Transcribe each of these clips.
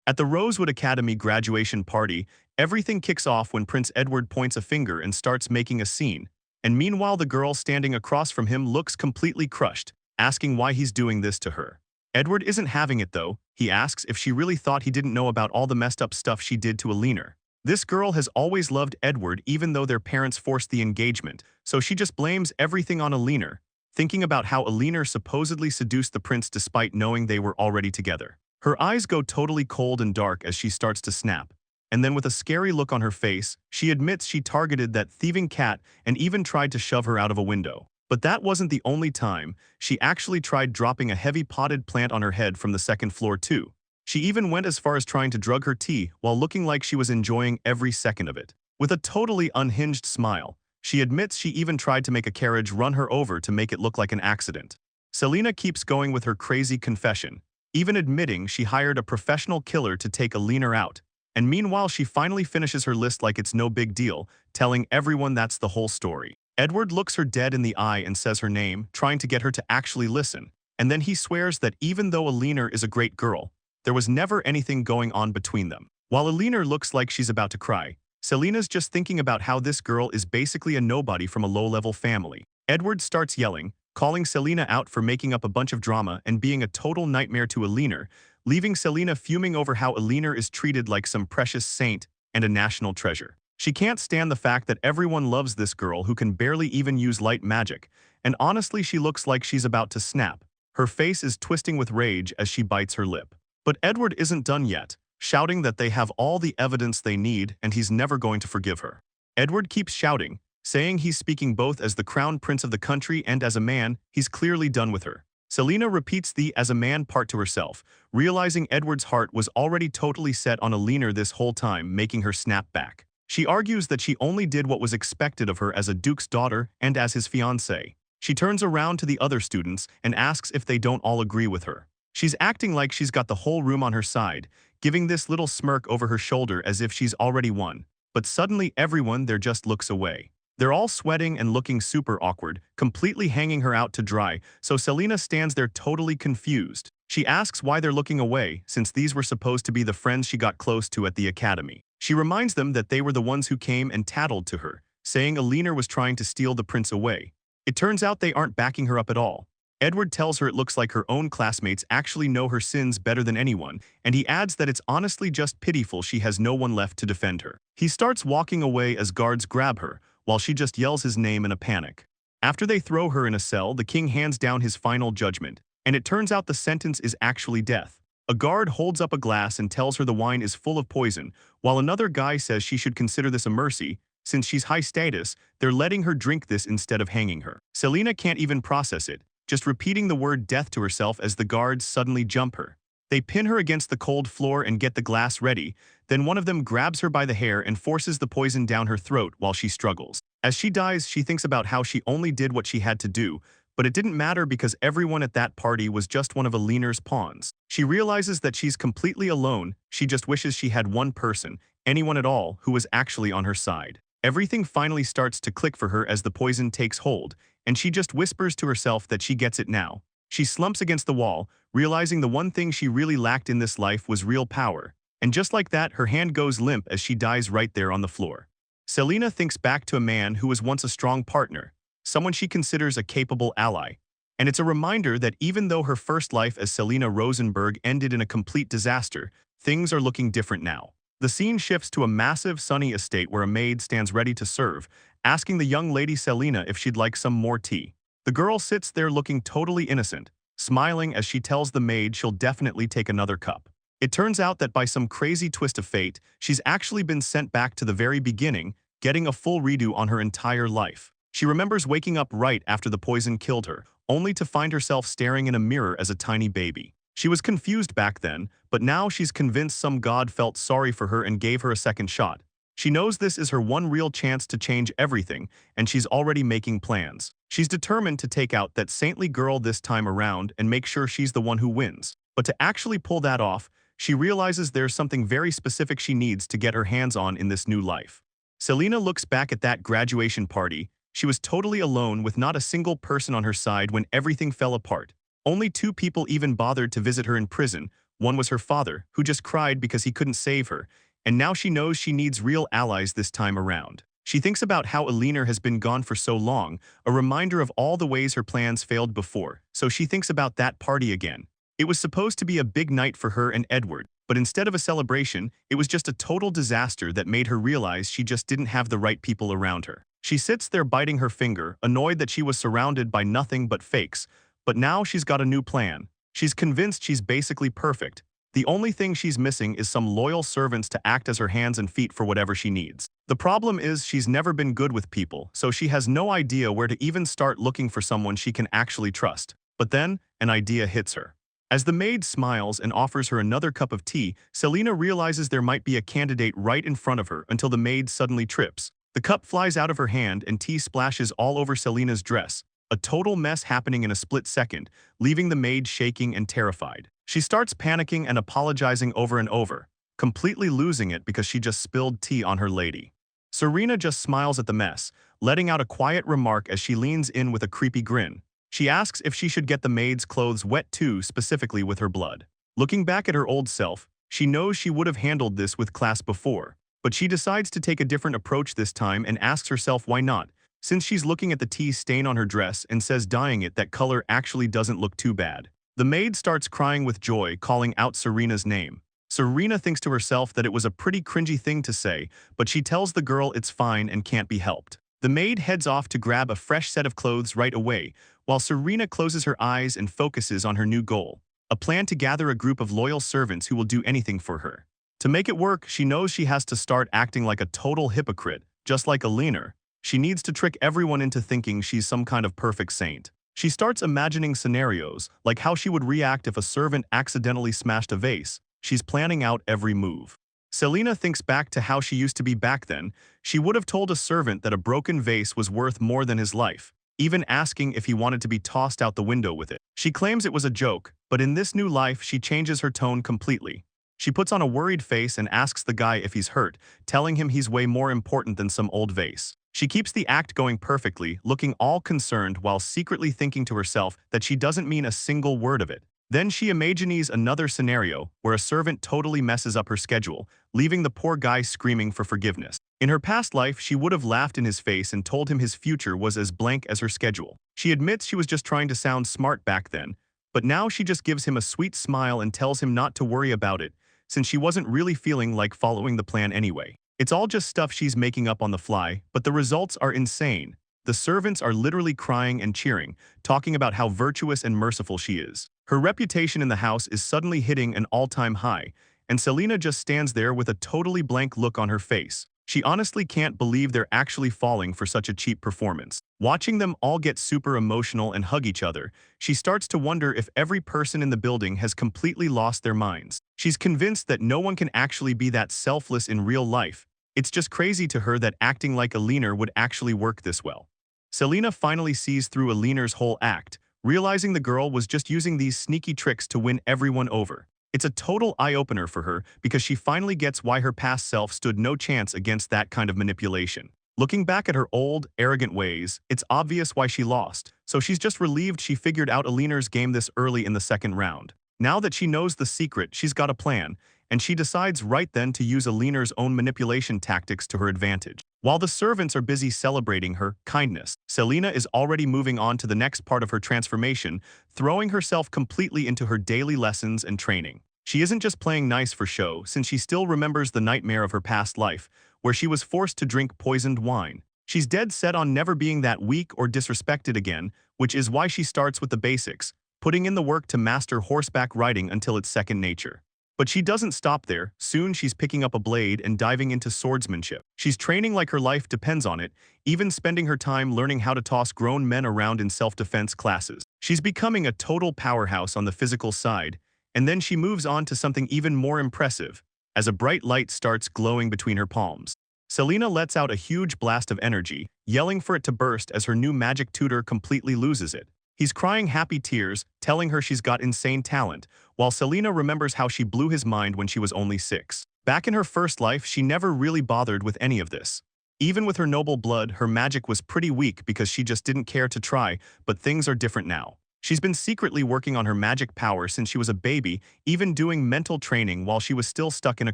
At the Rosewood Academy graduation party, everything kicks off when Prince Edward points a finger and starts making a scene, and meanwhile the girl standing across from him looks completely crushed, asking why he's doing this to her. Edward isn't having it though. He asks if she really thought he didn't know about all the messed up stuff she did to Alina. This girl has always loved Edward even though their parents forced the engagement, so she just blames everything on Alina, thinking about how Alina supposedly seduced the prince despite knowing they were already together. Her eyes go totally cold and dark as she starts to snap, and then with a scary look on her face, she admits she targeted that thieving cat and even tried to shove her out of a window. But that wasn't the only time. She actually tried dropping a heavy potted plant on her head from the second floor too. She even went as far as trying to drug her tea while looking like she was enjoying every second of it. With a totally unhinged smile, she admits she even tried to make a carriage run her over to make it look like an accident. Selena keeps going with her crazy confession, even admitting she hired a professional killer to take Alina out. And meanwhile she finally finishes her list like it's no big deal, telling everyone that's the whole story. Edward looks her dead in the eye and says her name, trying to get her to actually listen. And then he swears that even though Alina is a great girl, there was never anything going on between them. While Alina looks like she's about to cry, Selena's just thinking about how this girl is basically a nobody from a low-level family. Edward starts yelling, calling Selena out for making up a bunch of drama and being a total nightmare to Alina, leaving Selena fuming over how Alina is treated like some precious saint and a national treasure. She can't stand the fact that everyone loves this girl who can barely even use light magic, and honestly she looks like she's about to snap. Her face is twisting with rage as she bites her lip. But Edward isn't done yet, shouting that they have all the evidence they need and he's never going to forgive her. Edward keeps shouting, saying he's speaking both as the crown prince of the country and as a man. He's clearly done with her. Selena repeats the as a man part to herself, realizing Edward's heart was already totally set on Alina this whole time, making her snap back. She argues that she only did what was expected of her as a duke's daughter and as his fiancée. She turns around to the other students and asks if they don't all agree with her. She's acting like she's got the whole room on her side, giving this little smirk over her shoulder as if she's already won. But suddenly everyone there just looks away. They're all sweating and looking super awkward, completely hanging her out to dry, so Selena stands there totally confused. She asks why they're looking away, since these were supposed to be the friends she got close to at the academy. She reminds them that they were the ones who came and tattled to her, saying Alina was trying to steal the prince away. It turns out they aren't backing her up at all. Edward tells her it looks like her own classmates actually know her sins better than anyone, and he adds that it's honestly just pitiful she has no one left to defend her. He starts walking away as guards grab her, while she just yells his name in a panic. After they throw her in a cell, the king hands down his final judgment, and it turns out the sentence is actually death. A guard holds up a glass and tells her the wine is full of poison, while another guy says she should consider this a mercy. Since she's high status, they're letting her drink this instead of hanging her. Selena can't even process it, just repeating the word death to herself as the guards suddenly jump her. They pin her against the cold floor and get the glass ready, then one of them grabs her by the hair and forces the poison down her throat while she struggles. As she dies, she thinks about how she only did what she had to do, but it didn't matter because everyone at that party was just one of Alina's pawns. She realizes that she's completely alone. She just wishes she had one person, anyone at all, who was actually on her side. Everything finally starts to click for her as the poison takes hold, and she just whispers to herself that she gets it now. She slumps against the wall, realizing the one thing she really lacked in this life was real power. And just like that, her hand goes limp as she dies right there on the floor. Selena thinks back to a man who was once a strong partner, someone she considers a capable ally. And it's a reminder that even though her first life as Selena Rosenberg ended in a complete disaster, things are looking different now. The scene shifts to a massive sunny estate where a maid stands ready to serve, asking the young lady Selena if she'd like some more tea. The girl sits there looking totally innocent, smiling as she tells the maid she'll definitely take another cup. It turns out that by some crazy twist of fate, she's actually been sent back to the very beginning, getting a full redo on her entire life. She remembers waking up right after the poison killed her, only to find herself staring in a mirror as a tiny baby. She was confused back then, but now she's convinced some god felt sorry for her and gave her a second shot. She knows this is her one real chance to change everything, and she's already making plans. She's determined to take out that saintly girl this time around and make sure she's the one who wins. But to actually pull that off, she realizes there's something very specific she needs to get her hands on in this new life. Selena looks back at that graduation party. She was totally alone with not a single person on her side when everything fell apart. Only 2 people even bothered to visit her in prison, One was her father, who just cried because he couldn't save her, and now she knows she needs real allies this time around. She thinks about how Alina has been gone for so long, a reminder of all the ways her plans failed before, so she thinks about that party again. It was supposed to be a big night for her and Edward, but instead of a celebration, it was just a total disaster that made her realize she just didn't have the right people around her. She sits there biting her finger, annoyed that she was surrounded by nothing but fakes, but now she's got a new plan. She's convinced she's basically perfect. The only thing she's missing is some loyal servants to act as her hands and feet for whatever she needs. The problem is she's never been good with people, so she has no idea where to even start looking for someone she can actually trust. But then, an idea hits her. As the maid smiles and offers her another cup of tea, Selena realizes there might be a candidate right in front of her until the maid suddenly trips. The cup flies out of her hand and tea splashes all over Selena's dress. A total mess happening in a split second, leaving the maid shaking and terrified. She starts panicking and apologizing over and over, completely losing it because she just spilled tea on her lady. Serena just smiles at the mess, letting out a quiet remark as she leans in with a creepy grin. She asks if she should get the maid's clothes wet too, specifically with her blood. Looking back at her old self, she knows she would have handled this with class before, but she decides to take a different approach this time and asks herself why not, since she's looking at the tea stain on her dress and says dyeing it that color actually doesn't look too bad. The maid starts crying with joy, calling out Serena's name. Serena thinks to herself that it was a pretty cringy thing to say, but she tells the girl it's fine and can't be helped. The maid heads off to grab a fresh set of clothes right away, while Serena closes her eyes and focuses on her new goal, a plan to gather a group of loyal servants who will do anything for her. To make it work, she knows she has to start acting like a total hypocrite, just like Alina. She needs to trick everyone into thinking she's some kind of perfect saint. She starts imagining scenarios, like how she would react if a servant accidentally smashed a vase. She's planning out every move. Selena thinks back to how she used to be back then. She would have told a servant that a broken vase was worth more than his life, even asking if he wanted to be tossed out the window with it. She claims it was a joke, but in this new life she changes her tone completely. She puts on a worried face and asks the guy if he's hurt, telling him he's way more important than some old vase. She keeps the act going perfectly, looking all concerned while secretly thinking to herself that she doesn't mean a single word of it. Then she imagines another scenario where a servant totally messes up her schedule, leaving the poor guy screaming for forgiveness. In her past life, she would have laughed in his face and told him his future was as blank as her schedule. She admits she was just trying to sound smart back then, but now she just gives him a sweet smile and tells him not to worry about it, since she wasn't really feeling like following the plan anyway. It's all just stuff she's making up on the fly, but the results are insane. The servants are literally crying and cheering, talking about how virtuous and merciful she is. Her reputation in the house is suddenly hitting an all-time high, and Selena just stands there with a totally blank look on her face. She honestly can't believe they're actually falling for such a cheap performance. Watching them all get super emotional and hug each other, she starts to wonder if every person in the building has completely lost their minds. She's convinced that no one can actually be that selfless in real life. It's just crazy to her that acting like Alina would actually work this well. Selena finally sees through Alina's whole act, realizing the girl was just using these sneaky tricks to win everyone over. It's a total eye-opener for her because she finally gets why her past self stood no chance against that kind of manipulation. Looking back at her old, arrogant ways, it's obvious why she lost, so she's just relieved she figured out Alina's game this early in the second round. Now that she knows the secret, she's got a plan, and she decides right then to use Alina's own manipulation tactics to her advantage. While the servants are busy celebrating her kindness, Selena is already moving on to the next part of her transformation, throwing herself completely into her daily lessons and training. She isn't just playing nice for show, since she still remembers the nightmare of her past life, where she was forced to drink poisoned wine. She's dead set on never being that weak or disrespected again, which is why she starts with the basics, putting in the work to master horseback riding until it's second nature. But she doesn't stop there. Soon she's picking up a blade and diving into swordsmanship. She's training like her life depends on it, even spending her time learning how to toss grown men around in self-defense classes. She's becoming a total powerhouse on the physical side, and then she moves on to something even more impressive, as a bright light starts glowing between her palms. Selena lets out a huge blast of energy, yelling for it to burst as her new magic tutor completely loses it. He's crying happy tears, telling her she's got insane talent, while Selena remembers how she blew his mind when she was only 6. Back in her first life, she never really bothered with any of this. Even with her noble blood, her magic was pretty weak because she just didn't care to try, but things are different now. She's been secretly working on her magic power since she was a baby, even doing mental training while she was still stuck in a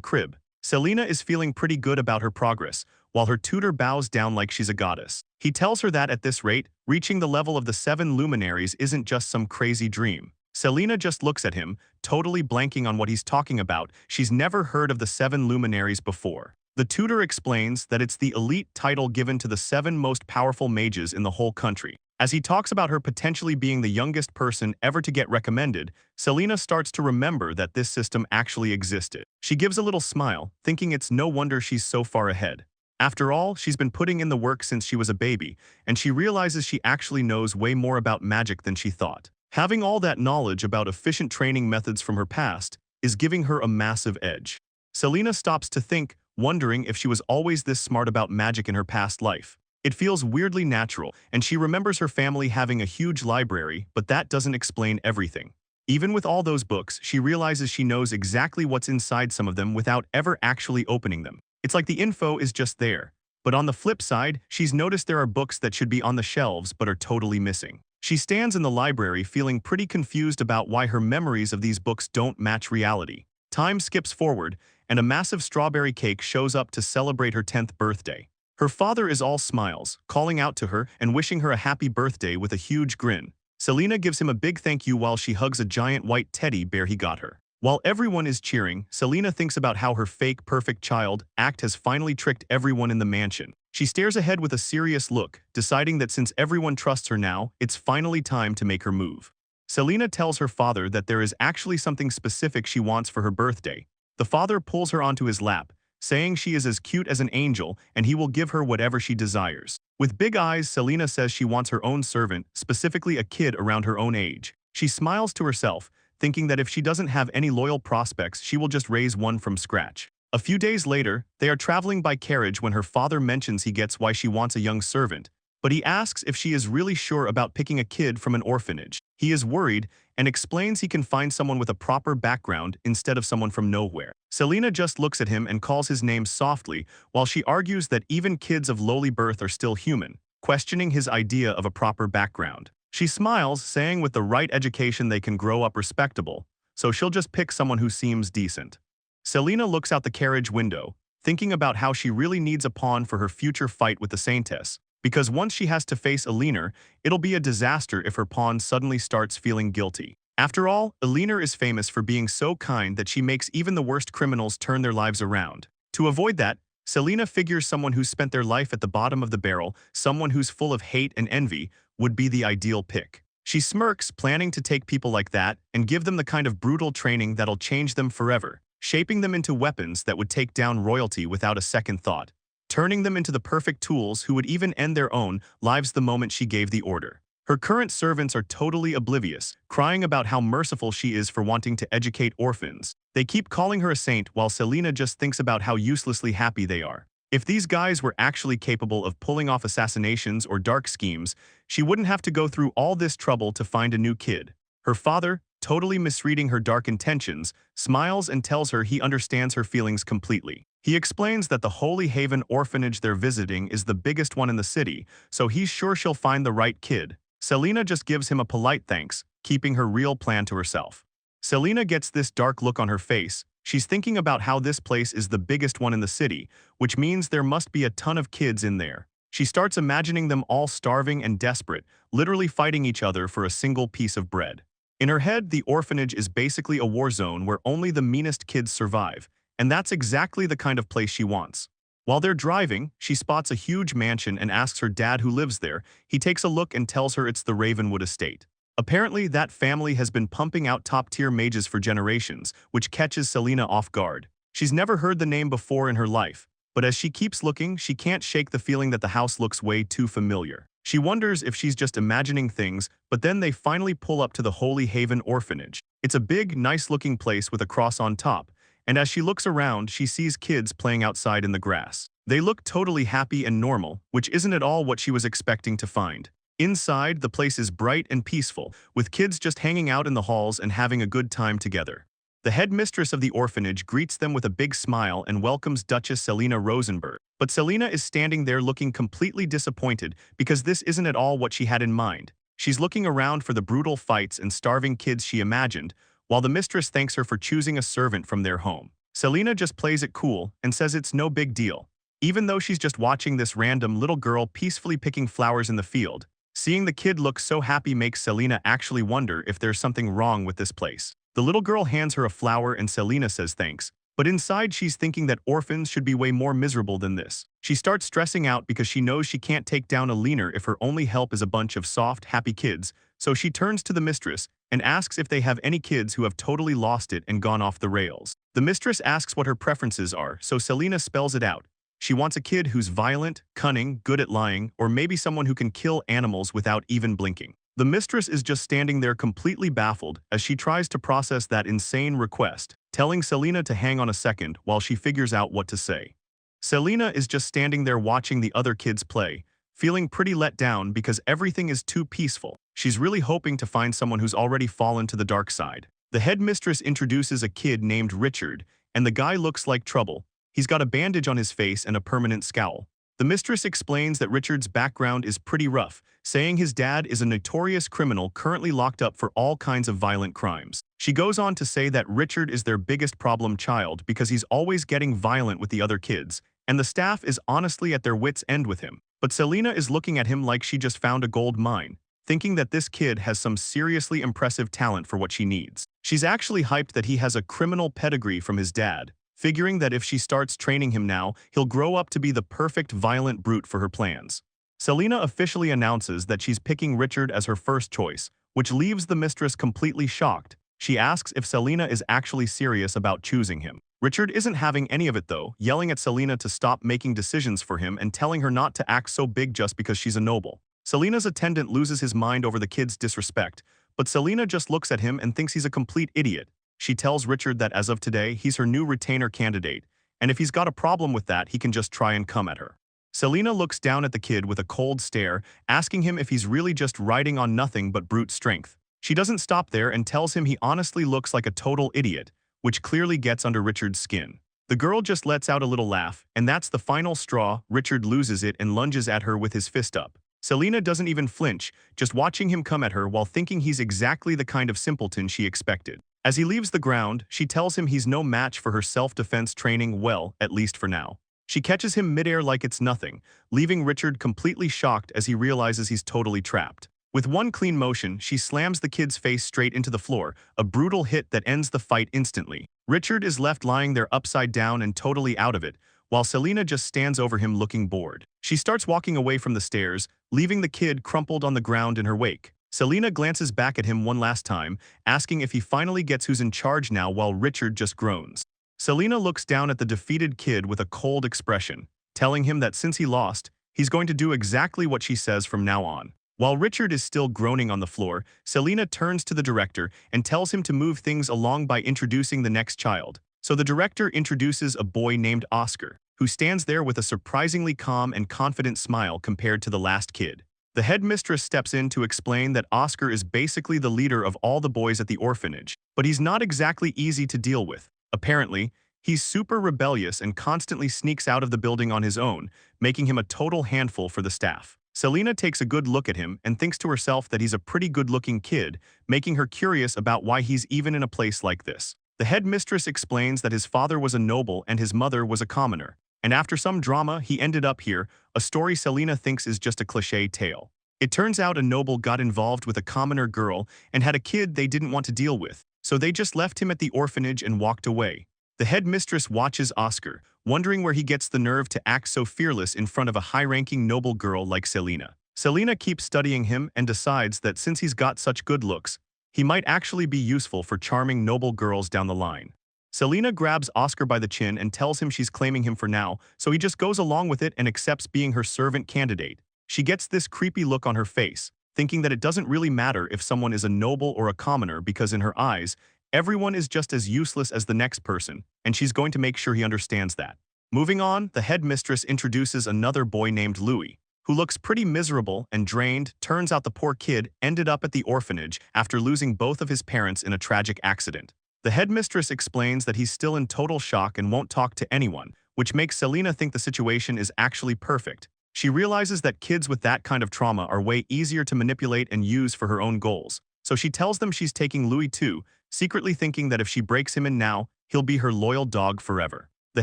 crib. Selena is feeling pretty good about her progress, while her tutor bows down like she's a goddess. He tells her that at this rate, reaching the level of the 7 luminaries isn't just some crazy dream. Selena just looks at him, totally blanking on what he's talking about. She's never heard of the 7 luminaries before. The tutor explains that it's the elite title given to the 7 most powerful mages in the whole country. As he talks about her potentially being the youngest person ever to get recommended, Selena starts to remember that this system actually existed. She gives a little smile, thinking it's no wonder she's so far ahead. After all, she's been putting in the work since she was a baby, and she realizes she actually knows way more about magic than she thought. Having all that knowledge about efficient training methods from her past is giving her a massive edge. Selena stops to think, wondering if she was always this smart about magic in her past life. It feels weirdly natural, and she remembers her family having a huge library, but that doesn't explain everything. Even with all those books, she realizes she knows exactly what's inside some of them without ever actually opening them. It's like the info is just there. But on the flip side, she's noticed there are books that should be on the shelves but are totally missing. She stands in the library feeling pretty confused about why her memories of these books don't match reality. Time skips forward, and a massive strawberry cake shows up to celebrate her 10th birthday. Her father is all smiles, calling out to her and wishing her a happy birthday with a huge grin. Selena gives him a big thank you while she hugs a giant white teddy bear he got her. While everyone is cheering, Selena thinks about how her fake perfect child act has finally tricked everyone in the mansion. She stares ahead with a serious look, deciding that since everyone trusts her now, it's finally time to make her move. Selena tells her father that there is actually something specific she wants for her birthday. The father pulls her onto his lap, saying she is as cute as an angel and he will give her whatever she desires. With big eyes, Selena says she wants her own servant, specifically a kid around her own age. She smiles to herself, thinking that if she doesn't have any loyal prospects, she will just raise one from scratch. A few days later, they are traveling by carriage when her father mentions he gets why she wants a young servant, but he asks if she is really sure about picking a kid from an orphanage. He is worried and explains he can find someone with a proper background instead of someone from nowhere. Selena just looks at him and calls his name softly while she argues that even kids of lowly birth are still human, questioning his idea of a proper background. She smiles, saying with the right education they can grow up respectable, so she'll just pick someone who seems decent. Selena looks out the carriage window, thinking about how she really needs a pawn for her future fight with the Saintess, because once she has to face Elinor, it'll be a disaster if her pawn suddenly starts feeling guilty. After all, Elinor is famous for being so kind that she makes even the worst criminals turn their lives around. To avoid that, Selena figures someone who's spent their life at the bottom of the barrel, someone who's full of hate and envy, would be the ideal pick. She smirks, planning to take people like that and give them the kind of brutal training that'll change them forever, shaping them into weapons that would take down royalty without a second thought, turning them into the perfect tools who would even end their own lives the moment she gave the order. Her current servants are totally oblivious, crying about how merciful she is for wanting to educate orphans. They keep calling her a saint while Selena just thinks about how uselessly happy they are. If these guys were actually capable of pulling off assassinations or dark schemes, she wouldn't have to go through all this trouble to find a new kid. Her father, totally misreading her dark intentions, smiles and tells her he understands her feelings completely. He explains that the Holy Haven orphanage they're visiting is the biggest one in the city, so he's sure she'll find the right kid. Selena just gives him a polite thanks, keeping her real plan to herself. Selena gets this dark look on her face. She's thinking about how this place is the biggest one in the city, which means there must be a ton of kids in there. She starts imagining them all starving and desperate, literally fighting each other for a single piece of bread. In her head, the orphanage is basically a war zone where only the meanest kids survive, and that's exactly the kind of place she wants. While they're driving, she spots a huge mansion and asks her dad who lives there. He takes a look and tells her it's the Ravenwood estate. Apparently, that family has been pumping out top-tier mages for generations, which catches Selena off guard. She's never heard the name before in her life, but as she keeps looking, she can't shake the feeling that the house looks way too familiar. She wonders if she's just imagining things, but then they finally pull up to the Holy Haven orphanage. It's a big, nice-looking place with a cross on top, and as she looks around, she sees kids playing outside in the grass. They look totally happy and normal, which isn't at all what she was expecting to find. Inside, the place is bright and peaceful, with kids just hanging out in the halls and having a good time together. The headmistress of the orphanage greets them with a big smile and welcomes Duchess Selena Rosenberg. But Selena is standing there looking completely disappointed because this isn't at all what she had in mind. She's looking around for the brutal fights and starving kids she imagined, while the mistress thanks her for choosing a servant from their home. Selena just plays it cool and says it's no big deal, even though she's just watching this random little girl peacefully picking flowers in the field. Seeing the kid look so happy makes Selena actually wonder if there's something wrong with this place. The little girl hands her a flower and Selena says thanks, but inside she's thinking that orphans should be way more miserable than this. She starts stressing out because she knows she can't take down a leaner if her only help is a bunch of soft, happy kids, so she turns to the mistress and asks if they have any kids who have totally lost it and gone off the rails. The mistress asks what her preferences are, so Selena spells it out. She wants a kid who's violent, cunning, good at lying, or maybe someone who can kill animals without even blinking. The mistress is just standing there completely baffled as she tries to process that insane request, telling Selena to hang on a second while she figures out what to say. Selena is just standing there watching the other kids play, feeling pretty let down because everything is too peaceful. She's really hoping to find someone who's already fallen to the dark side. The headmistress introduces a kid named Richard, and the guy looks like trouble. He's got a bandage on his face and a permanent scowl. The mistress explains that Richard's background is pretty rough, saying his dad is a notorious criminal currently locked up for all kinds of violent crimes. She goes on to say that Richard is their biggest problem child because he's always getting violent with the other kids, and the staff is honestly at their wits' end with him. But Selena is looking at him like she just found a gold mine, thinking that this kid has some seriously impressive talent for what she needs. She's actually hyped that he has a criminal pedigree from his dad, figuring that if she starts training him now, he'll grow up to be the perfect violent brute for her plans. Selena officially announces that she's picking Richard as her first choice, which leaves the mistress completely shocked. She asks if Selena is actually serious about choosing him. Richard isn't having any of it though, yelling at Selena to stop making decisions for him and telling her not to act so big just because she's a noble. Selena's attendant loses his mind over the kid's disrespect, but Selena just looks at him and thinks he's a complete idiot. She tells Richard that as of today, he's her new retainer candidate, and if he's got a problem with that, he can just try and come at her. Selena looks down at the kid with a cold stare, asking him if he's really just riding on nothing but brute strength. She doesn't stop there and tells him he honestly looks like a total idiot, which clearly gets under Richard's skin. The girl just lets out a little laugh, and that's the final straw. Richard loses it and lunges at her with his fist up. Selena doesn't even flinch, just watching him come at her while thinking he's exactly the kind of simpleton she expected. As he leaves the ground, she tells him he's no match for her self-defense training, well, at least for now. She catches him midair like it's nothing, leaving Richard completely shocked as he realizes he's totally trapped. With one clean motion, she slams the kid's face straight into the floor, a brutal hit that ends the fight instantly. Richard is left lying there upside down and totally out of it, while Selena just stands over him looking bored. She starts walking away from the stairs, leaving the kid crumpled on the ground in her wake. Selena glances back at him one last time, asking if he finally gets who's in charge now while Richard just groans. Selena looks down at the defeated kid with a cold expression, telling him that since he lost, he's going to do exactly what she says from now on. While Richard is still groaning on the floor, Selena turns to the director and tells him to move things along by introducing the next child. So the director introduces a boy named Oscar, who stands there with a surprisingly calm and confident smile compared to the last kid. The headmistress steps in to explain that Oscar is basically the leader of all the boys at the orphanage, but he's not exactly easy to deal with. Apparently, he's super rebellious and constantly sneaks out of the building on his own, making him a total handful for the staff. Selena takes a good look at him and thinks to herself that he's a pretty good-looking kid, making her curious about why he's even in a place like this. The headmistress explains that his father was a noble and his mother was a commoner, and after some drama, he ended up here, a story Selena thinks is just a cliché tale. It turns out a noble got involved with a commoner girl and had a kid they didn't want to deal with, so they just left him at the orphanage and walked away. The headmistress watches Oscar, wondering where he gets the nerve to act so fearless in front of a high-ranking noble girl like Selena. Selena keeps studying him and decides that since he's got such good looks, he might actually be useful for charming noble girls down the line. Selena grabs Oscar by the chin and tells him she's claiming him for now, so he just goes along with it and accepts being her servant candidate. She gets this creepy look on her face, thinking that it doesn't really matter if someone is a noble or a commoner because in her eyes, everyone is just as useless as the next person, and she's going to make sure he understands that. Moving on, the headmistress introduces another boy named Louis, who looks pretty miserable and drained. Turns out the poor kid ended up at the orphanage after losing both of his parents in a tragic accident. The headmistress explains that he's still in total shock and won't talk to anyone, which makes Selena think the situation is actually perfect, She realizes that kids with that kind of trauma are way easier to manipulate and use for her own goals. So she tells them she's taking Louis too, secretly thinking that if she breaks him in now, he'll be her loyal dog forever. The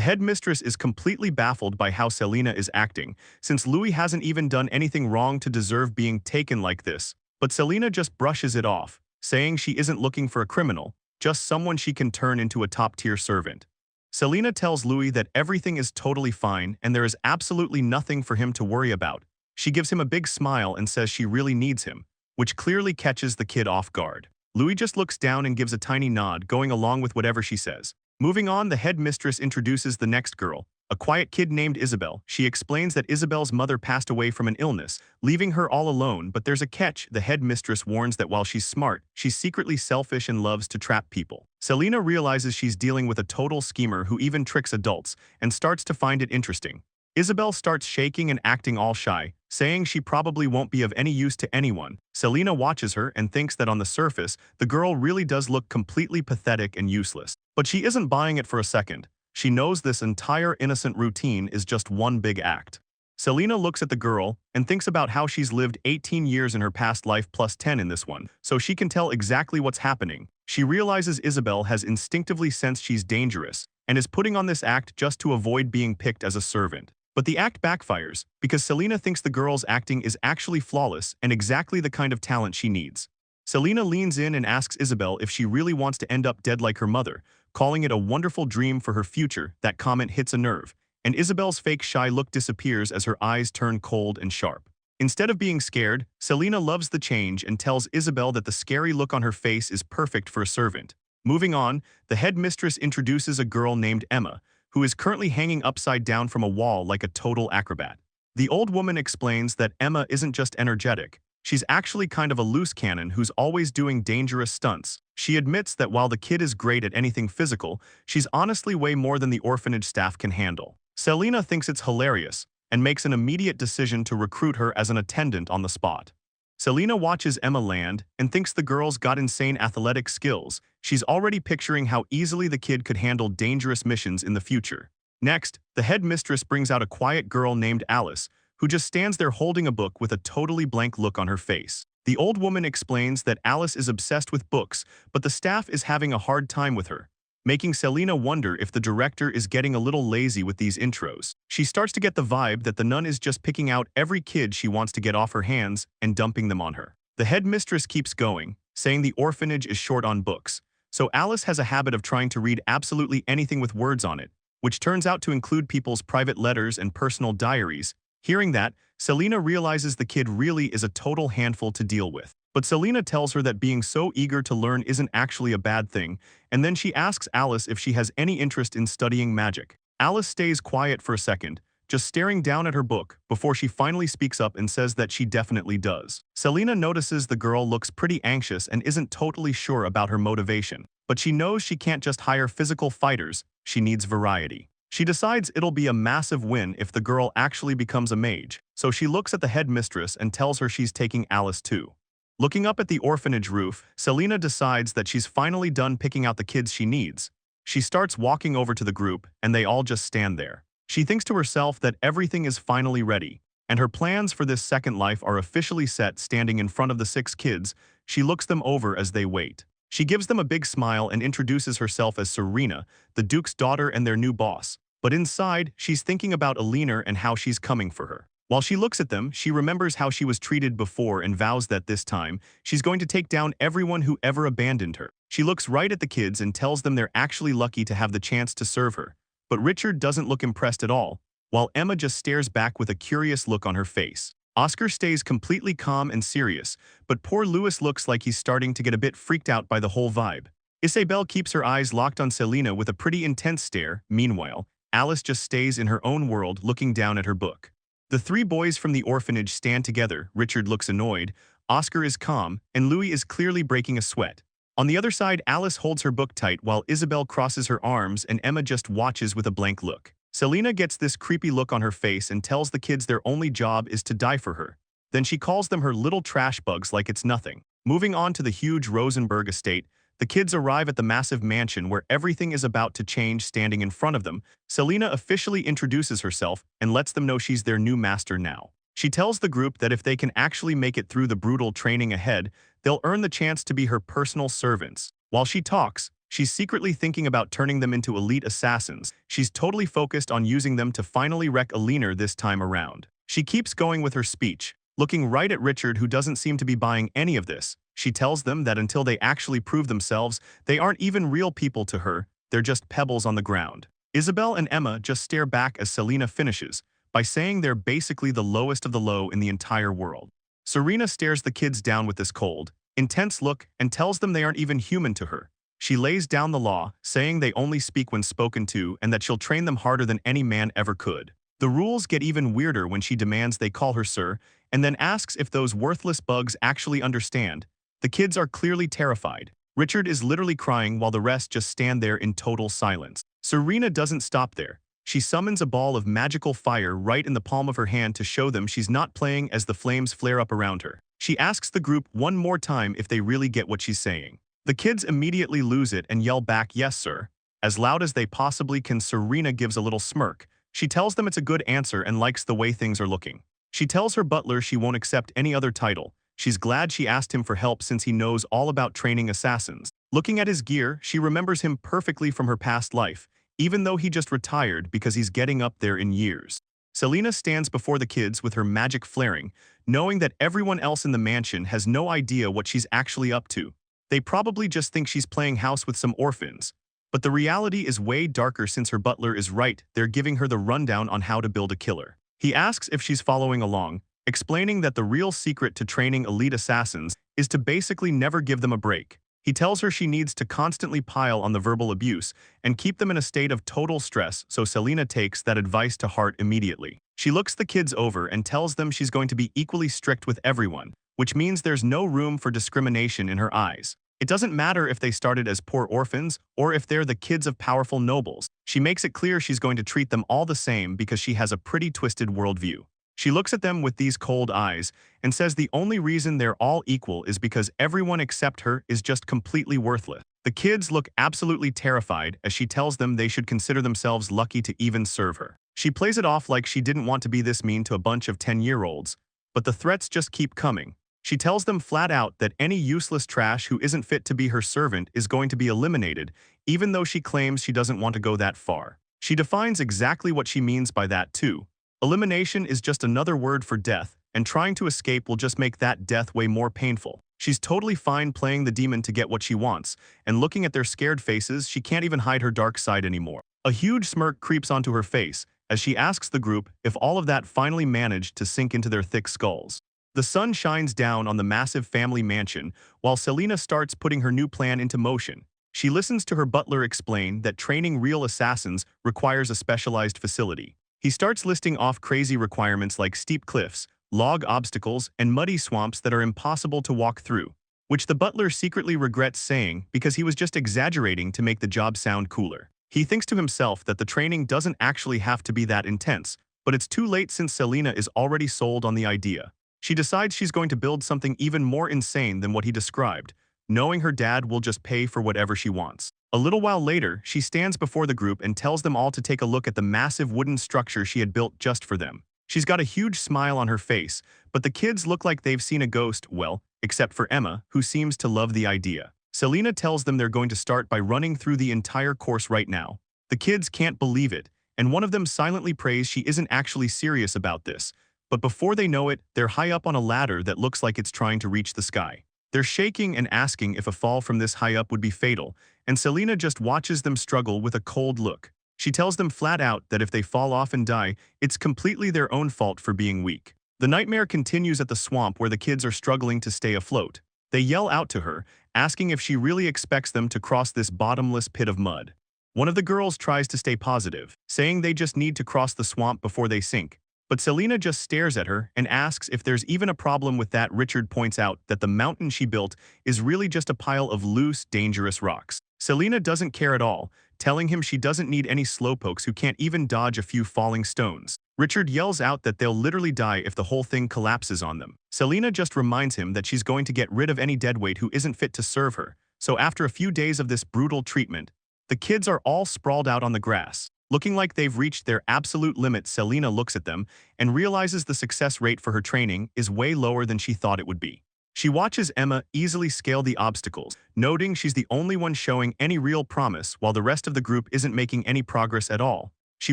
headmistress is completely baffled by how Selena is acting, since Louis hasn't even done anything wrong to deserve being taken like this. But Selena just brushes it off, saying she isn't looking for a criminal, just someone she can turn into a top-tier servant. Selena tells Louis that everything is totally fine and there is absolutely nothing for him to worry about. She gives him a big smile and says she really needs him, which clearly catches the kid off guard. Louis just looks down and gives a tiny nod, going along with whatever she says. Moving on, the headmistress introduces the next girl, a quiet kid named Isabel. She explains that Isabel's mother passed away from an illness, leaving her all alone, but there's a catch. The headmistress warns that while she's smart, she's secretly selfish and loves to trap people. Selena realizes she's dealing with a total schemer who even tricks adults, and starts to find it interesting. Isabel starts shaking and acting all shy, saying she probably won't be of any use to anyone. Selena watches her and thinks that on the surface, the girl really does look completely pathetic and useless. But she isn't buying it for a second. She knows this entire innocent routine is just one big act. Selena looks at the girl and thinks about how she's lived 18 years in her past life plus 10 in this one, so she can tell exactly what's happening. She realizes Isabel has instinctively sensed she's dangerous and is putting on this act just to avoid being picked as a servant. But the act backfires, because Selena thinks the girl's acting is actually flawless and exactly the kind of talent she needs. Selena leans in and asks Isabel if she really wants to end up dead like her mother, calling it a wonderful dream for her future. That comment hits a nerve, and Isabel's fake shy look disappears as her eyes turn cold and sharp. Instead of being scared, Selena loves the change and tells Isabel that the scary look on her face is perfect for a servant. Moving on, the headmistress introduces a girl named Emma, who is currently hanging upside down from a wall like a total acrobat. The old woman explains that Emma isn't just energetic, she's actually kind of a loose cannon who's always doing dangerous stunts. She admits that while the kid is great at anything physical, she's honestly way more than the orphanage staff can handle. Selena thinks it's hilarious and makes an immediate decision to recruit her as an attendant on the spot. Selena watches Emma land and thinks the girl's got insane athletic skills. She's already picturing how easily the kid could handle dangerous missions in the future. Next, the headmistress brings out a quiet girl named Alice, who just stands there holding a book with a totally blank look on her face. The old woman explains that Alice is obsessed with books, but the staff is having a hard time with her, making Selena wonder if the director is getting a little lazy with these intros. She starts to get the vibe that the nun is just picking out every kid she wants to get off her hands and dumping them on her. The headmistress keeps going, saying the orphanage is short on books, so Alice has a habit of trying to read absolutely anything with words on it, which turns out to include people's private letters and personal diaries. Hearing that, Selena realizes the kid really is a total handful to deal with. But Selena tells her that being so eager to learn isn't actually a bad thing, and then she asks Alice if she has any interest in studying magic. Alice stays quiet for a second, just staring down at her book, before she finally speaks up and says that she definitely does. Selena notices the girl looks pretty anxious and isn't totally sure about her motivation, but she knows she can't just hire physical fighters, she needs variety. She decides it'll be a massive win if the girl actually becomes a mage, so she looks at the headmistress and tells her she's taking Alice too. Looking up at the orphanage roof, Selena decides that she's finally done picking out the kids she needs. She starts walking over to the group, and they all just stand there. She thinks to herself that everything is finally ready, and her plans for this second life are officially set. Standing in front of the 6 kids, she looks them over as they wait. She gives them a big smile and introduces herself as Serena, the Duke's daughter and their new boss. But inside, she's thinking about Alina and how she's coming for her. While she looks at them, she remembers how she was treated before and vows that this time, she's going to take down everyone who ever abandoned her. She looks right at the kids and tells them they're actually lucky to have the chance to serve her. But Richard doesn't look impressed at all, while Emma just stares back with a curious look on her face. Oscar stays completely calm and serious, but poor Louis looks like he's starting to get a bit freaked out by the whole vibe. Isabel keeps her eyes locked on Selena with a pretty intense stare. Meanwhile, Alice just stays in her own world looking down at her book. The 3 boys from the orphanage stand together. Richard looks annoyed, Oscar is calm, and Louis is clearly breaking a sweat. On the other side, Alice holds her book tight while Isabel crosses her arms and Emma just watches with a blank look. Selena gets this creepy look on her face and tells the kids their only job is to die for her. Then she calls them her little trash bugs like it's nothing. Moving on to the huge Rosenberg estate, The kids arrive at the massive mansion where everything is about to change. Standing in front of them, Selena officially introduces herself and lets them know she's their new master now. She tells the group that if they can actually make it through the brutal training ahead, they'll earn the chance to be her personal servants. While she talks, she's secretly thinking about turning them into elite assassins. She's totally focused on using them to finally wreck Alina this time around. She keeps going with her speech, looking right at Richard, who doesn't seem to be buying any of this. She tells them that until they actually prove themselves, they aren't even real people to her, they're just pebbles on the ground. Isabel and Emma just stare back as Selena finishes, by saying they're basically the lowest of the low in the entire world. Serena stares the kids down with this cold, intense look and tells them they aren't even human to her. She lays down the law, saying they only speak when spoken to and that she'll train them harder than any man ever could. The rules get even weirder when she demands they call her sir, and then asks if those worthless bugs actually understand. The kids are clearly terrified. Richard is literally crying while the rest just stand there in total silence. Serena doesn't stop there. She summons a ball of magical fire right in the palm of her hand to show them she's not playing as the flames flare up around her. She asks the group one more time if they really get what she's saying. The kids immediately lose it and yell back, "Yes, sir," as loud as they possibly can. Serena gives a little smirk. She tells them it's a good answer and likes the way things are looking. She tells her butler she won't accept any other title. She's glad she asked him for help since he knows all about training assassins. Looking at his gear, she remembers him perfectly from her past life, even though he just retired because he's getting up there in years. Selena stands before the kids with her magic flaring, knowing that everyone else in the mansion has no idea what she's actually up to. They probably just think she's playing house with some orphans. But the reality is way darker since her butler is right. They're giving her the rundown on how to build a killer. He asks if she's following along, explaining that the real secret to training elite assassins is to basically never give them a break. He tells her she needs to constantly pile on the verbal abuse and keep them in a state of total stress, so Selena takes that advice to heart immediately. She looks the kids over and tells them she's going to be equally strict with everyone, which means there's no room for discrimination in her eyes. It doesn't matter if they started as poor orphans or if they're the kids of powerful nobles. She makes it clear she's going to treat them all the same because she has a pretty twisted worldview. She looks at them with these cold eyes and says the only reason they're all equal is because everyone except her is just completely worthless. The kids look absolutely terrified as she tells them they should consider themselves lucky to even serve her. She plays it off like she didn't want to be this mean to a bunch of 10-year-olds, but the threats just keep coming. She tells them flat out that any useless trash who isn't fit to be her servant is going to be eliminated, even though she claims she doesn't want to go that far. She defines exactly what she means by that too. Elimination is just another word for death, and trying to escape will just make that death way more painful. She's totally fine playing the demon to get what she wants, and looking at their scared faces, she can't even hide her dark side anymore. A huge smirk creeps onto her face as she asks the group if all of that finally managed to sink into their thick skulls. The sun shines down on the massive family mansion while Selena starts putting her new plan into motion. She listens to her butler explain that training real assassins requires a specialized facility. He starts listing off crazy requirements like steep cliffs, log obstacles, and muddy swamps that are impossible to walk through, which the butler secretly regrets saying because he was just exaggerating to make the job sound cooler. He thinks to himself that the training doesn't actually have to be that intense, but it's too late since Selena is already sold on the idea. She decides she's going to build something even more insane than what he described, knowing her dad will just pay for whatever she wants. A little while later, she stands before the group and tells them all to take a look at the massive wooden structure she had built just for them. She's got a huge smile on her face, but the kids look like they've seen a ghost, well, except for Emma, who seems to love the idea. Selena tells them they're going to start by running through the entire course right now. The kids can't believe it, and one of them silently prays she isn't actually serious about this. But before they know it, they're high up on a ladder that looks like it's trying to reach the sky. They're shaking and asking if a fall from this high up would be fatal, and Selena just watches them struggle with a cold look. She tells them flat out that if they fall off and die, it's completely their own fault for being weak. The nightmare continues at the swamp where the kids are struggling to stay afloat. They yell out to her, asking if she really expects them to cross this bottomless pit of mud. One of the girls tries to stay positive, saying they just need to cross the swamp before they sink. But Selena just stares at her and asks if there's even a problem with that. Richard points out that the mountain she built is really just a pile of loose, dangerous rocks. Selena doesn't care at all, telling him she doesn't need any slowpokes who can't even dodge a few falling stones. Richard yells out that they'll literally die if the whole thing collapses on them. Selena just reminds him that she's going to get rid of any deadweight who isn't fit to serve her, So after a few days of this brutal treatment, the kids are all sprawled out on the grass. Looking like they've reached their absolute limit, Selena looks at them and realizes the success rate for her training is way lower than she thought it would be. She watches Emma easily scale the obstacles, noting she's the only one showing any real promise while the rest of the group isn't making any progress at all. She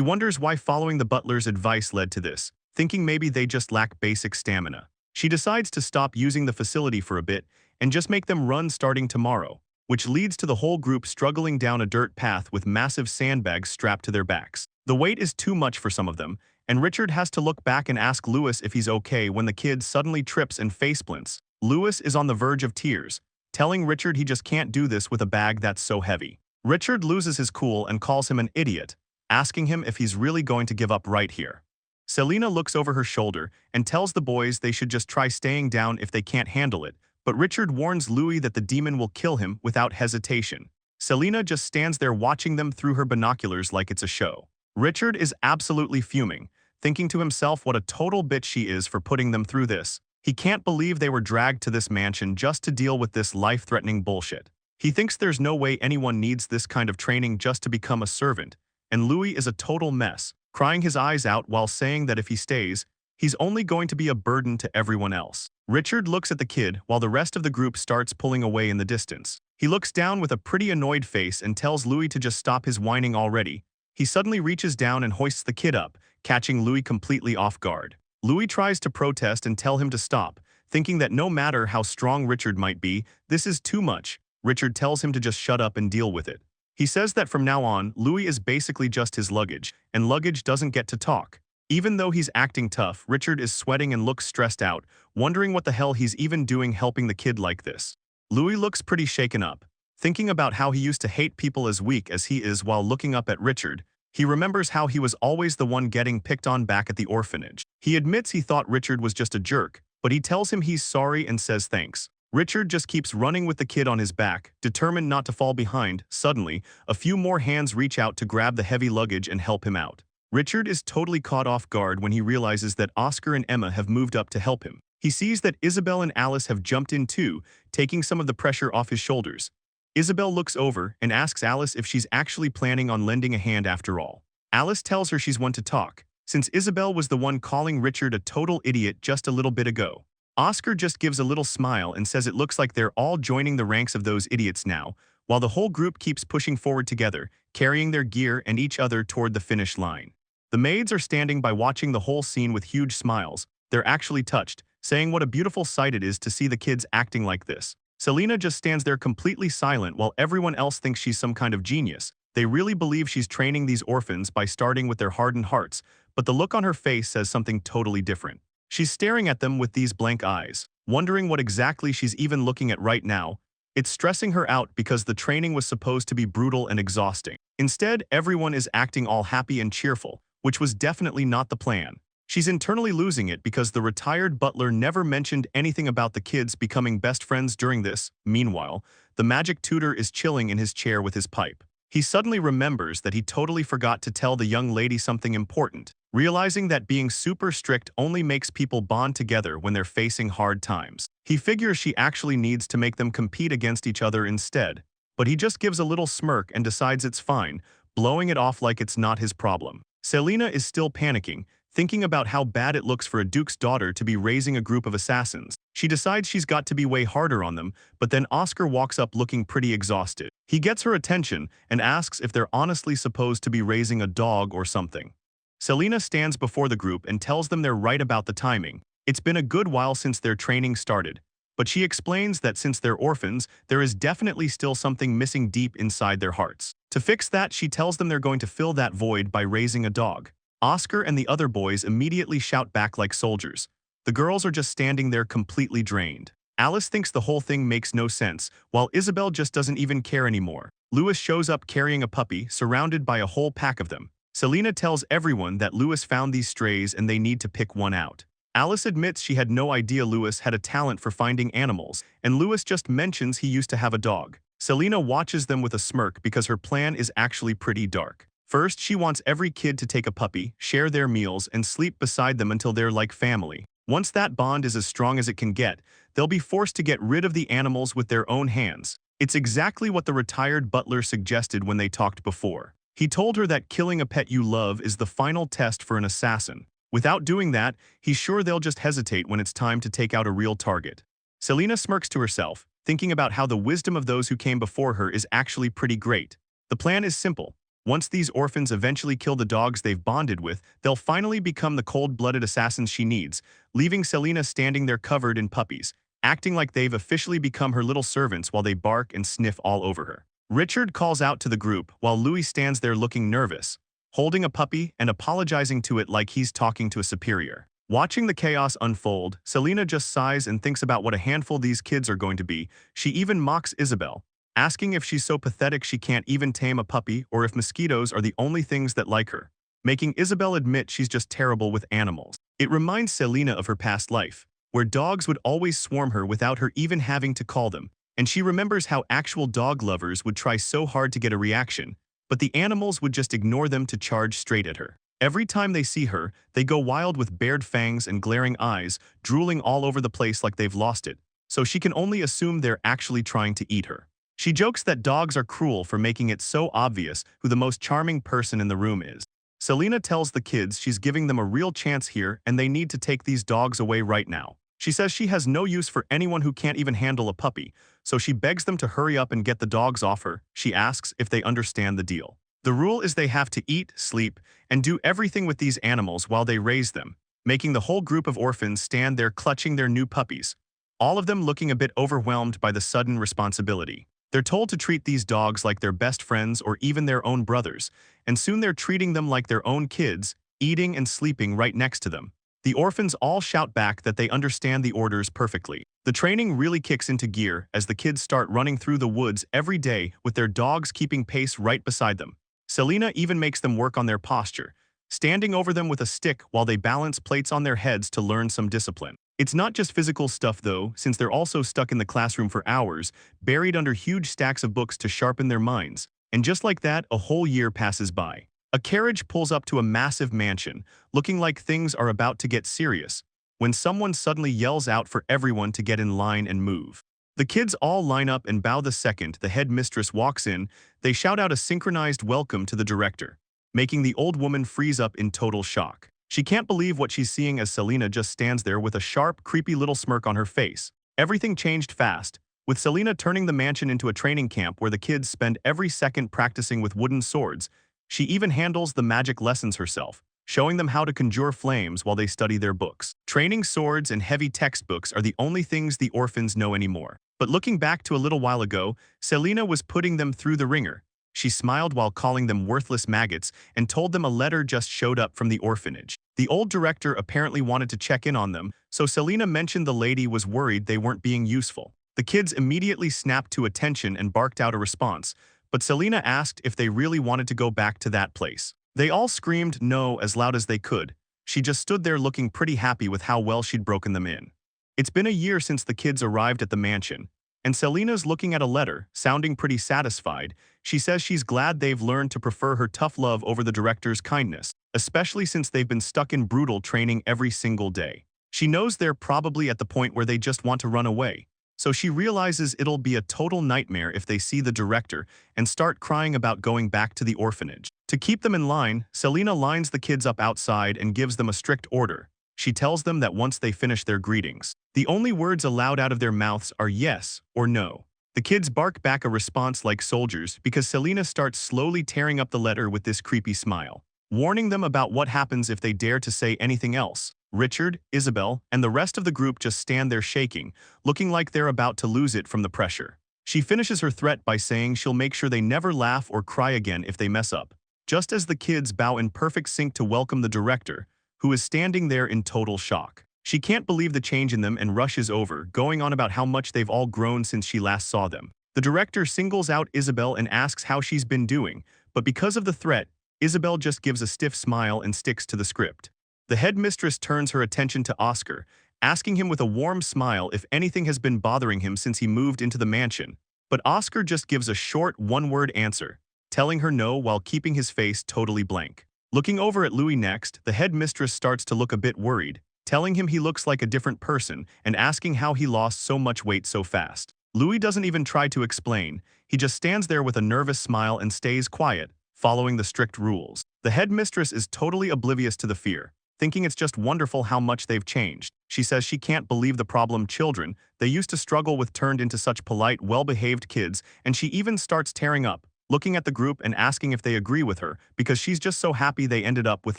wonders why following the butler's advice led to this, thinking maybe they just lack basic stamina. She decides to stop using the facility for a bit and just make them run starting tomorrow, which leads to the whole group struggling down a dirt path with massive sandbags strapped to their backs. The weight is too much for some of them, and Richard has to look back and ask Lewis if he's okay when the kid suddenly trips and faceplints. Lewis is on the verge of tears, telling Richard he just can't do this with a bag that's so heavy. Richard loses his cool and calls him an idiot, asking him if he's really going to give up right here. Selena looks over her shoulder and tells the boys they should just try staying down if they can't handle it, but Richard warns Louis that the demon will kill him without hesitation. Selena just stands there watching them through her binoculars like it's a show. Richard is absolutely fuming, thinking to himself what a total bitch she is for putting them through this. He can't believe they were dragged to this mansion just to deal with this life-threatening bullshit. He thinks there's no way anyone needs this kind of training just to become a servant, and Louis is a total mess, crying his eyes out while saying that if he stays, he's only going to be a burden to everyone else. Richard looks at the kid while the rest of the group starts pulling away in the distance. He looks down with a pretty annoyed face and tells Louis to just stop his whining already. He suddenly reaches down and hoists the kid up, catching Louis completely off guard. Louis tries to protest and tell him to stop, thinking that no matter how strong Richard might be, this is too much. Richard tells him to just shut up and deal with it. He says that from now on, Louis is basically just his luggage, and luggage doesn't get to talk. Even though he's acting tough, Richard is sweating and looks stressed out, wondering what the hell he's even doing helping the kid like this. Louis looks pretty shaken up, thinking about how he used to hate people as weak as he is while looking up at Richard. He remembers how he was always the one getting picked on back at the orphanage. He admits he thought Richard was just a jerk, but he tells him he's sorry and says thanks. Richard just keeps running with the kid on his back, determined not to fall behind. Suddenly, a few more hands reach out to grab the heavy luggage and help him out. Richard is totally caught off guard when he realizes that Oscar and Emma have moved up to help him. He sees that Isabel and Alice have jumped in too, taking some of the pressure off his shoulders. Isabel looks over and asks Alice if she's actually planning on lending a hand after all. Alice tells her she's one to talk, since Isabel was the one calling Richard a total idiot just a little bit ago. Oscar just gives a little smile and says it looks like they're all joining the ranks of those idiots now, while the whole group keeps pushing forward together, carrying their gear and each other toward the finish line. The maids are standing by watching the whole scene with huge smiles. They're actually touched, saying what a beautiful sight it is to see the kids acting like this. Selena just stands there completely silent while everyone else thinks she's some kind of genius. They really believe she's training these orphans by starting with their hardened hearts, but the look on her face says something totally different. She's staring at them with these blank eyes, wondering what exactly she's even looking at right now. It's stressing her out because the training was supposed to be brutal and exhausting. Instead, everyone is acting all happy and cheerful, which was definitely not the plan. She's internally losing it because the retired butler never mentioned anything about the kids becoming best friends during this. Meanwhile, the magic tutor is chilling in his chair with his pipe. He suddenly remembers that he totally forgot to tell the young lady something important, realizing that being super strict only makes people bond together when they're facing hard times. He figures she actually needs to make them compete against each other instead, but he just gives a little smirk and decides it's fine, blowing it off like it's not his problem. Selena is still panicking, thinking about how bad it looks for a duke's daughter to be raising a group of assassins. She decides she's got to be way harder on them, but then Oscar walks up looking pretty exhausted. He gets her attention and asks if they're honestly supposed to be raising a dog or something. Selena stands before the group and tells them they're right about the timing. It's been a good while since their training started, but she explains that since they're orphans, there is definitely still something missing deep inside their hearts. To fix that, she tells them they're going to fill that void by raising a dog. Oscar and the other boys immediately shout back like soldiers. The girls are just standing there completely drained. Alice thinks the whole thing makes no sense, while Isabel just doesn't even care anymore. Louis shows up carrying a puppy, surrounded by a whole pack of them. Selena tells everyone that Louis found these strays and they need to pick one out. Alice admits she had no idea Louis had a talent for finding animals, and Louis just mentions he used to have a dog. Selena watches them with a smirk because her plan is actually pretty dark. First, she wants every kid to take a puppy, share their meals, and sleep beside them until they're like family. Once that bond is as strong as it can get, they'll be forced to get rid of the animals with their own hands. It's exactly what the retired butler suggested when they talked before. He told her that killing a pet you love is the final test for an assassin. Without doing that, he's sure they'll just hesitate when it's time to take out a real target. Selena smirks to herself, thinking about how the wisdom of those who came before her is actually pretty great. The plan is simple. Once these orphans eventually kill the dogs they've bonded with, they'll finally become the cold-blooded assassins she needs, leaving Selena standing there covered in puppies, acting like they've officially become her little servants while they bark and sniff all over her. Richard calls out to the group while Louis stands there looking nervous, holding a puppy and apologizing to it like he's talking to a superior. Watching the chaos unfold, Selena just sighs and thinks about what a handful these kids are going to be. She even mocks Isabel, asking if she's so pathetic she can't even tame a puppy or if mosquitoes are the only things that like her, making Isabel admit she's just terrible with animals. It reminds Selena of her past life, where dogs would always swarm her without her even having to call them, and she remembers how actual dog lovers would try so hard to get a reaction, but the animals would just ignore them to charge straight at her. Every time they see her, they go wild with bared fangs and glaring eyes, drooling all over the place like they've lost it, so she can only assume they're actually trying to eat her. She jokes that dogs are cruel for making it so obvious who the most charming person in the room is. Selena tells the kids she's giving them a real chance here and they need to take these dogs away right now. She says she has no use for anyone who can't even handle a puppy, so she begs them to hurry up and get the dogs off her. She asks if they understand the deal. The rule is they have to eat, sleep, and do everything with these animals while they raise them, making the whole group of orphans stand there clutching their new puppies, all of them looking a bit overwhelmed by the sudden responsibility. They're told to treat these dogs like their best friends or even their own brothers, and soon they're treating them like their own kids, eating and sleeping right next to them. The orphans all shout back that they understand the orders perfectly. The training really kicks into gear as the kids start running through the woods every day with their dogs keeping pace right beside them. Selena even makes them work on their posture, standing over them with a stick while they balance plates on their heads to learn some discipline. It's not just physical stuff though, since they're also stuck in the classroom for hours, buried under huge stacks of books to sharpen their minds. And just like that, a whole year passes by. A carriage pulls up to a massive mansion, looking like things are about to get serious, when someone suddenly yells out for everyone to get in line and move. The kids all line up and bow the second the headmistress walks in. They shout out a synchronized welcome to the director, making the old woman freeze up in total shock. She can't believe what she's seeing as Selena just stands there with a sharp, creepy little smirk on her face. Everything changed fast, with Selena turning the mansion into a training camp where the kids spend every second practicing with wooden swords. She even handles the magic lessons herself, showing them how to conjure flames while they study their books. Training swords and heavy textbooks are the only things the orphans know anymore. But looking back to a little while ago, Selena was putting them through the ringer. She smiled while calling them worthless maggots and told them a letter just showed up from the orphanage. The old director apparently wanted to check in on them, so Selena mentioned the lady was worried they weren't being useful. The kids immediately snapped to attention and barked out a response, but Selena asked if they really wanted to go back to that place. They all screamed no as loud as they could. She just stood there looking pretty happy with how well she'd broken them in. It's been a year since the kids arrived at the mansion, and Selena's looking at a letter, sounding pretty satisfied. She says she's glad they've learned to prefer her tough love over the director's kindness, especially since they've been stuck in brutal training every single day. She knows they're probably at the point where they just want to run away, so she realizes it'll be a total nightmare if they see the director and start crying about going back to the orphanage. To keep them in line, Selena lines the kids up outside and gives them a strict order. She tells them that once they finish their greetings, the only words allowed out of their mouths are yes or no. The kids bark back a response like soldiers because Selena starts slowly tearing up the letter with this creepy smile, warning them about what happens if they dare to say anything else. Richard, Isabel, and the rest of the group just stand there shaking, looking like they're about to lose it from the pressure. She finishes her threat by saying she'll make sure they never laugh or cry again if they mess up, just as the kids bow in perfect sync to welcome the director, who is standing there in total shock. She can't believe the change in them and rushes over, going on about how much they've all grown since she last saw them. The director singles out Isabel and asks how she's been doing, but because of the threat, Isabel just gives a stiff smile and sticks to the script. The headmistress turns her attention to Oscar, asking him with a warm smile if anything has been bothering him since he moved into the mansion. But Oscar just gives a short one-word answer, telling her no while keeping his face totally blank. Looking over at Louis next, the headmistress starts to look a bit worried, telling him he looks like a different person and asking how he lost so much weight so fast. Louis doesn't even try to explain. He just stands there with a nervous smile and stays quiet, following the strict rules. The headmistress is totally oblivious to the fear, thinking it's just wonderful how much they've changed. She says she can't believe the problem children they used to struggle with turned into such polite, well-behaved kids, and she even starts tearing up, looking at the group and asking if they agree with her, because she's just so happy they ended up with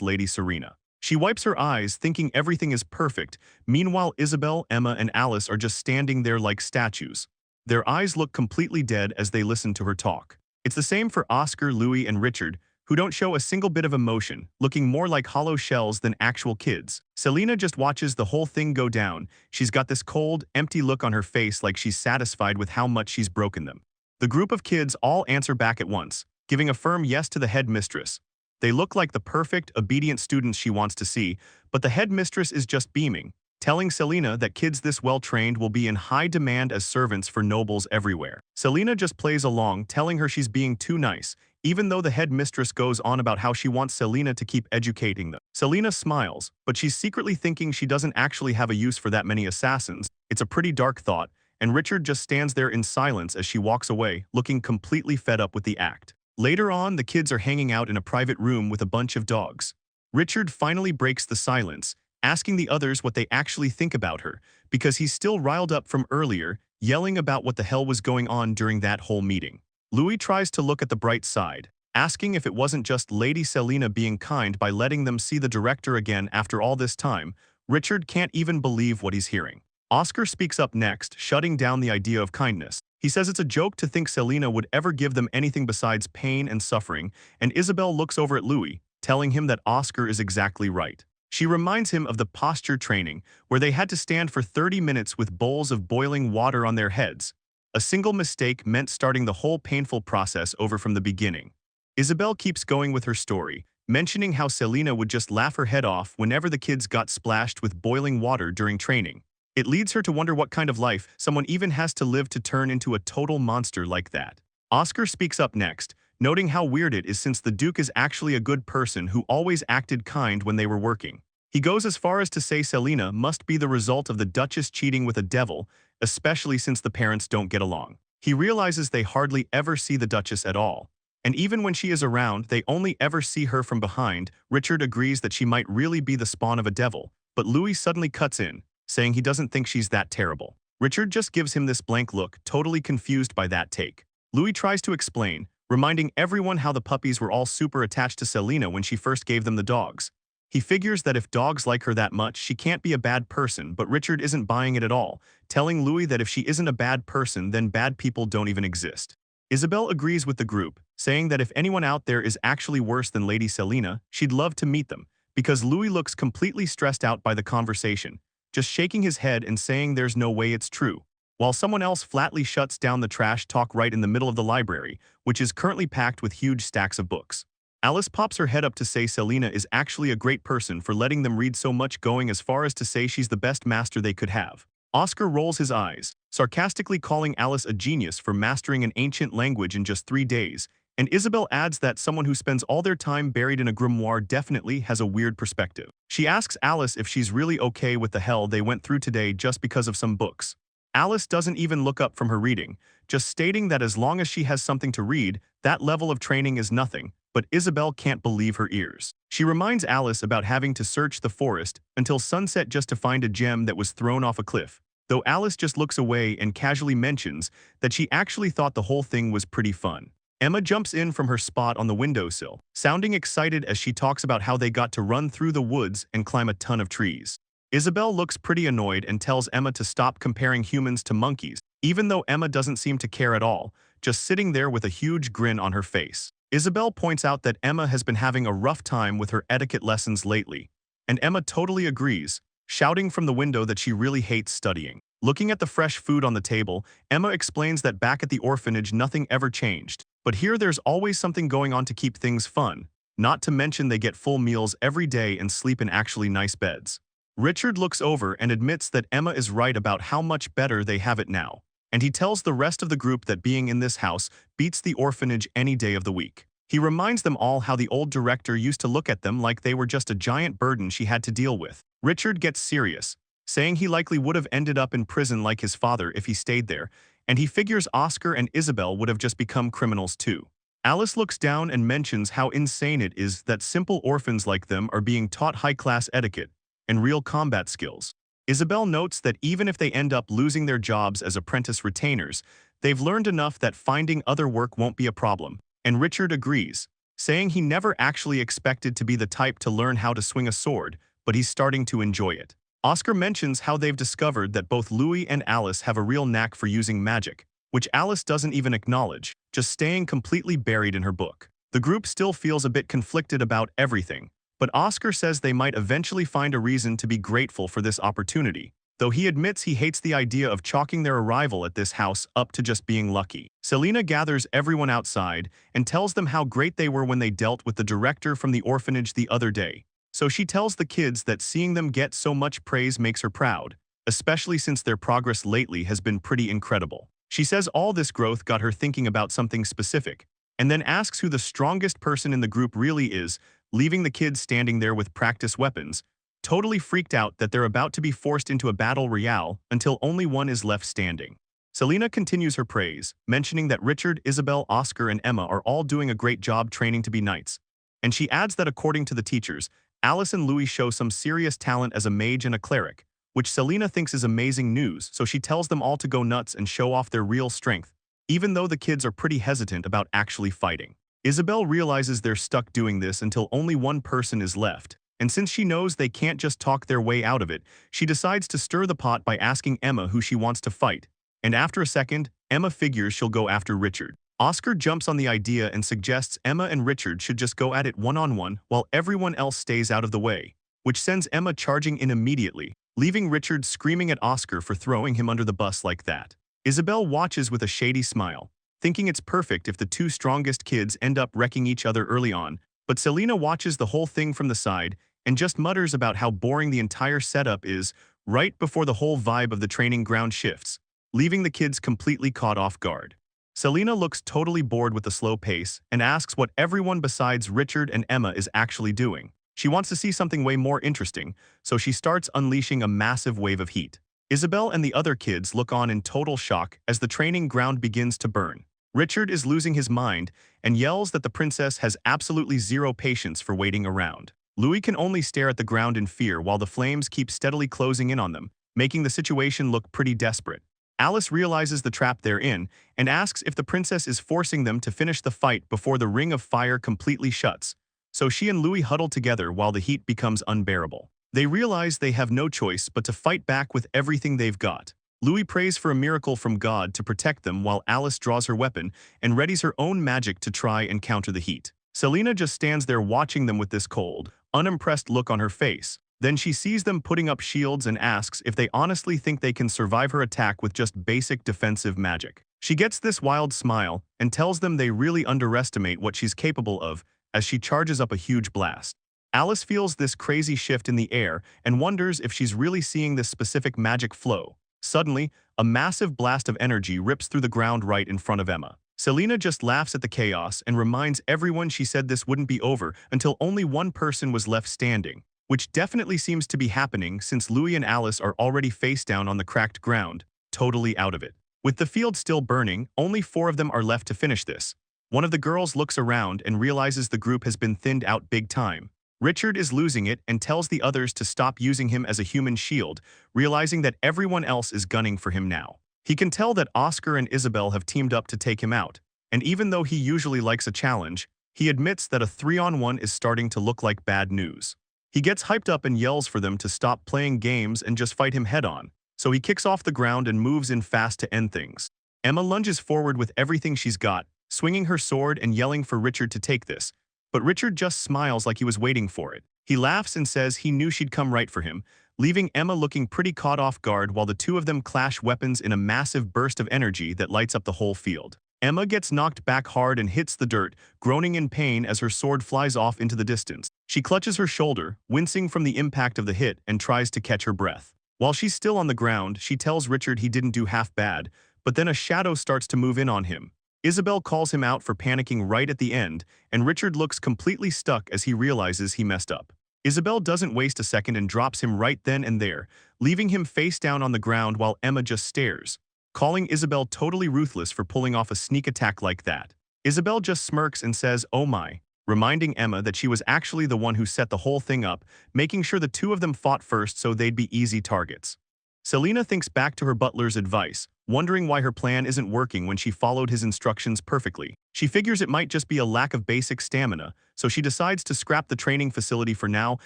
Lady Serena. She wipes her eyes, thinking everything is perfect. Meanwhile, Isabel, Emma, and Alice are just standing there like statues. Their eyes look completely dead as they listen to her talk. It's the same for Oscar, Louis, and Richard, who don't show a single bit of emotion, looking more like hollow shells than actual kids. Selena just watches the whole thing go down. She's got this cold, empty look on her face like she's satisfied with how much she's broken them. The group of kids all answer back at once, giving a firm yes to the headmistress. They look like the perfect, obedient students she wants to see, but the headmistress is just beaming, telling Selena that kids this well-trained will be in high demand as servants for nobles everywhere. Selena just plays along, telling her she's being too nice, even though the headmistress goes on about how she wants Selena to keep educating them. Selena smiles, but she's secretly thinking she doesn't actually have a use for that many assassins. It's a pretty dark thought, and Richard just stands there in silence as she walks away, looking completely fed up with the act. Later on, the kids are hanging out in a private room with a bunch of dogs. Richard finally breaks the silence, asking the others what they actually think about her, because he's still riled up from earlier, yelling about what the hell was going on during that whole meeting. Louis tries to look at the bright side, asking if it wasn't just Lady Selena being kind by letting them see the director again after all this time. Richard can't even believe what he's hearing. Oscar speaks up next, shutting down the idea of kindness. He says it's a joke to think Selena would ever give them anything besides pain and suffering, and Isabel looks over at Louis, telling him that Oscar is exactly right. She reminds him of the posture training, where they had to stand for 30 minutes with bowls of boiling water on their heads. A single mistake meant starting the whole painful process over from the beginning. Isabel keeps going with her story, mentioning how Selena would just laugh her head off whenever the kids got splashed with boiling water during training. It leads her to wonder what kind of life someone even has to live to turn into a total monster like that. Oscar speaks up next, noting how weird it is since the Duke is actually a good person who always acted kind when they were working. He goes as far as to say Selena must be the result of the Duchess cheating with a devil, especially since the parents don't get along. He realizes they hardly ever see the Duchess at all, and even when she is around, they only ever see her from behind. Richard agrees that she might really be the spawn of a devil, but Louis suddenly cuts in, saying he doesn't think she's that terrible. Richard just gives him this blank look, totally confused by that take. Louis tries to explain, reminding everyone how the puppies were all super attached to Selena when she first gave them the dogs. He figures that if dogs like her that much, she can't be a bad person, but Richard isn't buying it at all, telling Louis that if she isn't a bad person, then bad people don't even exist. Isabel agrees with the group, saying that if anyone out there is actually worse than Lady Selena, she'd love to meet them, because Louis looks completely stressed out by the conversation, just shaking his head and saying there's no way it's true, while someone else flatly shuts down the trash talk right in the middle of the library, which is currently packed with huge stacks of books. Alice pops her head up to say Selena is actually a great person for letting them read so much, going as far as to say she's the best master they could have. Oscar rolls his eyes, sarcastically calling Alice a genius for mastering an ancient language in just 3 days, and Isabel adds that someone who spends all their time buried in a grimoire definitely has a weird perspective. She asks Alice if she's really okay with the hell they went through today just because of some books. Alice doesn't even look up from her reading, just stating that as long as she has something to read, that level of training is nothing, but Isabel can't believe her ears. She reminds Alice about having to search the forest until sunset just to find a gem that was thrown off a cliff, though Alice just looks away and casually mentions that she actually thought the whole thing was pretty fun. Emma jumps in from her spot on the windowsill, sounding excited as she talks about how they got to run through the woods and climb a ton of trees. Isabel looks pretty annoyed and tells Emma to stop comparing humans to monkeys, even though Emma doesn't seem to care at all, just sitting there with a huge grin on her face. Isabel points out that Emma has been having a rough time with her etiquette lessons lately, and Emma totally agrees, shouting from the window that she really hates studying. Looking at the fresh food on the table, Emma explains that back at the orphanage nothing ever changed, but here there's always something going on to keep things fun, not to mention they get full meals every day and sleep in actually nice beds. Richard looks over and admits that Emma is right about how much better they have it now, and he tells the rest of the group that being in this house beats the orphanage any day of the week. He reminds them all how the old director used to look at them like they were just a giant burden she had to deal with. Richard gets serious, saying he likely would have ended up in prison like his father if he stayed there, and he figures Oscar and Isabel would have just become criminals too. Alice looks down and mentions how insane it is that simple orphans like them are being taught high-class etiquette and real combat skills. Isabel notes that even if they end up losing their jobs as apprentice retainers, they've learned enough that finding other work won't be a problem, and Richard agrees, saying he never actually expected to be the type to learn how to swing a sword, but he's starting to enjoy it. Oscar mentions how they've discovered that both Louis and Alice have a real knack for using magic, which Alice doesn't even acknowledge, just staying completely buried in her book. The group still feels a bit conflicted about everything, but Oscar says they might eventually find a reason to be grateful for this opportunity, though he admits he hates the idea of chalking their arrival at this house up to just being lucky. Selena gathers everyone outside and tells them how great they were when they dealt with the director from the orphanage the other day. So she tells the kids that seeing them get so much praise makes her proud, especially since their progress lately has been pretty incredible. She says all this growth got her thinking about something specific, and then asks who the strongest person in the group really is, leaving the kids standing there with practice weapons, totally freaked out that they're about to be forced into a battle royale until only one is left standing. Selena continues her praise, mentioning that Richard, Isabel, Oscar, and Emma are all doing a great job training to be knights, and she adds that according to the teachers, Alice and Louis show some serious talent as a mage and a cleric, which Selena thinks is amazing news, so she tells them all to go nuts and show off their real strength, even though the kids are pretty hesitant about actually fighting. Isabel realizes they're stuck doing this until only one person is left, and since she knows they can't just talk their way out of it, she decides to stir the pot by asking Emma who she wants to fight, and after a second, Emma figures she'll go after Richard. Oscar jumps on the idea and suggests Emma and Richard should just go at it one-on-one while everyone else stays out of the way, which sends Emma charging in immediately, leaving Richard screaming at Oscar for throwing him under the bus like that. Isabel watches with a shady smile, thinking it's perfect if the two strongest kids end up wrecking each other early on, but Selena watches the whole thing from the side and just mutters about how boring the entire setup is right before the whole vibe of the training ground shifts, leaving the kids completely caught off guard. Selena looks totally bored with the slow pace and asks what everyone besides Richard and Emma is actually doing. She wants to see something way more interesting, so she starts unleashing a massive wave of heat. Isabel and the other kids look on in total shock as the training ground begins to burn. Richard is losing his mind and yells that the princess has absolutely zero patience for waiting around. Louis can only stare at the ground in fear while the flames keep steadily closing in on them, making the situation look pretty desperate. Alice realizes the trap they're in and asks if the princess is forcing them to finish the fight before the ring of fire completely shuts, so she and Louis huddle together while the heat becomes unbearable. They realize they have no choice but to fight back with everything they've got. Louis prays for a miracle from God to protect them while Alice draws her weapon and readies her own magic to try and counter the heat. Selena just stands there watching them with this cold, unimpressed look on her face. Then she sees them putting up shields and asks if they honestly think they can survive her attack with just basic defensive magic. She gets this wild smile and tells them they really underestimate what she's capable of as she charges up a huge blast. Alice feels this crazy shift in the air and wonders if she's really seeing this specific magic flow. Suddenly, a massive blast of energy rips through the ground right in front of Emma. Selena just laughs at the chaos and reminds everyone she said this wouldn't be over until only one person was left standing, which definitely seems to be happening since Louis and Alice are already face down on the cracked ground, totally out of it. With the field still burning, only 4 of them are left to finish this. One of the girls looks around and realizes the group has been thinned out big time. Richard is losing it and tells the others to stop using him as a human shield, realizing that everyone else is gunning for him now. He can tell that Oscar and Isabel have teamed up to take him out, and even though he usually likes a challenge, he admits that a 3-on-1 is starting to look like bad news. He gets hyped up and yells for them to stop playing games and just fight him head-on, so he kicks off the ground and moves in fast to end things. Emma lunges forward with everything she's got, swinging her sword and yelling for Richard to take this, but Richard just smiles like he was waiting for it. He laughs and says he knew she'd come right for him, leaving Emma looking pretty caught off guard while the two of them clash weapons in a massive burst of energy that lights up the whole field. Emma gets knocked back hard and hits the dirt, groaning in pain as her sword flies off into the distance. She clutches her shoulder, wincing from the impact of the hit, and tries to catch her breath. While she's still on the ground, she tells Richard he didn't do half bad, but then a shadow starts to move in on him. Isabel calls him out for panicking right at the end, and Richard looks completely stuck as he realizes he messed up. Isabel doesn't waste a second and drops him right then and there, leaving him face down on the ground while Emma just stares, calling Isabel totally ruthless for pulling off a sneak attack like that. Isabel just smirks and says, "Oh my," reminding Emma that she was actually the one who set the whole thing up, making sure the two of them fought first so they'd be easy targets. Selena thinks back to her butler's advice, wondering why her plan isn't working when she followed his instructions perfectly. She figures it might just be a lack of basic stamina, so she decides to scrap the training facility for now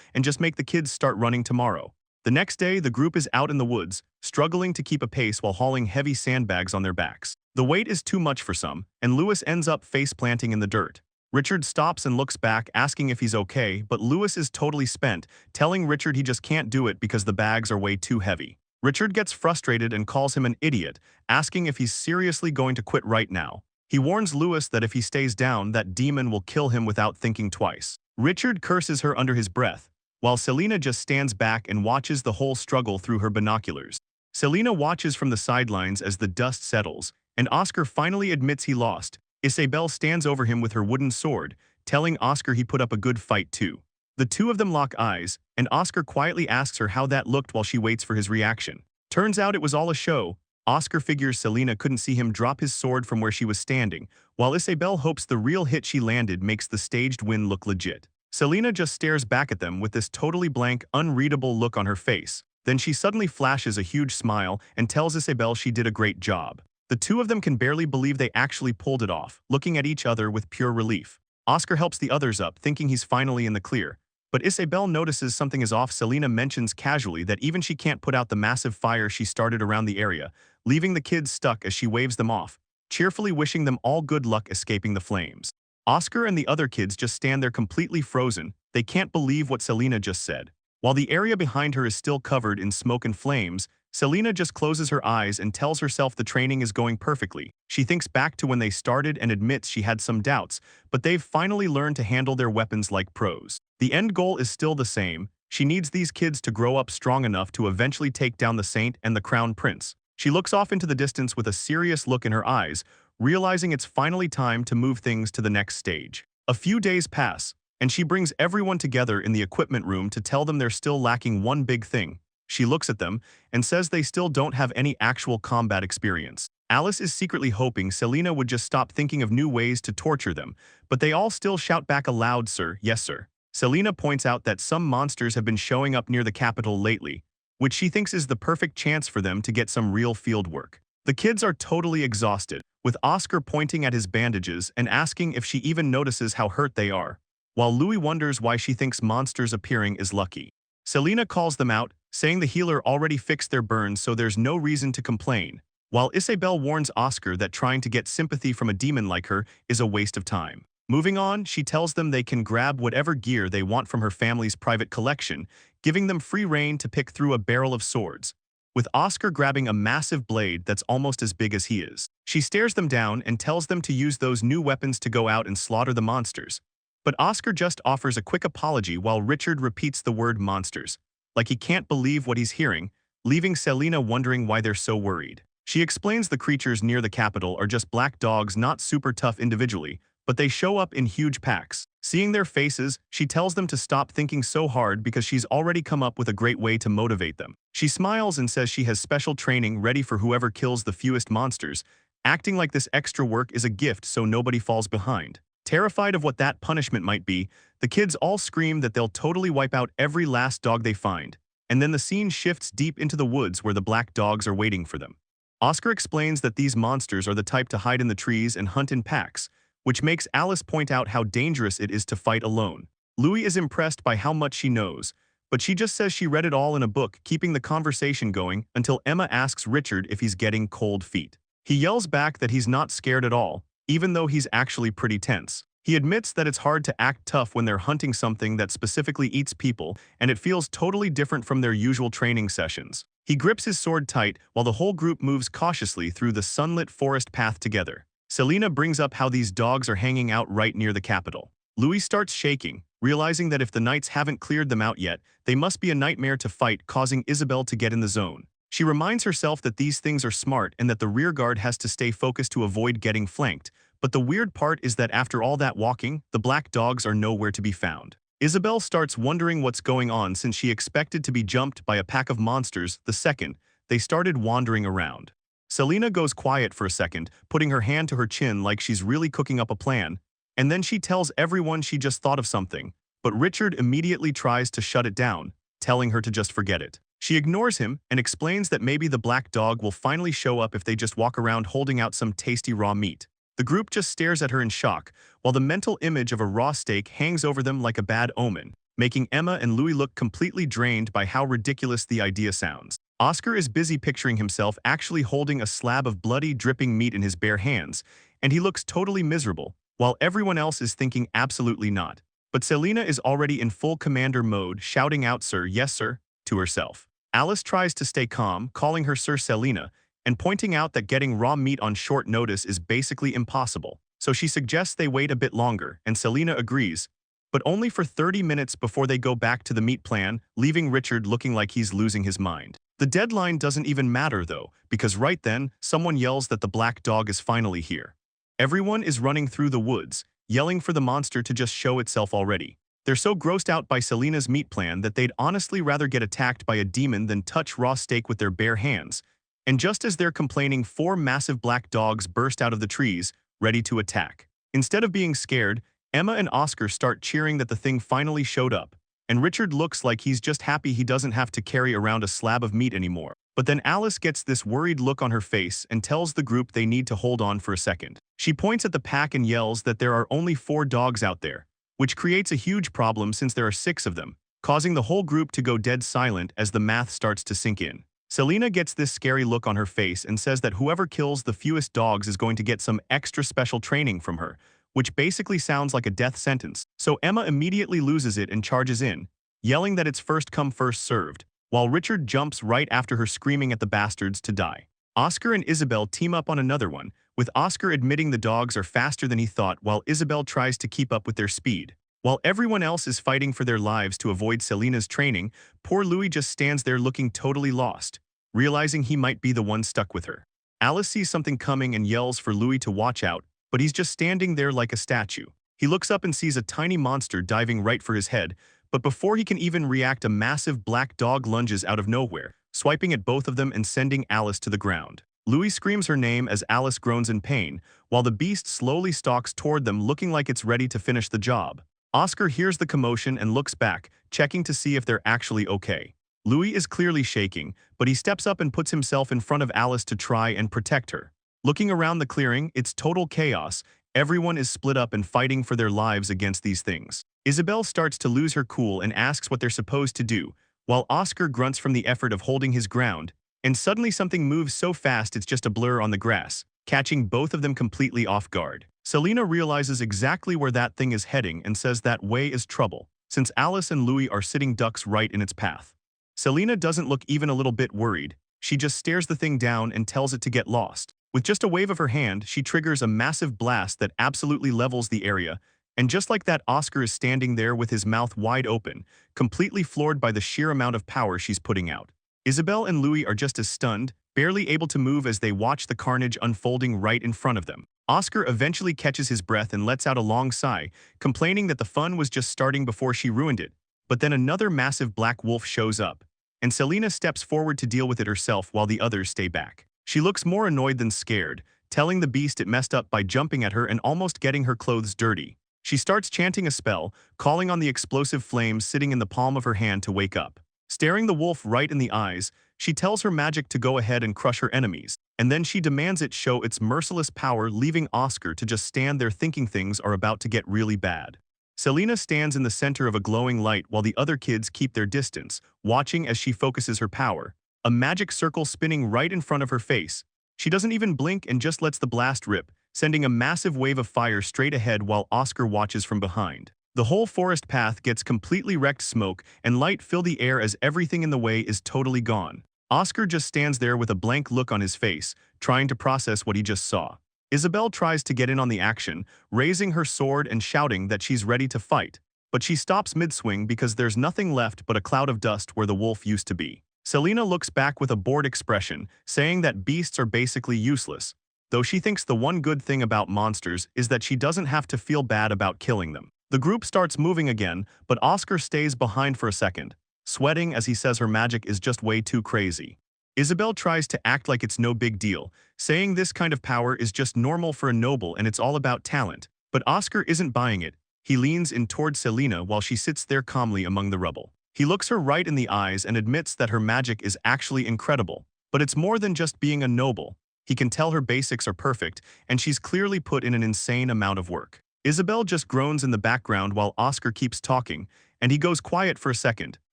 and just make the kids start running tomorrow. The next day, the group is out in the woods, struggling to keep a pace while hauling heavy sandbags on their backs. The weight is too much for some, and Lewis ends up face-planting in the dirt. Richard stops and looks back, asking if he's okay, but Lewis is totally spent, telling Richard he just can't do it because the bags are way too heavy. Richard gets frustrated and calls him an idiot, asking if he's seriously going to quit right now. He warns Lewis that if he stays down, that demon will kill him without thinking twice. Richard curses her under his breath, while Selena just stands back and watches the whole struggle through her binoculars. Selena watches from the sidelines as the dust settles, and Oscar finally admits he lost. Isabel stands over him with her wooden sword, telling Oscar he put up a good fight too. The two of them lock eyes, and Oscar quietly asks her how that looked while she waits for his reaction. Turns out it was all a show. Oscar figures Selena couldn't see him drop his sword from where she was standing, while Isabel hopes the real hit she landed makes the staged win look legit. Selena just stares back at them with this totally blank, unreadable look on her face. Then she suddenly flashes a huge smile and tells Isabel she did a great job. The two of them can barely believe they actually pulled it off, looking at each other with pure relief. Oscar helps the others up, thinking he's finally in the clear. But Isabel notices something is off. Selena mentions casually that even she can't put out the massive fire she started around the area, leaving the kids stuck as she waves them off, cheerfully wishing them all good luck escaping the flames. Oscar and the other kids just stand there completely frozen. They can't believe what Selena just said. While the area behind her is still covered in smoke and flames, Selena just closes her eyes and tells herself the training is going perfectly. She thinks back to when they started and admits she had some doubts, but they've finally learned to handle their weapons like pros. The end goal is still the same. She needs these kids to grow up strong enough to eventually take down the Saint and the Crown Prince. She looks off into the distance with a serious look in her eyes, realizing it's finally time to move things to the next stage. A few days pass, and she brings everyone together in the equipment room to tell them they're still lacking one big thing. She looks at them and says they still don't have any actual combat experience. Alice is secretly hoping Selena would just stop thinking of new ways to torture them, but they all still shout back aloud, "Sir, yes sir." Selena points out that some monsters have been showing up near the capital lately, which she thinks is the perfect chance for them to get some real field work. The kids are totally exhausted, with Oscar pointing at his bandages and asking if she even notices how hurt they are, while Louis wonders why she thinks monsters appearing is lucky. Selena calls them out, saying the healer already fixed their burns so there's no reason to complain, while Isabel warns Oscar that trying to get sympathy from a demon like her is a waste of time. Moving on, she tells them they can grab whatever gear they want from her family's private collection, giving them free rein to pick through a barrel of swords, with Oscar grabbing a massive blade that's almost as big as he is. She stares them down and tells them to use those new weapons to go out and slaughter the monsters. But Oscar just offers a quick apology while Richard repeats the word monsters, like he can't believe what he's hearing, leaving Selena wondering why they're so worried. She explains the creatures near the capital are just black dogs, not super tough individually, but they show up in huge packs. Seeing their faces, she tells them to stop thinking so hard because she's already come up with a great way to motivate them. She smiles and says she has special training ready for whoever kills the fewest monsters, acting like this extra work is a gift so nobody falls behind. Terrified of what that punishment might be, the kids all scream that they'll totally wipe out every last dog they find, and then the scene shifts deep into the woods where the black dogs are waiting for them. Oscar explains that these monsters are the type to hide in the trees and hunt in packs, which makes Alice point out how dangerous it is to fight alone. Louis is impressed by how much she knows, but she just says she read it all in a book, keeping the conversation going until Emma asks Richard if he's getting cold feet. He yells back that he's not scared at all, even though he's actually pretty tense. He admits that it's hard to act tough when they're hunting something that specifically eats people, and it feels totally different from their usual training sessions. He grips his sword tight while the whole group moves cautiously through the sunlit forest path together. Selena brings up how these dogs are hanging out right near the capital. Louis starts shaking, realizing that if the knights haven't cleared them out yet, they must be a nightmare to fight, causing Isabel to get in the zone. She reminds herself that these things are smart and that the rear guard has to stay focused to avoid getting flanked, but the weird part is that after all that walking, the black dogs are nowhere to be found. Isabel starts wondering what's going on since she expected to be jumped by a pack of monsters the second they started wandering around. Selena goes quiet for a second, putting her hand to her chin like she's really cooking up a plan, and then she tells everyone she just thought of something, but Richard immediately tries to shut it down, telling her to just forget it. She ignores him and explains that maybe the black dog will finally show up if they just walk around holding out some tasty raw meat. The group just stares at her in shock, while the mental image of a raw steak hangs over them like a bad omen, making Emma and Louis look completely drained by how ridiculous the idea sounds. Oscar is busy picturing himself actually holding a slab of bloody, dripping meat in his bare hands, and he looks totally miserable, while everyone else is thinking absolutely not. But Selena is already in full commander mode, shouting out "Sir, yes sir," to herself. Alice tries to stay calm, calling her Sir Selena, and pointing out that getting raw meat on short notice is basically impossible. So she suggests they wait a bit longer, and Selena agrees, but only for 30 minutes before they go back to the meat plan, leaving Richard looking like he's losing his mind. The deadline doesn't even matter though, because right then, someone yells that the black dog is finally here. Everyone is running through the woods, yelling for the monster to just show itself already. They're so grossed out by Selena's meat plan that they'd honestly rather get attacked by a demon than touch raw steak with their bare hands. And just as they're complaining, 4 massive black dogs burst out of the trees, ready to attack. Instead of being scared, Emma and Oscar start cheering that the thing finally showed up, and Richard looks like he's just happy he doesn't have to carry around a slab of meat anymore. But then Alice gets this worried look on her face and tells the group they need to hold on for a second. She points at the pack and yells that there are only 4 dogs out there, which creates a huge problem since there are 6 of them, causing the whole group to go dead silent as the math starts to sink in. Selena gets this scary look on her face and says that whoever kills the fewest dogs is going to get some extra special training from her, which basically sounds like a death sentence. So Emma immediately loses it and charges in, yelling that it's first come first served, while Richard jumps right after her screaming at the bastards to die. Oscar and Isabel team up on another one, with Oscar admitting the dogs are faster than he thought while Isabel tries to keep up with their speed. While everyone else is fighting for their lives to avoid Selena's training, poor Louis just stands there looking totally lost, realizing he might be the one stuck with her. Alice sees something coming and yells for Louis to watch out, but he's just standing there like a statue. He looks up and sees a tiny monster diving right for his head, but before he can even react, a massive black dog lunges out of nowhere, swiping at both of them and sending Alice to the ground. Louis screams her name as Alice groans in pain, while the beast slowly stalks toward them looking like it's ready to finish the job. Oscar hears the commotion and looks back, checking to see if they're actually okay. Louis is clearly shaking, but he steps up and puts himself in front of Alice to try and protect her. Looking around the clearing, it's total chaos. Everyone is split up and fighting for their lives against these things. Isabel starts to lose her cool and asks what they're supposed to do, while Oscar grunts from the effort of holding his ground, and suddenly something moves so fast it's just a blur on the grass, catching both of them completely off guard. Selena realizes exactly where that thing is heading and says that way is trouble, since Alice and Louis are sitting ducks right in its path. Selena doesn't look even a little bit worried. She just stares the thing down and tells it to get lost. With just a wave of her hand, she triggers a massive blast that absolutely levels the area, and just like that, Oscar is standing there with his mouth wide open, completely floored by the sheer amount of power she's putting out. Isabel and Louis are just as stunned, barely able to move as they watch the carnage unfolding right in front of them. Oscar eventually catches his breath and lets out a long sigh, complaining that the fun was just starting before she ruined it. But then another massive black wolf shows up, and Selena steps forward to deal with it herself while the others stay back. She looks more annoyed than scared, telling the beast it messed up by jumping at her and almost getting her clothes dirty. She starts chanting a spell, calling on the explosive flames sitting in the palm of her hand to wake up. Staring the wolf right in the eyes, she tells her magic to go ahead and crush her enemies, and then she demands it show its merciless power, leaving Oscar to just stand there thinking things are about to get really bad. Selena stands in the center of a glowing light while the other kids keep their distance, watching as she focuses her power, a magic circle spinning right in front of her face. She doesn't even blink and just lets the blast rip, sending a massive wave of fire straight ahead while Oscar watches from behind. The whole forest path gets completely wrecked. Smoke and light fill the air as everything in the way is totally gone. Oscar just stands there with a blank look on his face, trying to process what he just saw. Isabel tries to get in on the action, raising her sword and shouting that she's ready to fight, but she stops mid-swing because there's nothing left but a cloud of dust where the wolf used to be. Selena looks back with a bored expression, saying that beasts are basically useless, though she thinks the one good thing about monsters is that she doesn't have to feel bad about killing them. The group starts moving again, but Oscar stays behind for a second, sweating as he says her magic is just way too crazy. Isabel tries to act like it's no big deal, saying this kind of power is just normal for a noble and it's all about talent. But Oscar isn't buying it. He leans in toward Selena while she sits there calmly among the rubble. He looks her right in the eyes and admits that her magic is actually incredible. But it's more than just being a noble. He can tell her basics are perfect, and she's clearly put in an insane amount of work. Isabel just groans in the background while Oscar keeps talking, and he goes quiet for a second,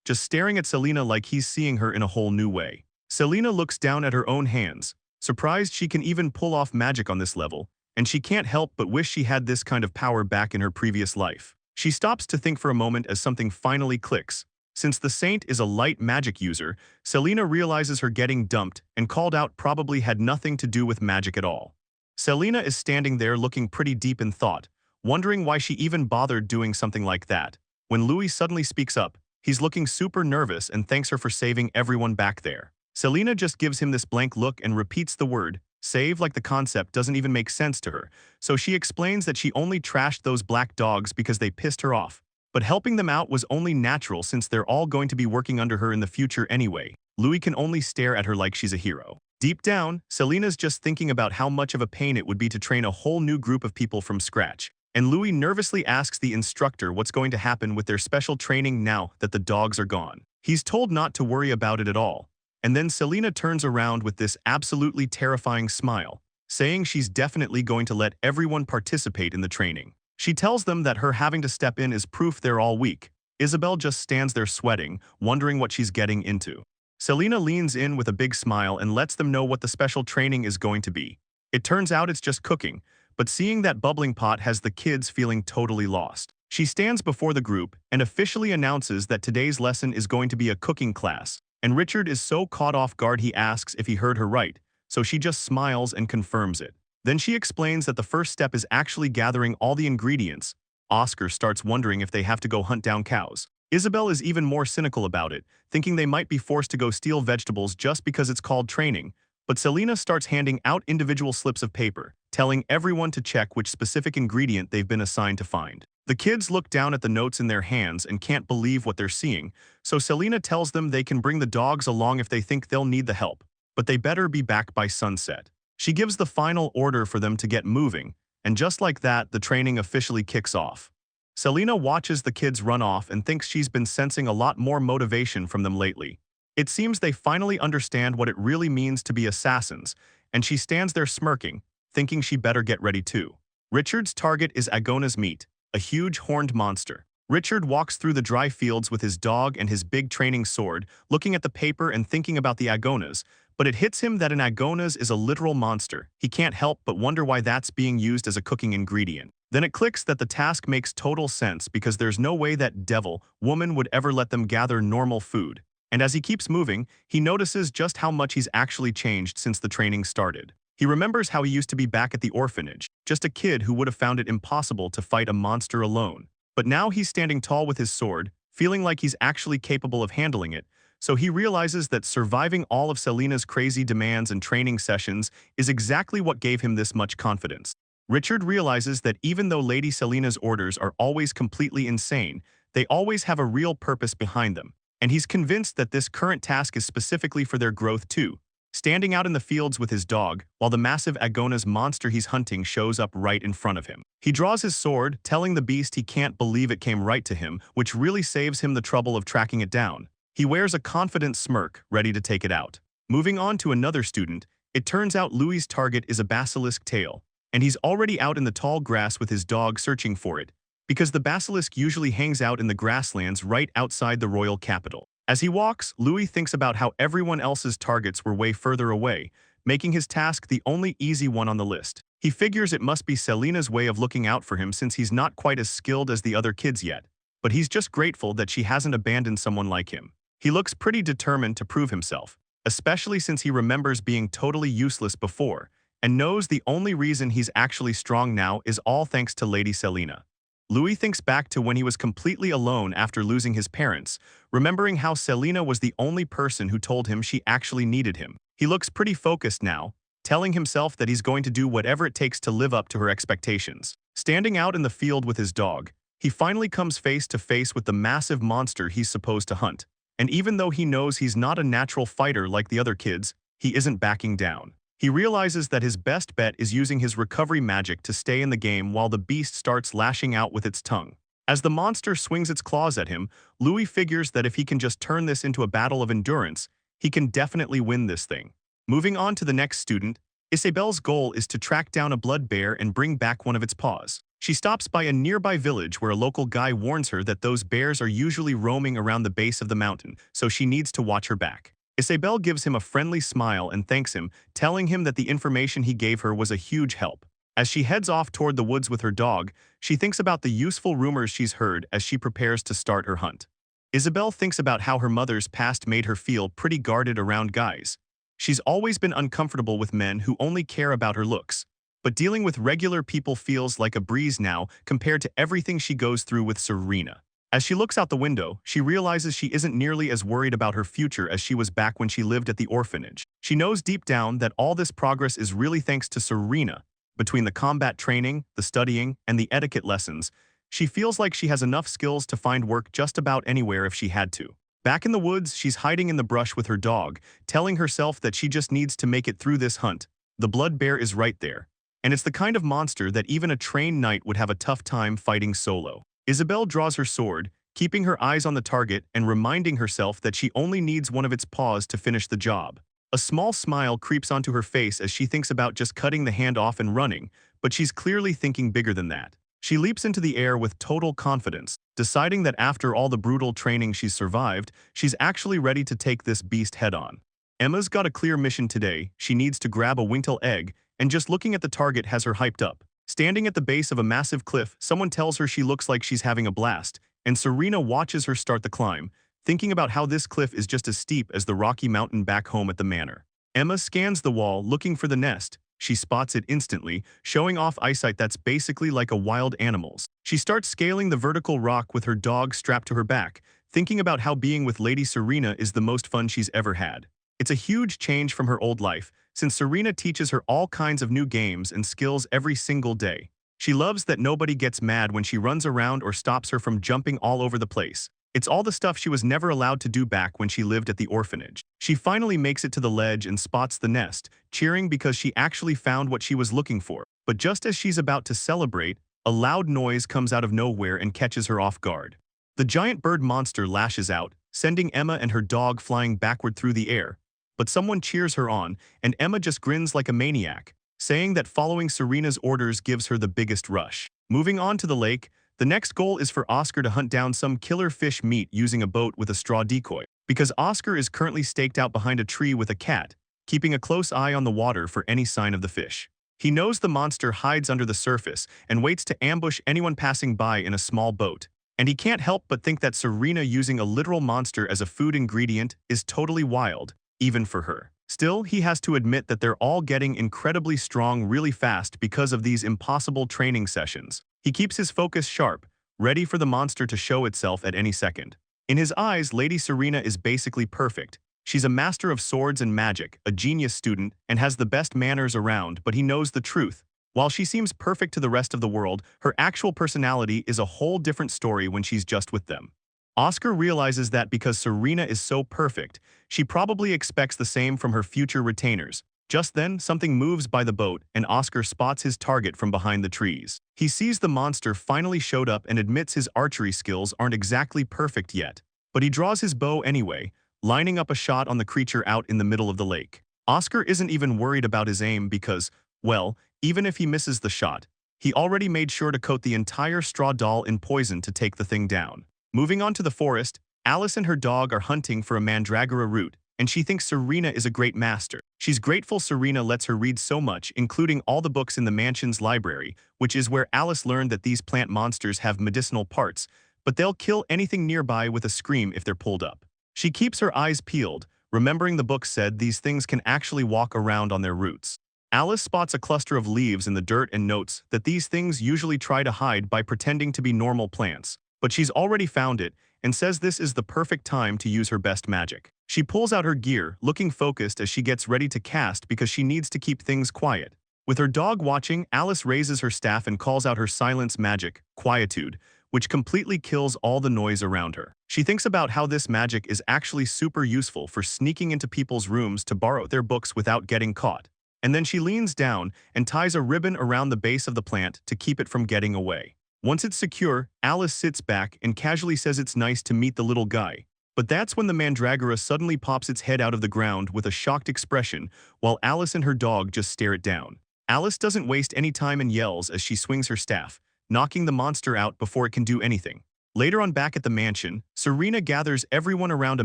just staring at Selena like he's seeing her in a whole new way. Selena looks down at her own hands, surprised she can even pull off magic on this level, and she can't help but wish she had this kind of power back in her previous life. She stops to think for a moment as something finally clicks. Since the saint is a light magic user, Selena realizes her getting dumped and called out probably had nothing to do with magic at all. Selena is standing there looking pretty deep in thought, wondering why she even bothered doing something like that. When Louis suddenly speaks up, he's looking super nervous and thanks her for saving everyone back there. Selena just gives him this blank look and repeats the word, save, like the concept doesn't even make sense to her, so she explains that she only trashed those black dogs because they pissed her off. But helping them out was only natural since they're all going to be working under her in the future anyway. Louis can only stare at her like she's a hero. Deep down, Selena's just thinking about how much of a pain it would be to train a whole new group of people from scratch. And Louis nervously asks the instructor what's going to happen with their special training now that the dogs are gone. He's told not to worry about it at all. And then Selena turns around with this absolutely terrifying smile, saying she's definitely going to let everyone participate in the training. She tells them that her having to step in is proof they're all weak. Isabel just stands there sweating, wondering what she's getting into. Selena leans in with a big smile and lets them know what the special training is going to be. It turns out it's just cooking, but seeing that bubbling pot has the kids feeling totally lost. She stands before the group and officially announces that today's lesson is going to be a cooking class. And Richard is so caught off guard he asks if he heard her right, so she just smiles and confirms it. Then she explains that the first step is actually gathering all the ingredients. Oscar starts wondering if they have to go hunt down cows. Isabel is even more cynical about it, thinking they might be forced to go steal vegetables just because it's called training. But Selena starts handing out individual slips of paper, telling everyone to check which specific ingredient they've been assigned to find. The kids look down at the notes in their hands and can't believe what they're seeing, so Selena tells them they can bring the dogs along if they think they'll need the help, but they better be back by sunset. She gives the final order for them to get moving, and just like that, the training officially kicks off. Selena watches the kids run off and thinks she's been sensing a lot more motivation from them lately. It seems they finally understand what it really means to be assassins, and she stands there smirking, thinking she better get ready too. Richard's target is Agona's meat, a huge horned monster. Richard walks through the dry fields with his dog and his big training sword, looking at the paper and thinking about the Agonas, but it hits him that an Agonas is a literal monster. He can't help but wonder why that's being used as a cooking ingredient. Then it clicks that the task makes total sense because there's no way that devil woman would ever let them gather normal food. And as he keeps moving, he notices just how much he's actually changed since the training started. He remembers how he used to be back at the orphanage, just a kid who would have found it impossible to fight a monster alone. But now he's standing tall with his sword, feeling like he's actually capable of handling it, so he realizes that surviving all of Selena's crazy demands and training sessions is exactly what gave him this much confidence. Richard realizes that even though Lady Selena's orders are always completely insane, they always have a real purpose behind them, and he's convinced that this current task is specifically for their growth too. Standing out in the fields with his dog, while the massive Agona's monster he's hunting shows up right in front of him. He draws his sword, telling the beast he can't believe it came right to him, which really saves him the trouble of tracking it down. He wears a confident smirk, ready to take it out. Moving on to another student, it turns out Louis's target is a basilisk tail, and he's already out in the tall grass with his dog searching for it, because the basilisk usually hangs out in the grasslands right outside the royal capital. As he walks, Louis thinks about how everyone else's targets were way further away, making his task the only easy one on the list. He figures it must be Selena's way of looking out for him since he's not quite as skilled as the other kids yet, but he's just grateful that she hasn't abandoned someone like him. He looks pretty determined to prove himself, especially since he remembers being totally useless before, and knows the only reason he's actually strong now is all thanks to Lady Selena. Louis thinks back to when he was completely alone after losing his parents, remembering how Selena was the only person who told him she actually needed him. He looks pretty focused now, telling himself that he's going to do whatever it takes to live up to her expectations. Standing out in the field with his dog, he finally comes face to face with the massive monster he's supposed to hunt. And even though he knows he's not a natural fighter like the other kids, he isn't backing down. He realizes that his best bet is using his recovery magic to stay in the game while the beast starts lashing out with its tongue. As the monster swings its claws at him, Louis figures that if he can just turn this into a battle of endurance, he can definitely win this thing. Moving on to the next student, Isabelle's goal is to track down a blood bear and bring back one of its paws. She stops by a nearby village where a local guy warns her that those bears are usually roaming around the base of the mountain, so she needs to watch her back. Isabelle gives him a friendly smile and thanks him, telling him that the information he gave her was a huge help. As she heads off toward the woods with her dog, she thinks about the useful rumors she's heard as she prepares to start her hunt. Isabelle thinks about how her mother's past made her feel pretty guarded around guys. She's always been uncomfortable with men who only care about her looks. But dealing with regular people feels like a breeze now compared to everything she goes through with Serena. As she looks out the window, she realizes she isn't nearly as worried about her future as she was back when she lived at the orphanage. She knows deep down that all this progress is really thanks to Serena. Between the combat training, the studying, and the etiquette lessons, she feels like she has enough skills to find work just about anywhere if she had to. Back in the woods, she's hiding in the brush with her dog, telling herself that she just needs to make it through this hunt. The blood bear is right there. And it's the kind of monster that even a trained knight would have a tough time fighting solo. Isabelle draws her sword, keeping her eyes on the target and reminding herself that she only needs one of its paws to finish the job. A small smile creeps onto her face as she thinks about just cutting the hand off and running, but she's clearly thinking bigger than that. She leaps into the air with total confidence, deciding that after all the brutal training she's survived, she's actually ready to take this beast head-on. Emma's got a clear mission today. She needs to grab a Winkle egg, and just looking at the target has her hyped up. Standing at the base of a massive cliff, someone tells her she looks like she's having a blast, and Serena watches her start the climb, thinking about how this cliff is just as steep as the Rocky Mountain back home at the manor. Emma scans the wall, looking for the nest. She spots it instantly, showing off eyesight that's basically like a wild animal's. She starts scaling the vertical rock with her dog strapped to her back, thinking about how being with Lady Serena is the most fun she's ever had. It's a huge change from her old life, since Serena teaches her all kinds of new games and skills every single day. She loves that nobody gets mad when she runs around or stops her from jumping all over the place. It's all the stuff she was never allowed to do back when she lived at the orphanage. She finally makes it to the ledge and spots the nest, cheering because she actually found what she was looking for. But just as she's about to celebrate, a loud noise comes out of nowhere and catches her off guard. The giant bird monster lashes out, sending Emma and her dog flying backward through the air. But someone cheers her on, and Emma just grins like a maniac, saying that following Serena's orders gives her the biggest rush. Moving on to the lake, the next goal is for Oscar to hunt down some killer fish meat using a boat with a straw decoy, because Oscar is currently staked out behind a tree with a cat, keeping a close eye on the water for any sign of the fish. He knows the monster hides under the surface and waits to ambush anyone passing by in a small boat, and he can't help but think that Serena using a literal monster as a food ingredient is totally wild, even for her. Still, he has to admit that they're all getting incredibly strong really fast because of these impossible training sessions. He keeps his focus sharp, ready for the monster to show itself at any second. In his eyes, Lady Serena is basically perfect. She's a master of swords and magic, a genius student, and has the best manners around, but he knows the truth. While she seems perfect to the rest of the world, her actual personality is a whole different story when she's just with them. Oscar realizes that because Serena is so perfect, she probably expects the same from her future retainers. Just then, something moves by the boat, and Oscar spots his target from behind the trees. He sees the monster finally showed up and admits his archery skills aren't exactly perfect yet. But he draws his bow anyway, lining up a shot on the creature out in the middle of the lake. Oscar isn't even worried about his aim because, well, even if he misses the shot, he already made sure to coat the entire straw doll in poison to take the thing down. Moving on to the forest, Alice and her dog are hunting for a mandragora root, and she thinks Serena is a great master. She's grateful Serena lets her read so much, including all the books in the mansion's library, which is where Alice learned that these plant monsters have medicinal parts, but they'll kill anything nearby with a scream if they're pulled up. She keeps her eyes peeled, remembering the book said these things can actually walk around on their roots. Alice spots a cluster of leaves in the dirt and notes that these things usually try to hide by pretending to be normal plants. But she's already found it and says this is the perfect time to use her best magic. She pulls out her gear, looking focused as she gets ready to cast because she needs to keep things quiet. With her dog watching, Alice raises her staff and calls out her silence magic, Quietude, which completely kills all the noise around her. She thinks about how this magic is actually super useful for sneaking into people's rooms to borrow their books without getting caught. And then she leans down and ties a ribbon around the base of the plant to keep it from getting away. Once it's secure, Alice sits back and casually says it's nice to meet the little guy. But that's when the mandragora suddenly pops its head out of the ground with a shocked expression, while Alice and her dog just stare it down. Alice doesn't waste any time and yells as she swings her staff, knocking the monster out before it can do anything. Later on back at the mansion, Serena gathers everyone around a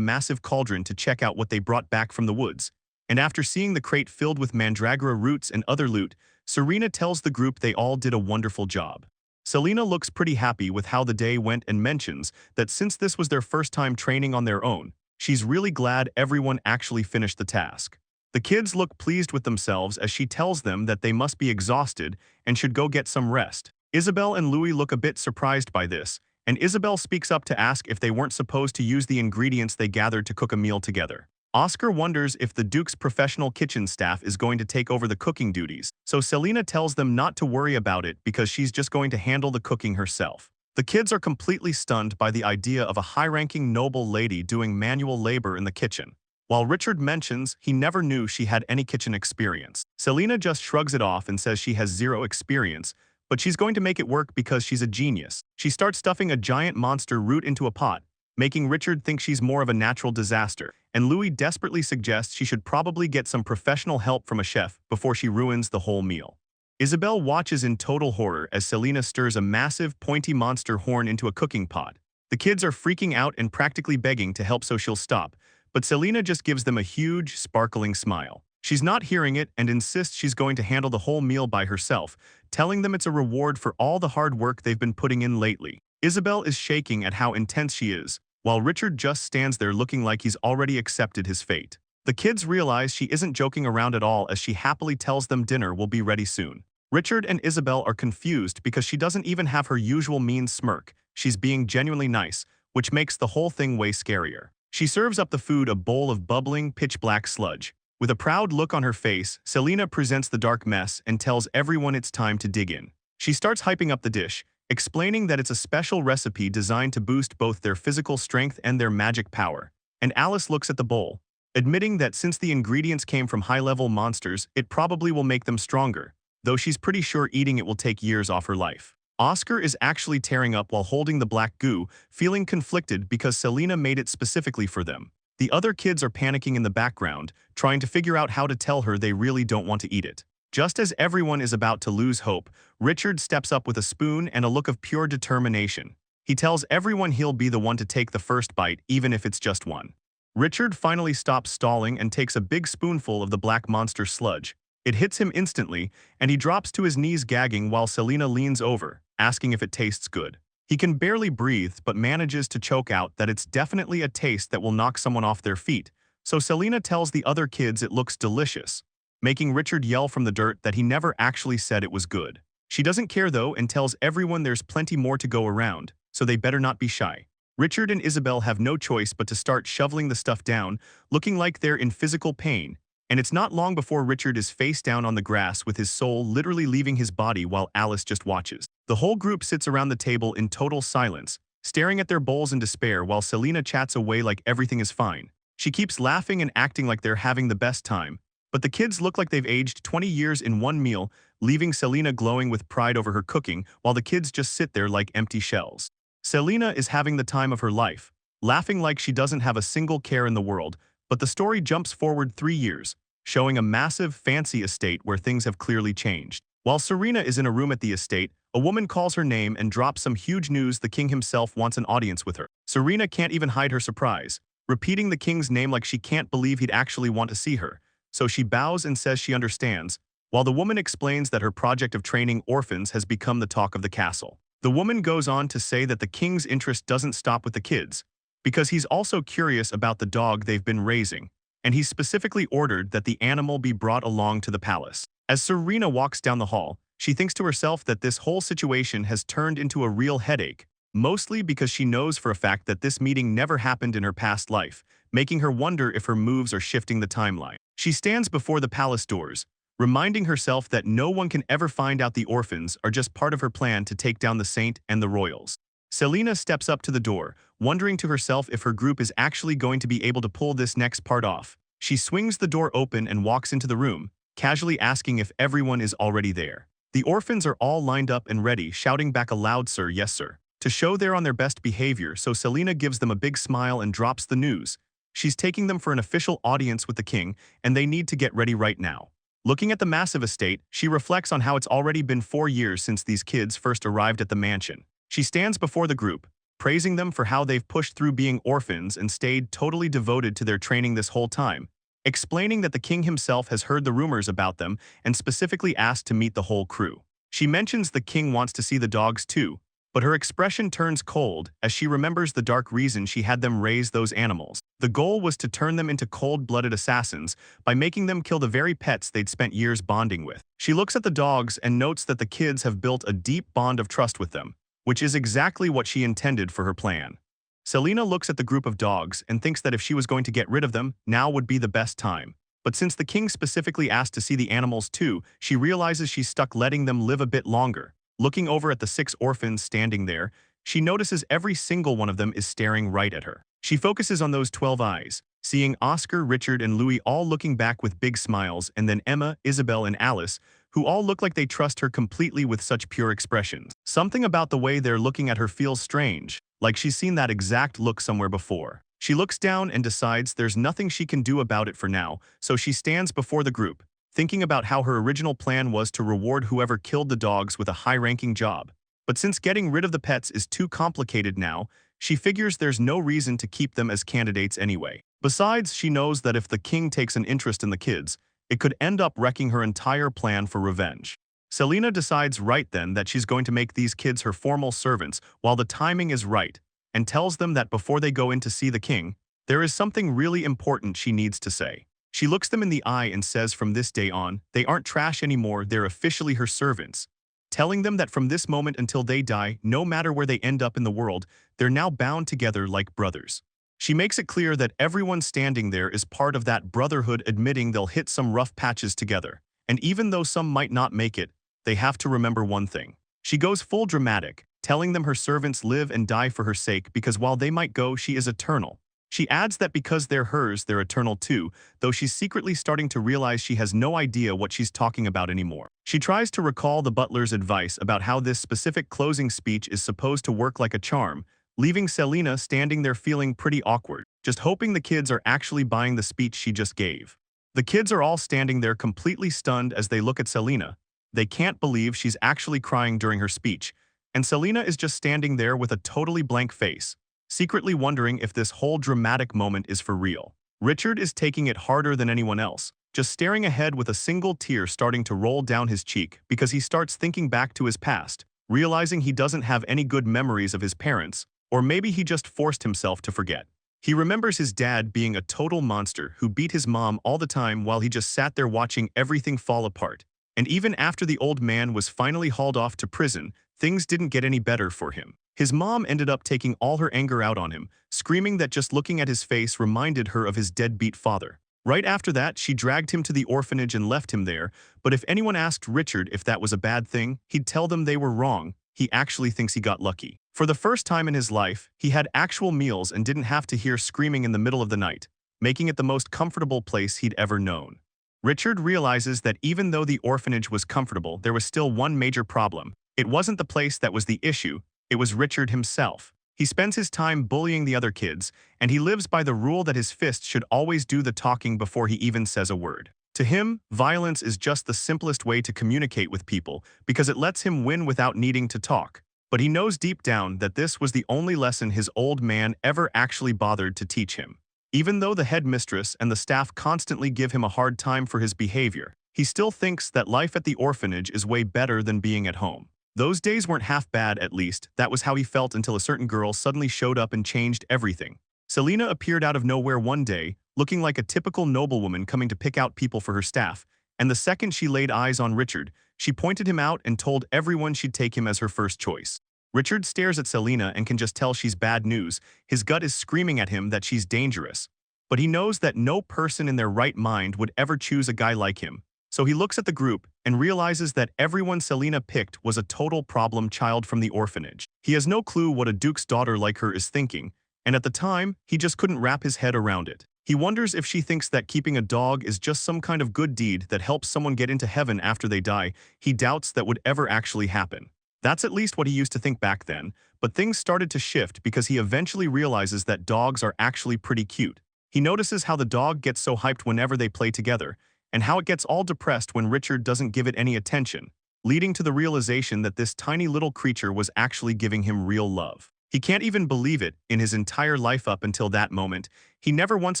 massive cauldron to check out what they brought back from the woods. And after seeing the crate filled with mandragora roots and other loot, Serena tells the group they all did a wonderful job. Selena looks pretty happy with how the day went and mentions that since this was their first time training on their own, she's really glad everyone actually finished the task. The kids look pleased with themselves as she tells them that they must be exhausted and should go get some rest. Isabel and Louis look a bit surprised by this, and Isabel speaks up to ask if they weren't supposed to use the ingredients they gathered to cook a meal together. Oscar wonders if the Duke's professional kitchen staff is going to take over the cooking duties, so Selena tells them not to worry about it because she's just going to handle the cooking herself. The kids are completely stunned by the idea of a high-ranking noble lady doing manual labor in the kitchen. While Richard mentions he never knew she had any kitchen experience, Selena just shrugs it off and says she has zero experience, but she's going to make it work because she's a genius. She starts stuffing a giant monster root into a pot, making Richard think she's more of a natural disaster, and Louis desperately suggests she should probably get some professional help from a chef before she ruins the whole meal. Isabel watches in total horror as Selena stirs a massive, pointy monster horn into a cooking pot. The kids are freaking out and practically begging to help so she'll stop, but Selena just gives them a huge, sparkling smile. She's not hearing it and insists she's going to handle the whole meal by herself, telling them it's a reward for all the hard work they've been putting in lately. Isabel is shaking at how intense she is, while Richard just stands there looking like he's already accepted his fate. The kids realize she isn't joking around at all as she happily tells them dinner will be ready soon. Richard and Isabel are confused because she doesn't even have her usual mean smirk. She's being genuinely nice, which makes the whole thing way scarier. She serves up the food a bowl of bubbling, pitch-black sludge. With a proud look on her face, Selena presents the dark mess and tells everyone it's time to dig in. She starts hyping up the dish, explaining that it's a special recipe designed to boost both their physical strength and their magic power. And Alice looks at the bowl, admitting that since the ingredients came from high-level monsters, it probably will make them stronger, though she's pretty sure eating it will take years off her life. Oscar is actually tearing up while holding the black goo, feeling conflicted because Selena made it specifically for them. The other kids are panicking in the background, trying to figure out how to tell her they really don't want to eat it. Just as everyone is about to lose hope, Richard steps up with a spoon and a look of pure determination. He tells everyone he'll be the one to take the first bite, even if it's just one. Richard finally stops stalling and takes a big spoonful of the black monster sludge. It hits him instantly, and he drops to his knees gagging while Selena leans over, asking if it tastes good. He can barely breathe but manages to choke out that it's definitely a taste that will knock someone off their feet, so Selena tells the other kids it looks delicious, making Richard yell from the dirt that he never actually said it was good. She doesn't care though and tells everyone there's plenty more to go around, so they better not be shy. Richard and Isabel have no choice but to start shoveling the stuff down, looking like they're in physical pain, and it's not long before Richard is face down on the grass with his soul literally leaving his body while Alice just watches. The whole group sits around the table in total silence, staring at their bowls in despair while Selena chats away like everything is fine. She keeps laughing and acting like they're having the best time, but the kids look like they've aged 20 years in one meal, leaving Selena glowing with pride over her cooking while the kids just sit there like empty shells. Selena is having the time of her life, laughing like she doesn't have a single care in the world, but the story jumps forward 3 years, showing a massive, fancy estate where things have clearly changed. While Serena is in a room at the estate, a woman calls her name and drops some huge news the king himself wants an audience with her. Serena can't even hide her surprise, repeating the king's name like she can't believe he'd actually want to see her, so she bows and says she understands, while the woman explains that her project of training orphans has become the talk of the castle. The woman goes on to say that the king's interest doesn't stop with the kids, because he's also curious about the dog they've been raising, and he's specifically ordered that the animal be brought along to the palace. As Serena walks down the hall, she thinks to herself that this whole situation has turned into a real headache, mostly because she knows for a fact that this meeting never happened in her past life, making her wonder if her moves are shifting the timeline. She stands before the palace doors, reminding herself that no one can ever find out the orphans are just part of her plan to take down the saint and the royals. Selena steps up to the door, wondering to herself if her group is actually going to be able to pull this next part off. She swings the door open and walks into the room, casually asking if everyone is already there. The orphans are all lined up and ready, shouting back a loud "Sir, yes sir," to show they're on their best behavior, so Selena gives them a big smile and drops the news. She's taking them for an official audience with the king, and they need to get ready right now. Looking at the massive estate, she reflects on how it's already been 4 years since these kids first arrived at the mansion. She stands before the group, praising them for how they've pushed through being orphans and stayed totally devoted to their training this whole time, explaining that the king himself has heard the rumors about them and specifically asked to meet the whole crew. She mentions the king wants to see the dogs too, but her expression turns cold as she remembers the dark reason she had them raise those animals. The goal was to turn them into cold-blooded assassins by making them kill the very pets they'd spent years bonding with. She looks at the dogs and notes that the kids have built a deep bond of trust with them, which is exactly what she intended for her plan. Selena looks at the group of dogs and thinks that if she was going to get rid of them, now would be the best time. But since the king specifically asked to see the animals too, she realizes she's stuck letting them live a bit longer. Looking over at the 6 orphans standing there, she notices every single one of them is staring right at her. She focuses on those 12 eyes, seeing Oscar, Richard, and Louis all looking back with big smiles, and then Emma, Isabel, and Alice, who all look like they trust her completely with such pure expressions. Something about the way they're looking at her feels strange, like she's seen that exact look somewhere before. She looks down and decides there's nothing she can do about it for now, so she stands before the group, thinking about how her original plan was to reward whoever killed the dogs with a high-ranking job. But since getting rid of the pets is too complicated now, she figures there's no reason to keep them as candidates anyway. Besides, she knows that if the king takes an interest in the kids, it could end up wrecking her entire plan for revenge. Selena decides right then that she's going to make these kids her formal servants while the timing is right, and tells them that before they go in to see the king, there is something really important she needs to say. She looks them in the eye and says from this day on, they aren't trash anymore, they're officially her servants, telling them that from this moment until they die, no matter where they end up in the world, they're now bound together like brothers. She makes it clear that everyone standing there is part of that brotherhood, admitting they'll hit some rough patches together. And even though some might not make it, they have to remember one thing. She goes full dramatic, telling them her servants live and die for her sake because while they might go, she is eternal. She adds that because they're hers, they're eternal too, though she's secretly starting to realize she has no idea what she's talking about anymore. She tries to recall the butler's advice about how this specific closing speech is supposed to work like a charm, leaving Selena standing there feeling pretty awkward, just hoping the kids are actually buying the speech she just gave. The kids are all standing there completely stunned as they look at Selena. They can't believe she's actually crying during her speech, and Selena is just standing there with a totally blank face, secretly wondering if this whole dramatic moment is for real. Richard is taking it harder than anyone else, just staring ahead with a single tear starting to roll down his cheek because he starts thinking back to his past, realizing he doesn't have any good memories of his parents, or maybe he just forced himself to forget. He remembers his dad being a total monster who beat his mom all the time while he just sat there watching everything fall apart. And even after the old man was finally hauled off to prison, things didn't get any better for him. His mom ended up taking all her anger out on him, screaming that just looking at his face reminded her of his deadbeat father. Right after that, she dragged him to the orphanage and left him there, but if anyone asked Richard if that was a bad thing, he'd tell them they were wrong. He actually thinks he got lucky. For the first time in his life, he had actual meals and didn't have to hear screaming in the middle of the night, making it the most comfortable place he'd ever known. Richard realizes that even though the orphanage was comfortable, there was still one major problem. It wasn't the place that was the issue, it was Richard himself. He spends his time bullying the other kids, and he lives by the rule that his fist should always do the talking before he even says a word. To him, violence is just the simplest way to communicate with people because it lets him win without needing to talk. But he knows deep down that this was the only lesson his old man ever actually bothered to teach him. Even though the headmistress and the staff constantly give him a hard time for his behavior, he still thinks that life at the orphanage is way better than being at home. Those days weren't half bad, at least. That was how he felt until a certain girl suddenly showed up and changed everything. Selena appeared out of nowhere one day, looking like a typical noblewoman coming to pick out people for her staff, and the second she laid eyes on Richard, she pointed him out and told everyone she'd take him as her first choice. Richard stares at Selena and can just tell she's bad news. His gut is screaming at him that she's dangerous. But he knows that no person in their right mind would ever choose a guy like him, So he looks at the group and realizes that everyone Selena picked was a total problem child from the orphanage. He has no clue what a duke's daughter like her is thinking, and at the time, he just couldn't wrap his head around it. He wonders if she thinks that keeping a dog is just some kind of good deed that helps someone get into heaven after they die. He doubts that would ever actually happen. That's at least what he used to think back then, but things started to shift because he eventually realizes that dogs are actually pretty cute. He notices how the dog gets so hyped whenever they play together, and how it gets all depressed when Richard doesn't give it any attention, leading to the realization that this tiny little creature was actually giving him real love. He can't even believe it. In his entire life up until that moment, he never once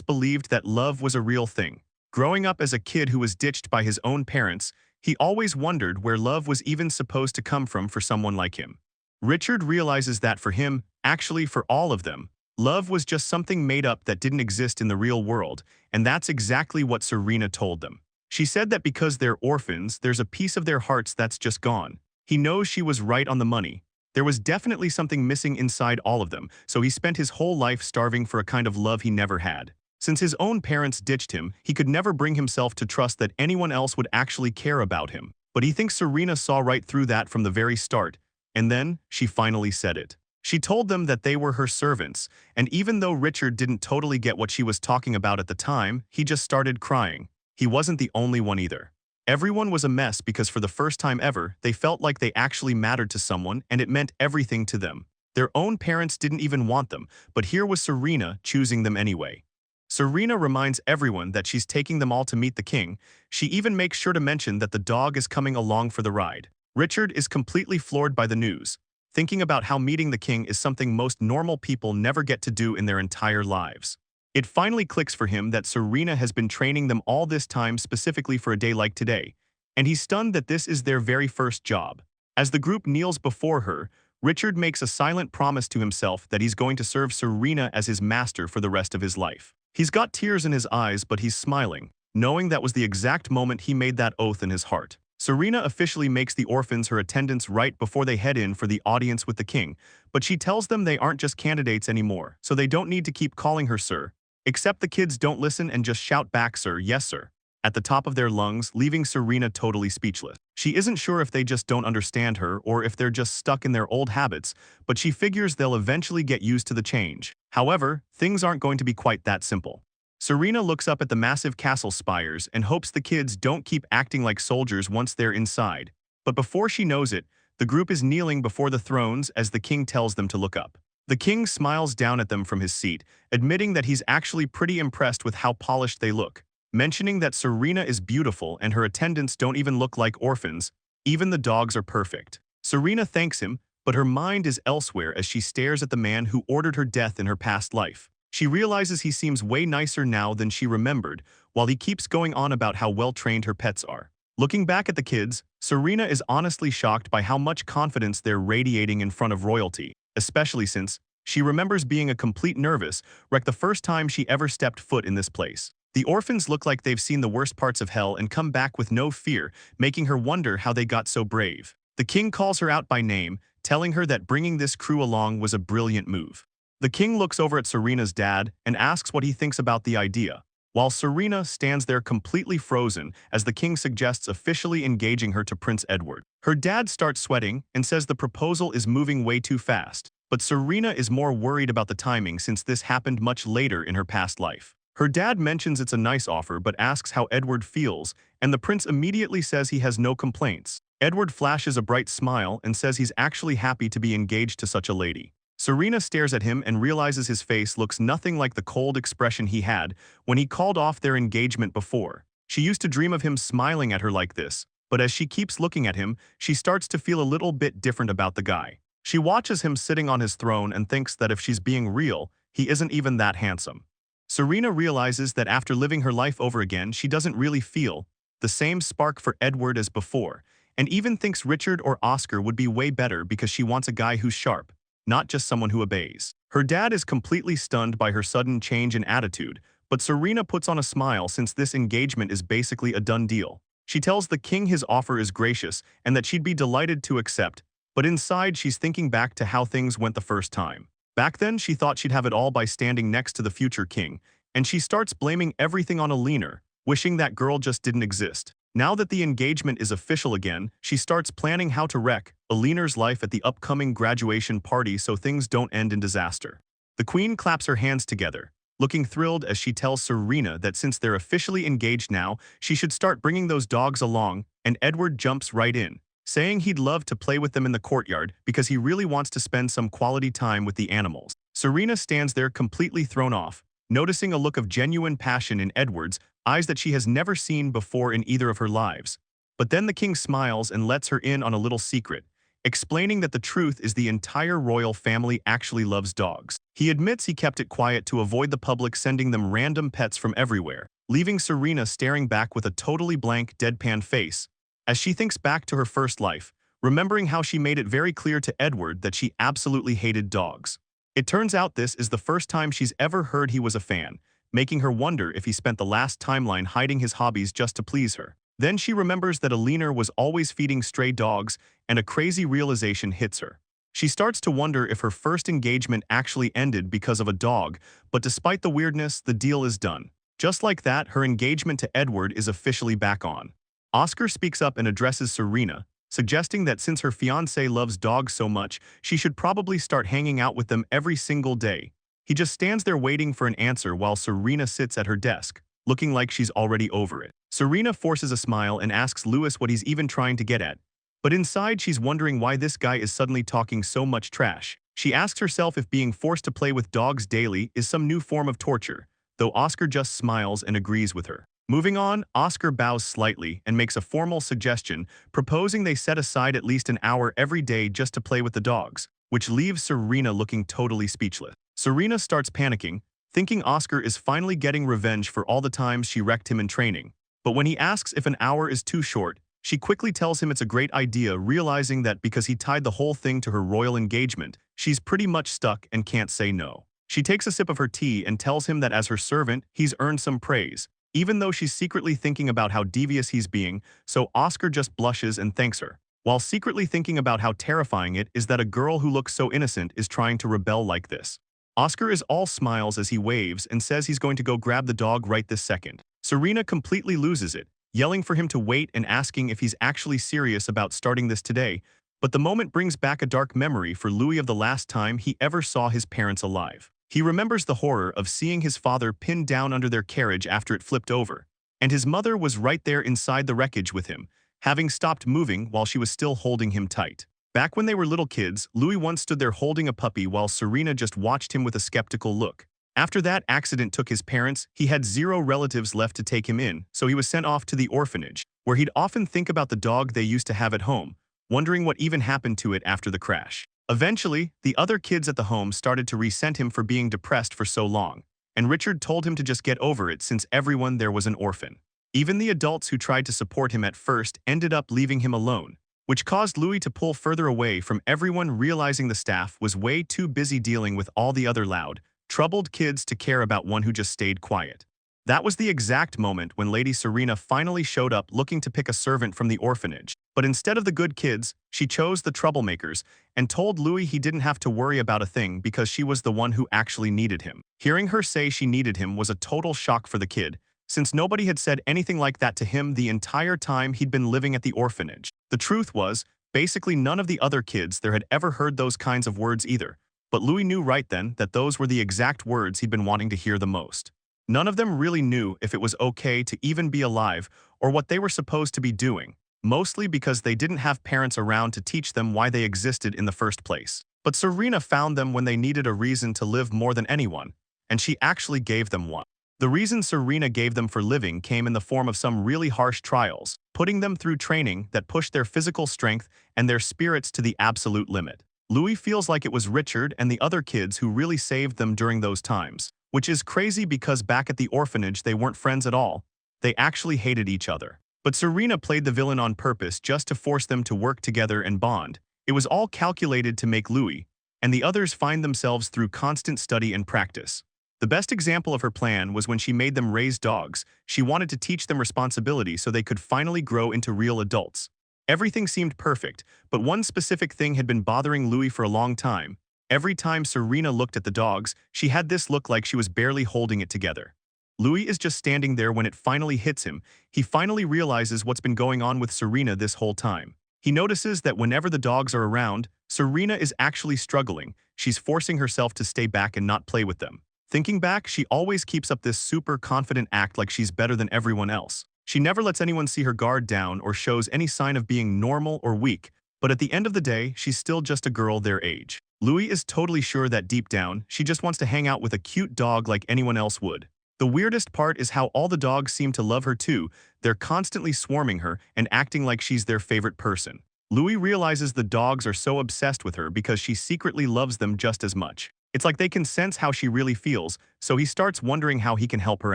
believed that love was a real thing. Growing up as a kid who was ditched by his own parents, he always wondered where love was even supposed to come from for someone like him. Richard realizes that for him, actually for all of them, love was just something made up that didn't exist in the real world, and that's exactly what Serena told them. She said that because they're orphans, there's a piece of their hearts that's just gone. He knows she was right on the money. There was definitely something missing inside all of them, so he spent his whole life starving for a kind of love he never had. Since his own parents ditched him, he could never bring himself to trust that anyone else would actually care about him. But he thinks Serena saw right through that from the very start, and then she finally said it. She told them that they were her servants, and even though Richard didn't totally get what she was talking about at the time, he just started crying. He wasn't the only one either. Everyone was a mess because for the first time ever, they felt like they actually mattered to someone and it meant everything to them. Their own parents didn't even want them, but here was Serena choosing them anyway. Serena reminds everyone that she's taking them all to meet the king. She even makes sure to mention that the dog is coming along for the ride. Richard is completely floored by the news, thinking about how meeting the king is something most normal people never get to do in their entire lives. It finally clicks for him that Serena has been training them all this time specifically for a day like today, and he's stunned that this is their very first job. As the group kneels before her, Richard makes a silent promise to himself that he's going to serve Serena as his master for the rest of his life. He's got tears in his eyes, but he's smiling, knowing that was the exact moment he made that oath in his heart. Serena officially makes the orphans her attendants right before they head in for the audience with the king, but she tells them they aren't just candidates anymore, so they don't need to keep calling her sir. Except the kids don't listen and just shout back sir, yes sir, at the top of their lungs, leaving Serena totally speechless. She isn't sure if they just don't understand her or if they're just stuck in their old habits, but she figures they'll eventually get used to the change. However, things aren't going to be quite that simple. Serena looks up at the massive castle spires and hopes the kids don't keep acting like soldiers once they're inside. But before she knows it, the group is kneeling before the thrones as the king tells them to look up. The king smiles down at them from his seat, admitting that he's actually pretty impressed with how polished they look, mentioning that Serena is beautiful and her attendants don't even look like orphans. Even the dogs are perfect. Serena thanks him, but her mind is elsewhere as she stares at the man who ordered her death in her past life. She realizes he seems way nicer now than she remembered, while he keeps going on about how well-trained her pets are. Looking back at the kids, Serena is honestly shocked by how much confidence they're radiating in front of royalty, especially since she remembers being a complete nervous wreck the first time she ever stepped foot in this place. The orphans look like they've seen the worst parts of hell and come back with no fear, making her wonder how they got so brave. The king calls her out by name, telling her that bringing this crew along was a brilliant move. The king looks over at Serena's dad and asks what he thinks about the idea, while Serena stands there completely frozen as the king suggests officially engaging her to Prince Edward. Her dad starts sweating and says the proposal is moving way too fast, but Serena is more worried about the timing since this happened much later in her past life. Her dad mentions it's a nice offer but asks how Edward feels, and the prince immediately says he has no complaints. Edward flashes a bright smile and says he's actually happy to be engaged to such a lady. Serena stares at him and realizes his face looks nothing like the cold expression he had when he called off their engagement before. She used to dream of him smiling at her like this, but as she keeps looking at him, she starts to feel a little bit different about the guy. She watches him sitting on his throne and thinks that if she's being real, he isn't even that handsome. Serena realizes that after living her life over again, she doesn't really feel the same spark for Edward as before, and even thinks Richard or Oscar would be way better because she wants a guy who's sharp, not just someone who obeys. Her dad is completely stunned by her sudden change in attitude, but Serena puts on a smile since this engagement is basically a done deal. She tells the king his offer is gracious and that she'd be delighted to accept, but inside she's thinking back to how things went the first time. Back then, she thought she'd have it all by standing next to the future king, and she starts blaming everything on Alina, wishing that girl just didn't exist. Now that the engagement is official again, she starts planning how to wreck Aliner's life at the upcoming graduation party so things don't end in disaster. The queen claps her hands together, looking thrilled as she tells Serena that since they're officially engaged now, she should start bringing those dogs along, and Edward jumps right in, saying he'd love to play with them in the courtyard because he really wants to spend some quality time with the animals. Serena stands there completely thrown off, noticing a look of genuine passion in Edward's eyes that she has never seen before in either of her lives. But then the king smiles and lets her in on a little secret, explaining that the truth is the entire royal family actually loves dogs. He admits he kept it quiet to avoid the public sending them random pets from everywhere, leaving Serena staring back with a totally blank, deadpan face, as she thinks back to her first life, remembering how she made it very clear to Edward that she absolutely hated dogs. It turns out this is the first time she's ever heard he was a fan, making her wonder if he spent the last timeline hiding his hobbies just to please her. Then she remembers that Aliner was always feeding stray dogs, and a crazy realization hits her. She starts to wonder if her first engagement actually ended because of a dog, but despite the weirdness, the deal is done. Just like that, her engagement to Edward is officially back on. Oscar speaks up and addresses Serena, suggesting that since her fiancé loves dogs so much, she should probably start hanging out with them every single day. He just stands there waiting for an answer while Serena sits at her desk, looking like she's already over it. Serena forces a smile and asks Louis what he's even trying to get at, but inside she's wondering why this guy is suddenly talking so much trash. She asks herself if being forced to play with dogs daily is some new form of torture, though Oscar just smiles and agrees with her. Moving on, Oscar bows slightly and makes a formal suggestion, proposing they set aside at least an hour every day just to play with the dogs, which leaves Serena looking totally speechless. Serena starts panicking, thinking Oscar is finally getting revenge for all the times she wrecked him in training. But when he asks if an hour is too short, she quickly tells him it's a great idea, realizing that because he tied the whole thing to her royal engagement, she's pretty much stuck and can't say no. She takes a sip of her tea and tells him that as her servant, he's earned some praise, even though she's secretly thinking about how devious he's being, so Oscar just blushes and thanks her, while secretly thinking about how terrifying it is that a girl who looks so innocent is trying to rebel like this. Oscar is all smiles as he waves and says he's going to go grab the dog right this second. Serena completely loses it, yelling for him to wait and asking if he's actually serious about starting this today, but the moment brings back a dark memory for Louis of the last time he ever saw his parents alive. He remembers the horror of seeing his father pinned down under their carriage after it flipped over, and his mother was right there inside the wreckage with him, having stopped moving while she was still holding him tight. Back when they were little kids, Louis once stood there holding a puppy while Serena just watched him with a skeptical look. After that accident took his parents, he had zero relatives left to take him in, so he was sent off to the orphanage, where he'd often think about the dog they used to have at home, wondering what even happened to it after the crash. Eventually, the other kids at the home started to resent him for being depressed for so long, and Richard told him to just get over it since everyone there was an orphan. Even the adults who tried to support him at first ended up leaving him alone, which caused Louis to pull further away from everyone, realizing the staff was way too busy dealing with all the other loud, troubled kids to care about one who just stayed quiet. That was the exact moment when Lady Serena finally showed up looking to pick a servant from the orphanage. But instead of the good kids, she chose the troublemakers and told Louis he didn't have to worry about a thing because she was the one who actually needed him. Hearing her say she needed him was a total shock for the kid, since nobody had said anything like that to him the entire time he'd been living at the orphanage. The truth was, basically none of the other kids there had ever heard those kinds of words either, but Louis knew right then that those were the exact words he'd been wanting to hear the most. None of them really knew if it was okay to even be alive or what they were supposed to be doing, mostly because they didn't have parents around to teach them why they existed in the first place. But Serena found them when they needed a reason to live more than anyone, and she actually gave them one. The reason Serena gave them for living came in the form of some really harsh trials, putting them through training that pushed their physical strength and their spirits to the absolute limit. Louis feels like it was Richard and the other kids who really saved them during those times, which is crazy because back at the orphanage they weren't friends at all. They actually hated each other. But Serena played the villain on purpose just to force them to work together and bond. It was all calculated to make Louis and the others find themselves through constant study and practice. The best example of her plan was when she made them raise dogs. She wanted to teach them responsibility so they could finally grow into real adults. Everything seemed perfect, but one specific thing had been bothering Louis for a long time. Every time Serena looked at the dogs, she had this look like she was barely holding it together. Louis is just standing there when it finally hits him. He finally realizes what's been going on with Serena this whole time. He notices that whenever the dogs are around, Serena is actually struggling. She's forcing herself to stay back and not play with them. Thinking back, she always keeps up this super confident act like she's better than everyone else. She never lets anyone see her guard down or shows any sign of being normal or weak, but at the end of the day, she's still just a girl their age. Louis is totally sure that deep down, she just wants to hang out with a cute dog like anyone else would. The weirdest part is how all the dogs seem to love her too. They're constantly swarming her and acting like she's their favorite person. Louis realizes the dogs are so obsessed with her because she secretly loves them just as much. It's like they can sense how she really feels, so he starts wondering how he can help her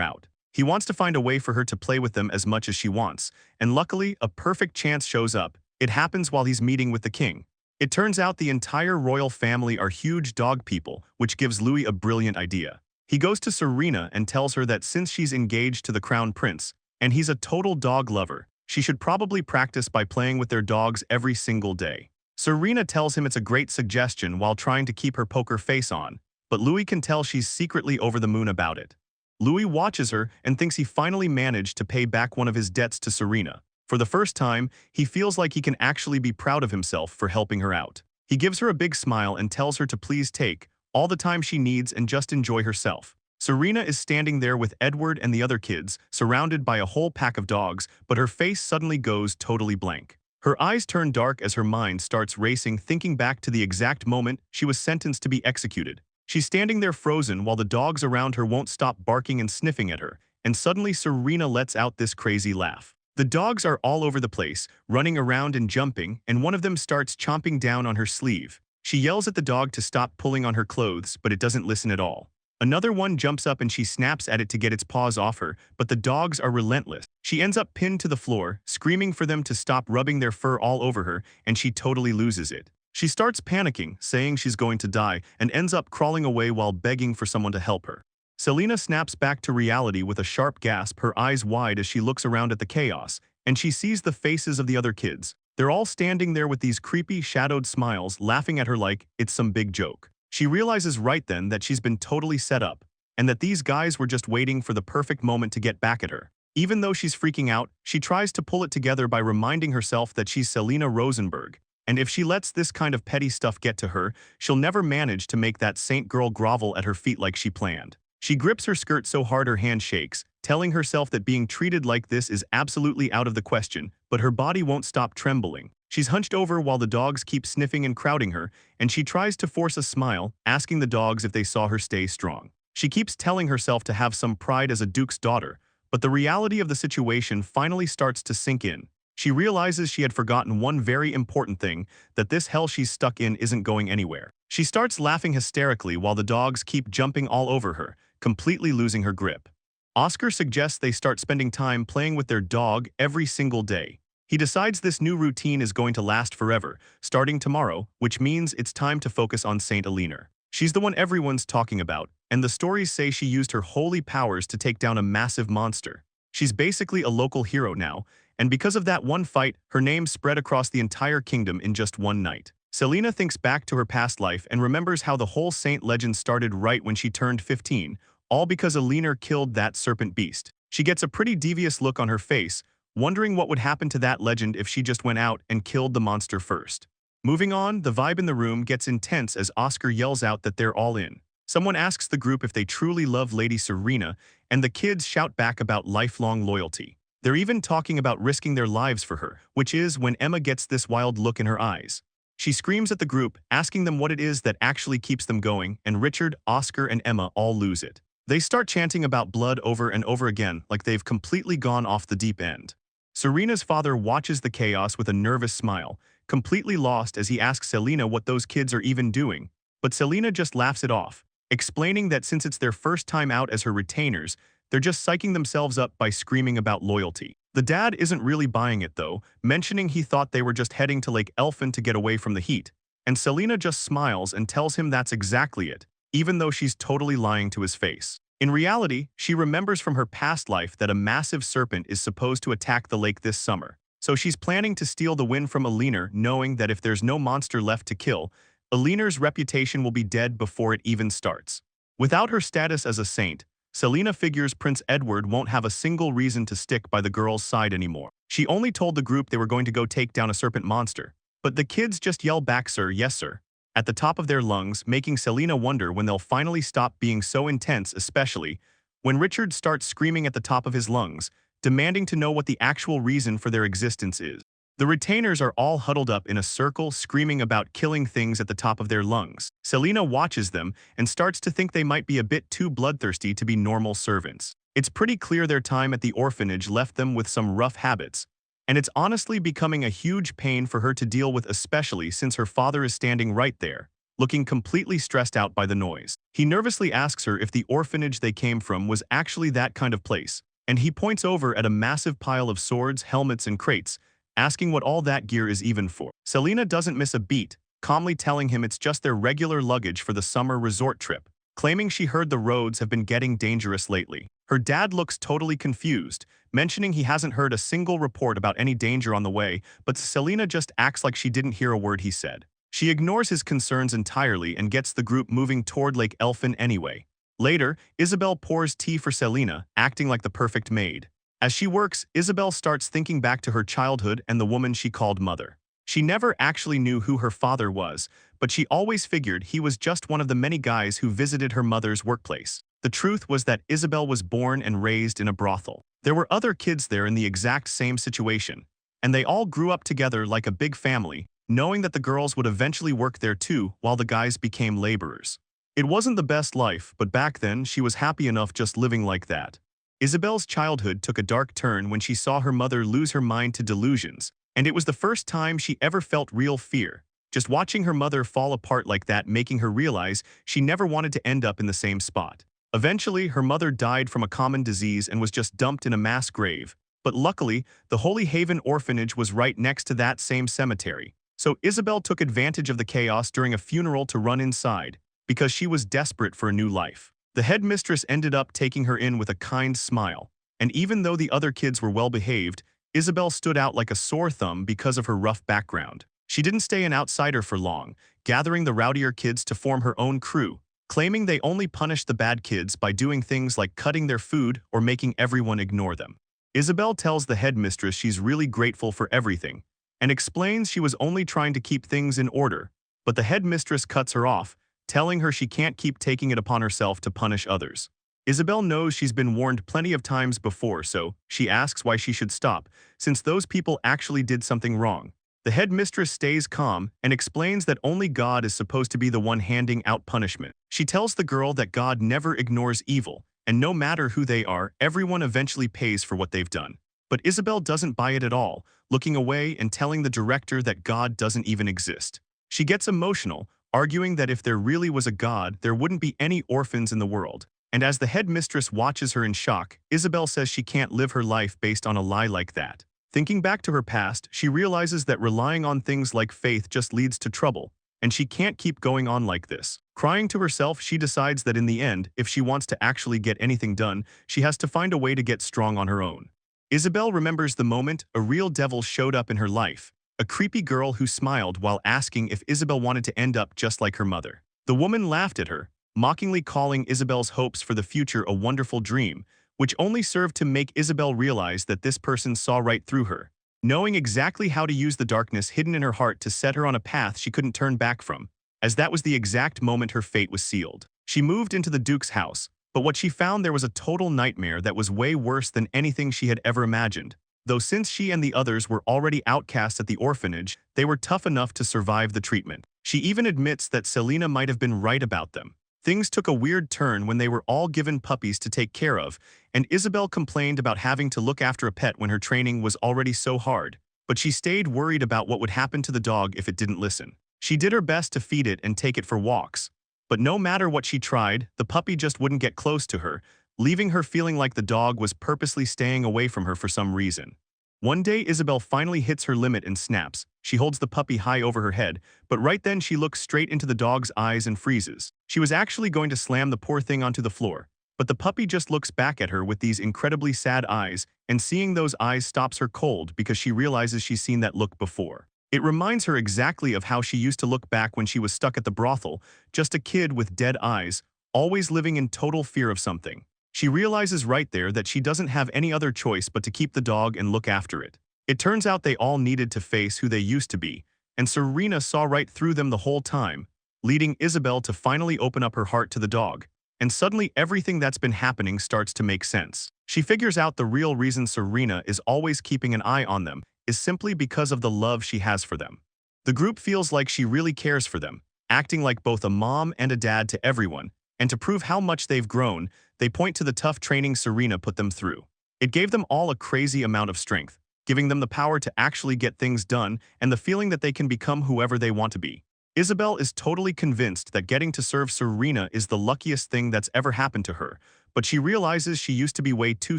out. He wants to find a way for her to play with them as much as she wants, and luckily, a perfect chance shows up. It happens while he's meeting with the king. It turns out the entire royal family are huge dog people, which gives Louis a brilliant idea. He goes to Serena and tells her that since she's engaged to the crown prince, and he's a total dog lover, she should probably practice by playing with their dogs every single day. Serena tells him it's a great suggestion while trying to keep her poker face on, but Louis can tell she's secretly over the moon about it. Louis watches her and thinks he finally managed to pay back one of his debts to Serena. For the first time, he feels like he can actually be proud of himself for helping her out. He gives her a big smile and tells her to please take all the time she needs and just enjoy herself. Serena is standing there with Edward and the other kids, surrounded by a whole pack of dogs, but her face suddenly goes totally blank. Her eyes turn dark as her mind starts racing, thinking back to the exact moment she was sentenced to be executed. She's standing there frozen while the dogs around her won't stop barking and sniffing at her, and suddenly Serena lets out this crazy laugh. The dogs are all over the place, running around and jumping, and one of them starts chomping down on her sleeve. She yells at the dog to stop pulling on her clothes, but it doesn't listen at all. Another one jumps up and she snaps at it to get its paws off her, but the dogs are relentless. She ends up pinned to the floor, screaming for them to stop rubbing their fur all over her, and she totally loses it. She starts panicking, saying she's going to die, and ends up crawling away while begging for someone to help her. Selena snaps back to reality with a sharp gasp, her eyes wide as she looks around at the chaos, and she sees the faces of the other kids. They're all standing there with these creepy, shadowed smiles, laughing at her like it's some big joke. She realizes right then that she's been totally set up, and that these guys were just waiting for the perfect moment to get back at her. Even though she's freaking out, she tries to pull it together by reminding herself that she's Selena Rosenberg, and if she lets this kind of petty stuff get to her, she'll never manage to make that saint girl grovel at her feet like she planned. She grips her skirt so hard her hand shakes, telling herself that being treated like this is absolutely out of the question, but her body won't stop trembling. She's hunched over while the dogs keep sniffing and crowding her, and she tries to force a smile, asking the dogs if they saw her stay strong. She keeps telling herself to have some pride as a duke's daughter, but the reality of the situation finally starts to sink in. She realizes she had forgotten one very important thing, that this hell she's stuck in isn't going anywhere. She starts laughing hysterically while the dogs keep jumping all over her, completely losing her grip. Oscar suggests they start spending time playing with their dog every single day. He decides this new routine is going to last forever, starting tomorrow, which means it's time to focus on Saint Eleanor. She's the one everyone's talking about, and the stories say she used her holy powers to take down a massive monster. She's basically a local hero now, and because of that one fight, her name spread across the entire kingdom in just one night. Selena thinks back to her past life and remembers how the whole saint legend started right when she turned 15, all because Eleanor killed that serpent beast. She gets a pretty devious look on her face, wondering what would happen to that legend if she just went out and killed the monster first. Moving on, the vibe in the room gets intense as Oscar yells out that they're all in. Someone asks the group if they truly love Lady Serena, and the kids shout back about lifelong loyalty. They're even talking about risking their lives for her, which is when Emma gets this wild look in her eyes. She screams at the group, asking them what it is that actually keeps them going, and Richard, Oscar, and Emma all lose it. They start chanting about blood over and over again like they've completely gone off the deep end. Serena's father watches the chaos with a nervous smile, completely lost as he asks Selena what those kids are even doing, but Selena just laughs it off, explaining that since it's their first time out as her retainers, they're just psyching themselves up by screaming about loyalty. The dad isn't really buying it though, mentioning he thought they were just heading to Lake Elfin to get away from the heat, and Selena just smiles and tells him that's exactly it, even though she's totally lying to his face. In reality, she remembers from her past life that a massive serpent is supposed to attack the lake this summer, so she's planning to steal the win from Eleanor, knowing that if there's no monster left to kill, Eleanor's reputation will be dead before it even starts. Without her status as a saint, Selena figures Prince Edward won't have a single reason to stick by the girl's side anymore. She only told the group they were going to go take down a serpent monster. But the kids just yell back, "Sir, yes sir," at the top of their lungs, making Selena wonder when they'll finally stop being so intense, especially when Richard starts screaming at the top of his lungs, demanding to know what the actual reason for their existence is. The retainers are all huddled up in a circle, screaming about killing things at the top of their lungs. Selena watches them and starts to think they might be a bit too bloodthirsty to be normal servants. It's pretty clear their time at the orphanage left them with some rough habits, and it's honestly becoming a huge pain for her to deal with, especially since her father is standing right there, looking completely stressed out by the noise. He nervously asks her if the orphanage they came from was actually that kind of place, and he points over at a massive pile of swords, helmets, and crates, asking what all that gear is even for. Selena doesn't miss a beat, calmly telling him it's just their regular luggage for the summer resort trip, claiming she heard the roads have been getting dangerous lately. Her dad looks totally confused, mentioning he hasn't heard a single report about any danger on the way, but Selena just acts like she didn't hear a word he said. She ignores his concerns entirely and gets the group moving toward Lake Elfin anyway. Later, Isabel pours tea for Selena, acting like the perfect maid. As she works, Isabel starts thinking back to her childhood and the woman she called mother. She never actually knew who her father was, but she always figured he was just one of the many guys who visited her mother's workplace. The truth was that Isabel was born and raised in a brothel. There were other kids there in the exact same situation, and they all grew up together like a big family, knowing that the girls would eventually work there too while the guys became laborers. It wasn't the best life, but back then she was happy enough just living like that. Isabel's childhood took a dark turn when she saw her mother lose her mind to delusions, and it was the first time she ever felt real fear. Just watching her mother fall apart like that, making her realize she never wanted to end up in the same spot. Eventually, her mother died from a common disease and was just dumped in a mass grave. But luckily, the Holy Haven orphanage was right next to that same cemetery. So Isabel took advantage of the chaos during a funeral to run inside, because she was desperate for a new life. The headmistress ended up taking her in with a kind smile, and even though the other kids were well-behaved, Isabel stood out like a sore thumb because of her rough background. She didn't stay an outsider for long, gathering the rowdier kids to form her own crew, claiming they only punished the bad kids by doing things like cutting their food or making everyone ignore them. Isabel tells the headmistress she's really grateful for everything, and explains she was only trying to keep things in order, but the headmistress cuts her off, telling her she can't keep taking it upon herself to punish others. Isabel knows she's been warned plenty of times before, so she asks why she should stop, since those people actually did something wrong. The headmistress stays calm and explains that only God is supposed to be the one handing out punishment. She tells the girl that God never ignores evil, and no matter who they are, everyone eventually pays for what they've done. But Isabel doesn't buy it at all, looking away and telling the director that God doesn't even exist. She gets emotional, arguing that if there really was a God, there wouldn't be any orphans in the world. And as the headmistress watches her in shock, Isabel says she can't live her life based on a lie like that. Thinking back to her past, she realizes that relying on things like faith just leads to trouble, and she can't keep going on like this. Crying to herself, she decides that in the end, if she wants to actually get anything done, she has to find a way to get strong on her own. Isabel remembers the moment a real devil showed up in her life, a creepy girl who smiled while asking if Isabel wanted to end up just like her mother. The woman laughed at her, mockingly calling Isabel's hopes for the future a wonderful dream, which only served to make Isabel realize that this person saw right through her, knowing exactly how to use the darkness hidden in her heart to set her on a path she couldn't turn back from, as that was the exact moment her fate was sealed. She moved into the Duke's house, but what she found there was a total nightmare that was way worse than anything she had ever imagined. Though since she and the others were already outcasts at the orphanage, they were tough enough to survive the treatment. She even admits that Selena might have been right about them. Things took a weird turn when they were all given puppies to take care of, and Isabel complained about having to look after a pet when her training was already so hard. But she stayed worried about what would happen to the dog if it didn't listen. She did her best to feed it and take it for walks, but no matter what she tried, the puppy just wouldn't get close to her, leaving her feeling like the dog was purposely staying away from her for some reason. One day, Isabel finally hits her limit and snaps. She holds the puppy high over her head, but right then she looks straight into the dog's eyes and freezes. She was actually going to slam the poor thing onto the floor, but the puppy just looks back at her with these incredibly sad eyes, and seeing those eyes stops her cold because she realizes she's seen that look before. It reminds her exactly of how she used to look back when she was stuck at the brothel, just a kid with dead eyes, always living in total fear of something. She realizes right there that she doesn't have any other choice but to keep the dog and look after it. It turns out they all needed to face who they used to be, and Serena saw right through them the whole time, leading Isabel to finally open up her heart to the dog. And suddenly everything that's been happening starts to make sense. She figures out the real reason Serena is always keeping an eye on them is simply because of the love she has for them. The group feels like she really cares for them, acting like both a mom and a dad to everyone, and to prove how much they've grown, they point to the tough training Serena put them through. It gave them all a crazy amount of strength, giving them the power to actually get things done and the feeling that they can become whoever they want to be. Isabel is totally convinced that getting to serve Serena is the luckiest thing that's ever happened to her, but she realizes she used to be way too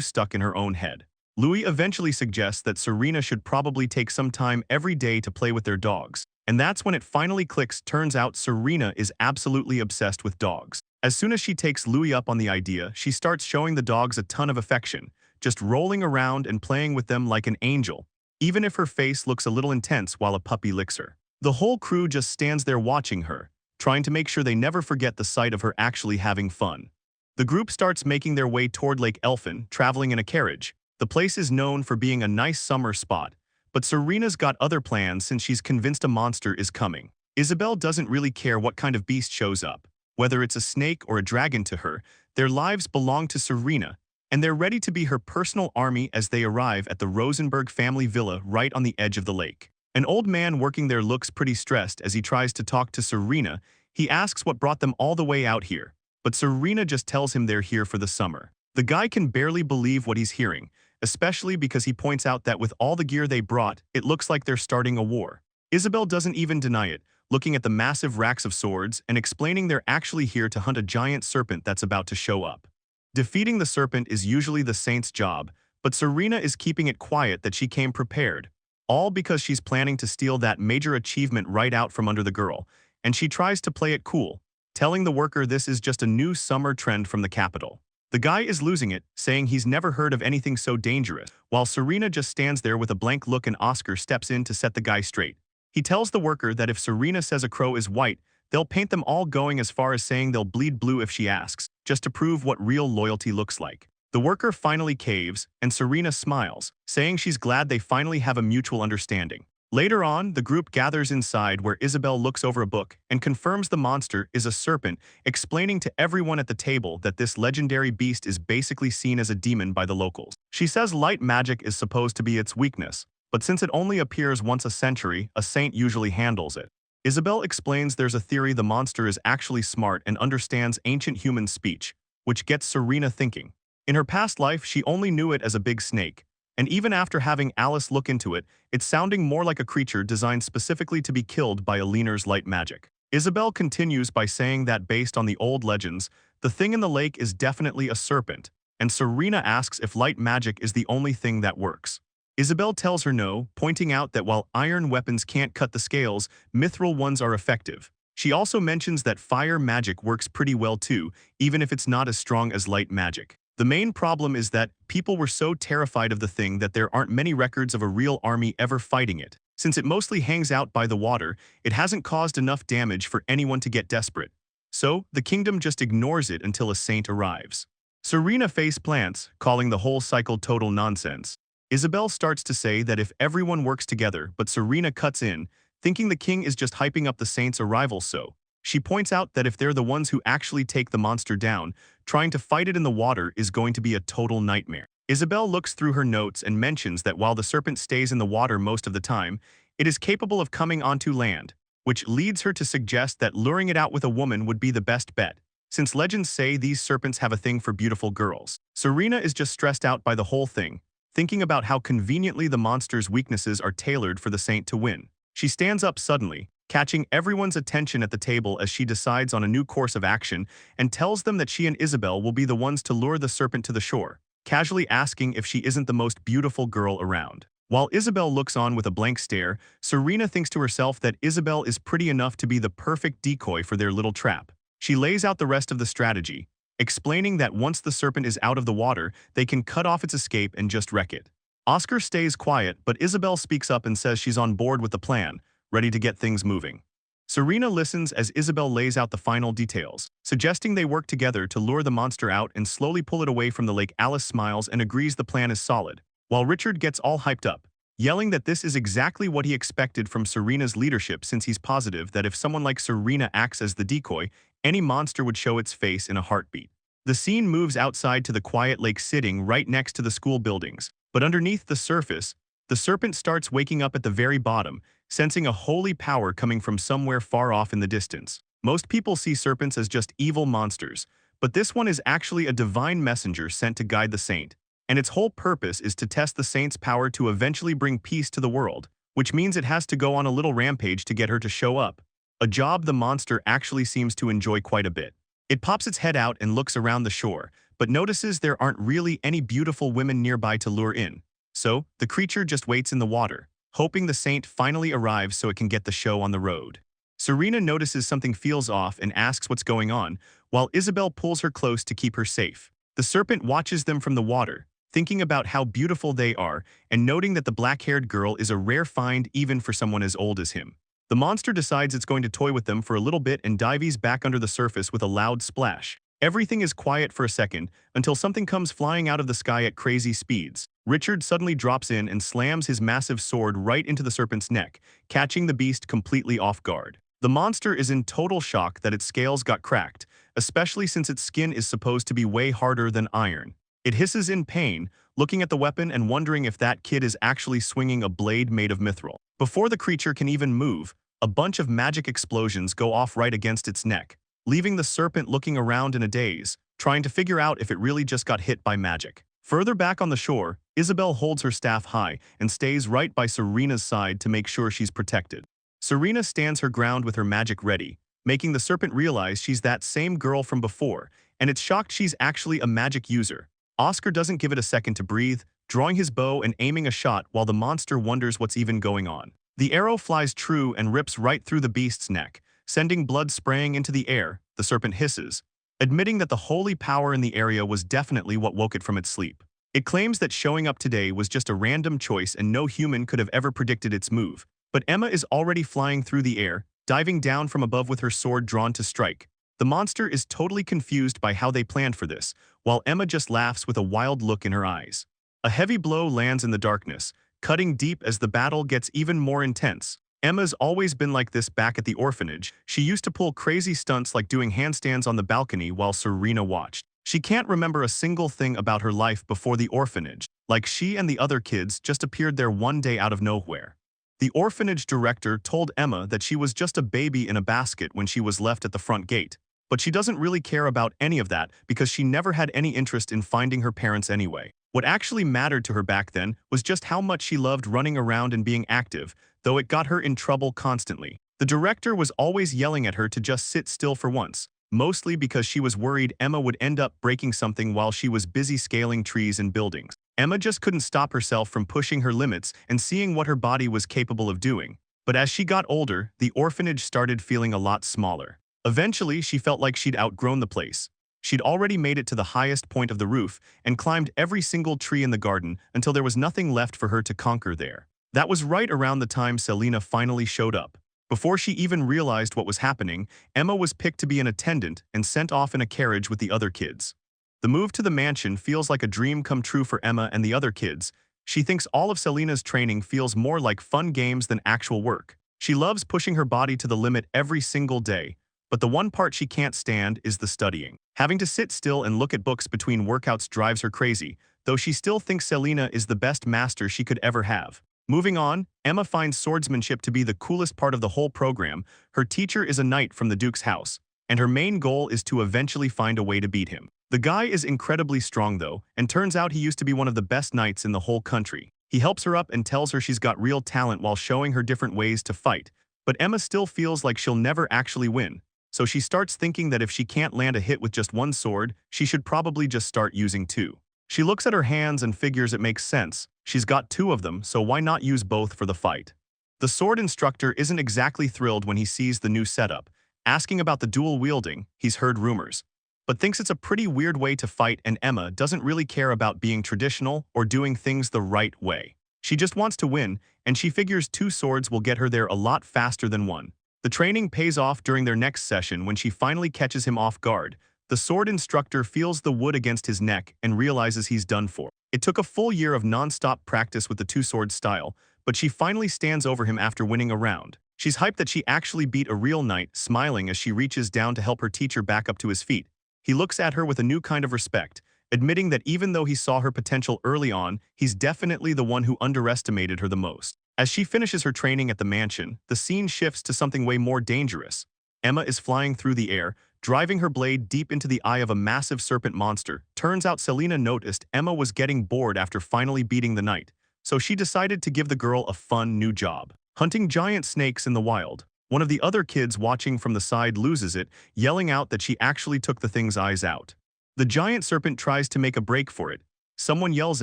stuck in her own head. Louis eventually suggests that Serena should probably take some time every day to play with their dogs, and that's when it finally clicks. Turns out Serena is absolutely obsessed with dogs. As soon as she takes Louis up on the idea, she starts showing the dogs a ton of affection, just rolling around and playing with them like an angel, even if her face looks a little intense while a puppy licks her. The whole crew just stands there watching her, trying to make sure they never forget the sight of her actually having fun. The group starts making their way toward Lake Elfin, traveling in a carriage. The place is known for being a nice summer spot, but Serena's got other plans since she's convinced a monster is coming. Isabel doesn't really care what kind of beast shows up. Whether it's a snake or a dragon to her, their lives belong to Serena, and they're ready to be her personal army as they arrive at the Rosenberg family villa right on the edge of the lake. An old man working there looks pretty stressed as he tries to talk to Serena. He asks what brought them all the way out here, but Serena just tells him they're here for the summer. The guy can barely believe what he's hearing, especially because he points out that with all the gear they brought, it looks like they're starting a war. Isabel doesn't even deny it, looking at the massive racks of swords and explaining they're actually here to hunt a giant serpent that's about to show up. Defeating the serpent is usually the saint's job, but Serena is keeping it quiet that she came prepared. All because she's planning to steal that major achievement right out from under the girl, and she tries to play it cool, telling the worker this is just a new summer trend from the capital. The guy is losing it, saying he's never heard of anything so dangerous, while Serena just stands there with a blank look and Oscar steps in to set the guy straight. He tells the worker that if Serena says a crow is white, they'll paint them all, going as far as saying they'll bleed blue if she asks, just to prove what real loyalty looks like. The worker finally caves, and Serena smiles, saying she's glad they finally have a mutual understanding. Later on, the group gathers inside where Isabel looks over a book and confirms the monster is a serpent, explaining to everyone at the table that this legendary beast is basically seen as a demon by the locals. She says light magic is supposed to be its weakness, but since it only appears once a century, a saint usually handles it. Isabel explains there's a theory the monster is actually smart and understands ancient human speech, which gets Serena thinking. In her past life, she only knew it as a big snake, and even after having Alice look into it, it's sounding more like a creature designed specifically to be killed by Aliner's light magic. Isabel continues by saying that based on the old legends, the thing in the lake is definitely a serpent, and Serena asks if light magic is the only thing that works. Isabel tells her no, pointing out that while iron weapons can't cut the scales, mithril ones are effective. She also mentions that fire magic works pretty well too, even if it's not as strong as light magic. The main problem is that people were so terrified of the thing that there aren't many records of a real army ever fighting it. Since it mostly hangs out by the water, it hasn't caused enough damage for anyone to get desperate. So, the kingdom just ignores it until a saint arrives. Serena face plants, calling the whole cycle total nonsense. Isabel starts to say that if everyone works together, but Serena cuts in, thinking the king is just hyping up the saint's arrival. So she points out that if they're the ones who actually take the monster down, trying to fight it in the water is going to be a total nightmare. Isabel looks through her notes and mentions that while the serpent stays in the water most of the time, it is capable of coming onto land, which leads her to suggest that luring it out with a woman would be the best bet, since legends say these serpents have a thing for beautiful girls. Serena is just stressed out by the whole thing, thinking about how conveniently the monster's weaknesses are tailored for the saint to win. She stands up suddenly, catching everyone's attention at the table as she decides on a new course of action and tells them that she and Isabel will be the ones to lure the serpent to the shore, casually asking if she isn't the most beautiful girl around. While Isabel looks on with a blank stare, Serena thinks to herself that Isabel is pretty enough to be the perfect decoy for their little trap. She lays out the rest of the strategy, explaining that once the serpent is out of the water, they can cut off its escape and just wreck it. Oscar stays quiet, but Isabel speaks up and says she's on board with the plan, ready to get things moving. Serena listens as Isabel lays out the final details, suggesting they work together to lure the monster out and slowly pull it away from the lake. Alice smiles and agrees the plan is solid, while Richard gets all hyped up, yelling that this is exactly what he expected from Serena's leadership, since he's positive that if someone like Serena acts as the decoy, any monster would show its face in a heartbeat. The scene moves outside to the quiet lake sitting right next to the school buildings, but underneath the surface, the serpent starts waking up at the very bottom, sensing a holy power coming from somewhere far off in the distance. Most people see serpents as just evil monsters, but this one is actually a divine messenger sent to guide the saint, and its whole purpose is to test the saint's power to eventually bring peace to the world, which means it has to go on a little rampage to get her to show up. A job the monster actually seems to enjoy quite a bit. It pops its head out and looks around the shore, but notices there aren't really any beautiful women nearby to lure in. So, the creature just waits in the water, hoping the saint finally arrives so it can get the show on the road. Serena notices something feels off and asks what's going on, while Isabel pulls her close to keep her safe. The serpent watches them from the water, thinking about how beautiful they are and noting that the black-haired girl is a rare find even for someone as old as him. The monster decides it's going to toy with them for a little bit and dives back under the surface with a loud splash. Everything is quiet for a second until something comes flying out of the sky at crazy speeds. Richard suddenly drops in and slams his massive sword right into the serpent's neck, catching the beast completely off guard. The monster is in total shock that its scales got cracked, especially since its skin is supposed to be way harder than iron. It hisses in pain, looking at the weapon and wondering if that kid is actually swinging a blade made of mithril. Before the creature can even move, a bunch of magic explosions go off right against its neck, leaving the serpent looking around in a daze, trying to figure out if it really just got hit by magic. Further back on the shore, Isabel holds her staff high and stays right by Serena's side to make sure she's protected. Serena stands her ground with her magic ready, making the serpent realize she's that same girl from before, and it's shocked she's actually a magic user. Oscar doesn't give it a second to breathe, drawing his bow and aiming a shot while the monster wonders what's even going on. The arrow flies true and rips right through the beast's neck, sending blood spraying into the air. The serpent hisses, admitting that the holy power in the area was definitely what woke it from its sleep. It claims that showing up today was just a random choice and no human could have ever predicted its move. But Emma is already flying through the air, diving down from above with her sword drawn to strike. The monster is totally confused by how they planned for this, while Emma just laughs with a wild look in her eyes. A heavy blow lands in the darkness, cutting deep as the battle gets even more intense. Emma's always been like this back at the orphanage. She used to pull crazy stunts like doing handstands on the balcony while Serena watched. She can't remember a single thing about her life before the orphanage, like she and the other kids just appeared there one day out of nowhere. The orphanage director told Emma that she was just a baby in a basket when she was left at the front gate. But she doesn't really care about any of that because she never had any interest in finding her parents anyway. What actually mattered to her back then was just how much she loved running around and being active, though it got her in trouble constantly. The director was always yelling at her to just sit still for once, mostly because she was worried Emma would end up breaking something while she was busy scaling trees and buildings. Emma just couldn't stop herself from pushing her limits and seeing what her body was capable of doing. But as she got older, the orphanage started feeling a lot smaller. Eventually, she felt like she'd outgrown the place. She'd already made it to the highest point of the roof and climbed every single tree in the garden until there was nothing left for her to conquer there. That was right around the time Selena finally showed up. Before she even realized what was happening, Emma was picked to be an attendant and sent off in a carriage with the other kids. The move to the mansion feels like a dream come true for Emma and the other kids. She thinks all of Selena's training feels more like fun games than actual work. She loves pushing her body to the limit every single day. But the one part she can't stand is the studying. Having to sit still and look at books between workouts drives her crazy, though she still thinks Selena is the best master she could ever have. Moving on, Emma finds swordsmanship to be the coolest part of the whole program. Her teacher is a knight from the Duke's house, and her main goal is to eventually find a way to beat him. The guy is incredibly strong though, and turns out he used to be one of the best knights in the whole country. He helps her up and tells her she's got real talent while showing her different ways to fight, but Emma still feels like she'll never actually win. So she starts thinking that if she can't land a hit with just one sword, she should probably just start using two. She looks at her hands and figures it makes sense. She's got two of them, so why not use both for the fight? The sword instructor isn't exactly thrilled when he sees the new setup, asking about the dual wielding. He's heard rumors, but thinks it's a pretty weird way to fight, and Emma doesn't really care about being traditional or doing things the right way. She just wants to win, and she figures two swords will get her there a lot faster than one. The training pays off during their next session when she finally catches him off guard. The sword instructor feels the wood against his neck and realizes he's done for. It took a full year of non-stop practice with the two-sword style, but she finally stands over him after winning a round. She's hyped that she actually beat a real knight, smiling as she reaches down to help her teacher back up to his feet. He looks at her with a new kind of respect, admitting that even though he saw her potential early on, he's definitely the one who underestimated her the most. As she finishes her training at the mansion, the scene shifts to something way more dangerous. Emma is flying through the air, driving her blade deep into the eye of a massive serpent monster. Turns out Selena noticed Emma was getting bored after finally beating the knight, so she decided to give the girl a fun new job: hunting giant snakes in the wild. One of the other kids watching from the side loses it, yelling out that she actually took the thing's eyes out. The giant serpent tries to make a break for it. Someone yells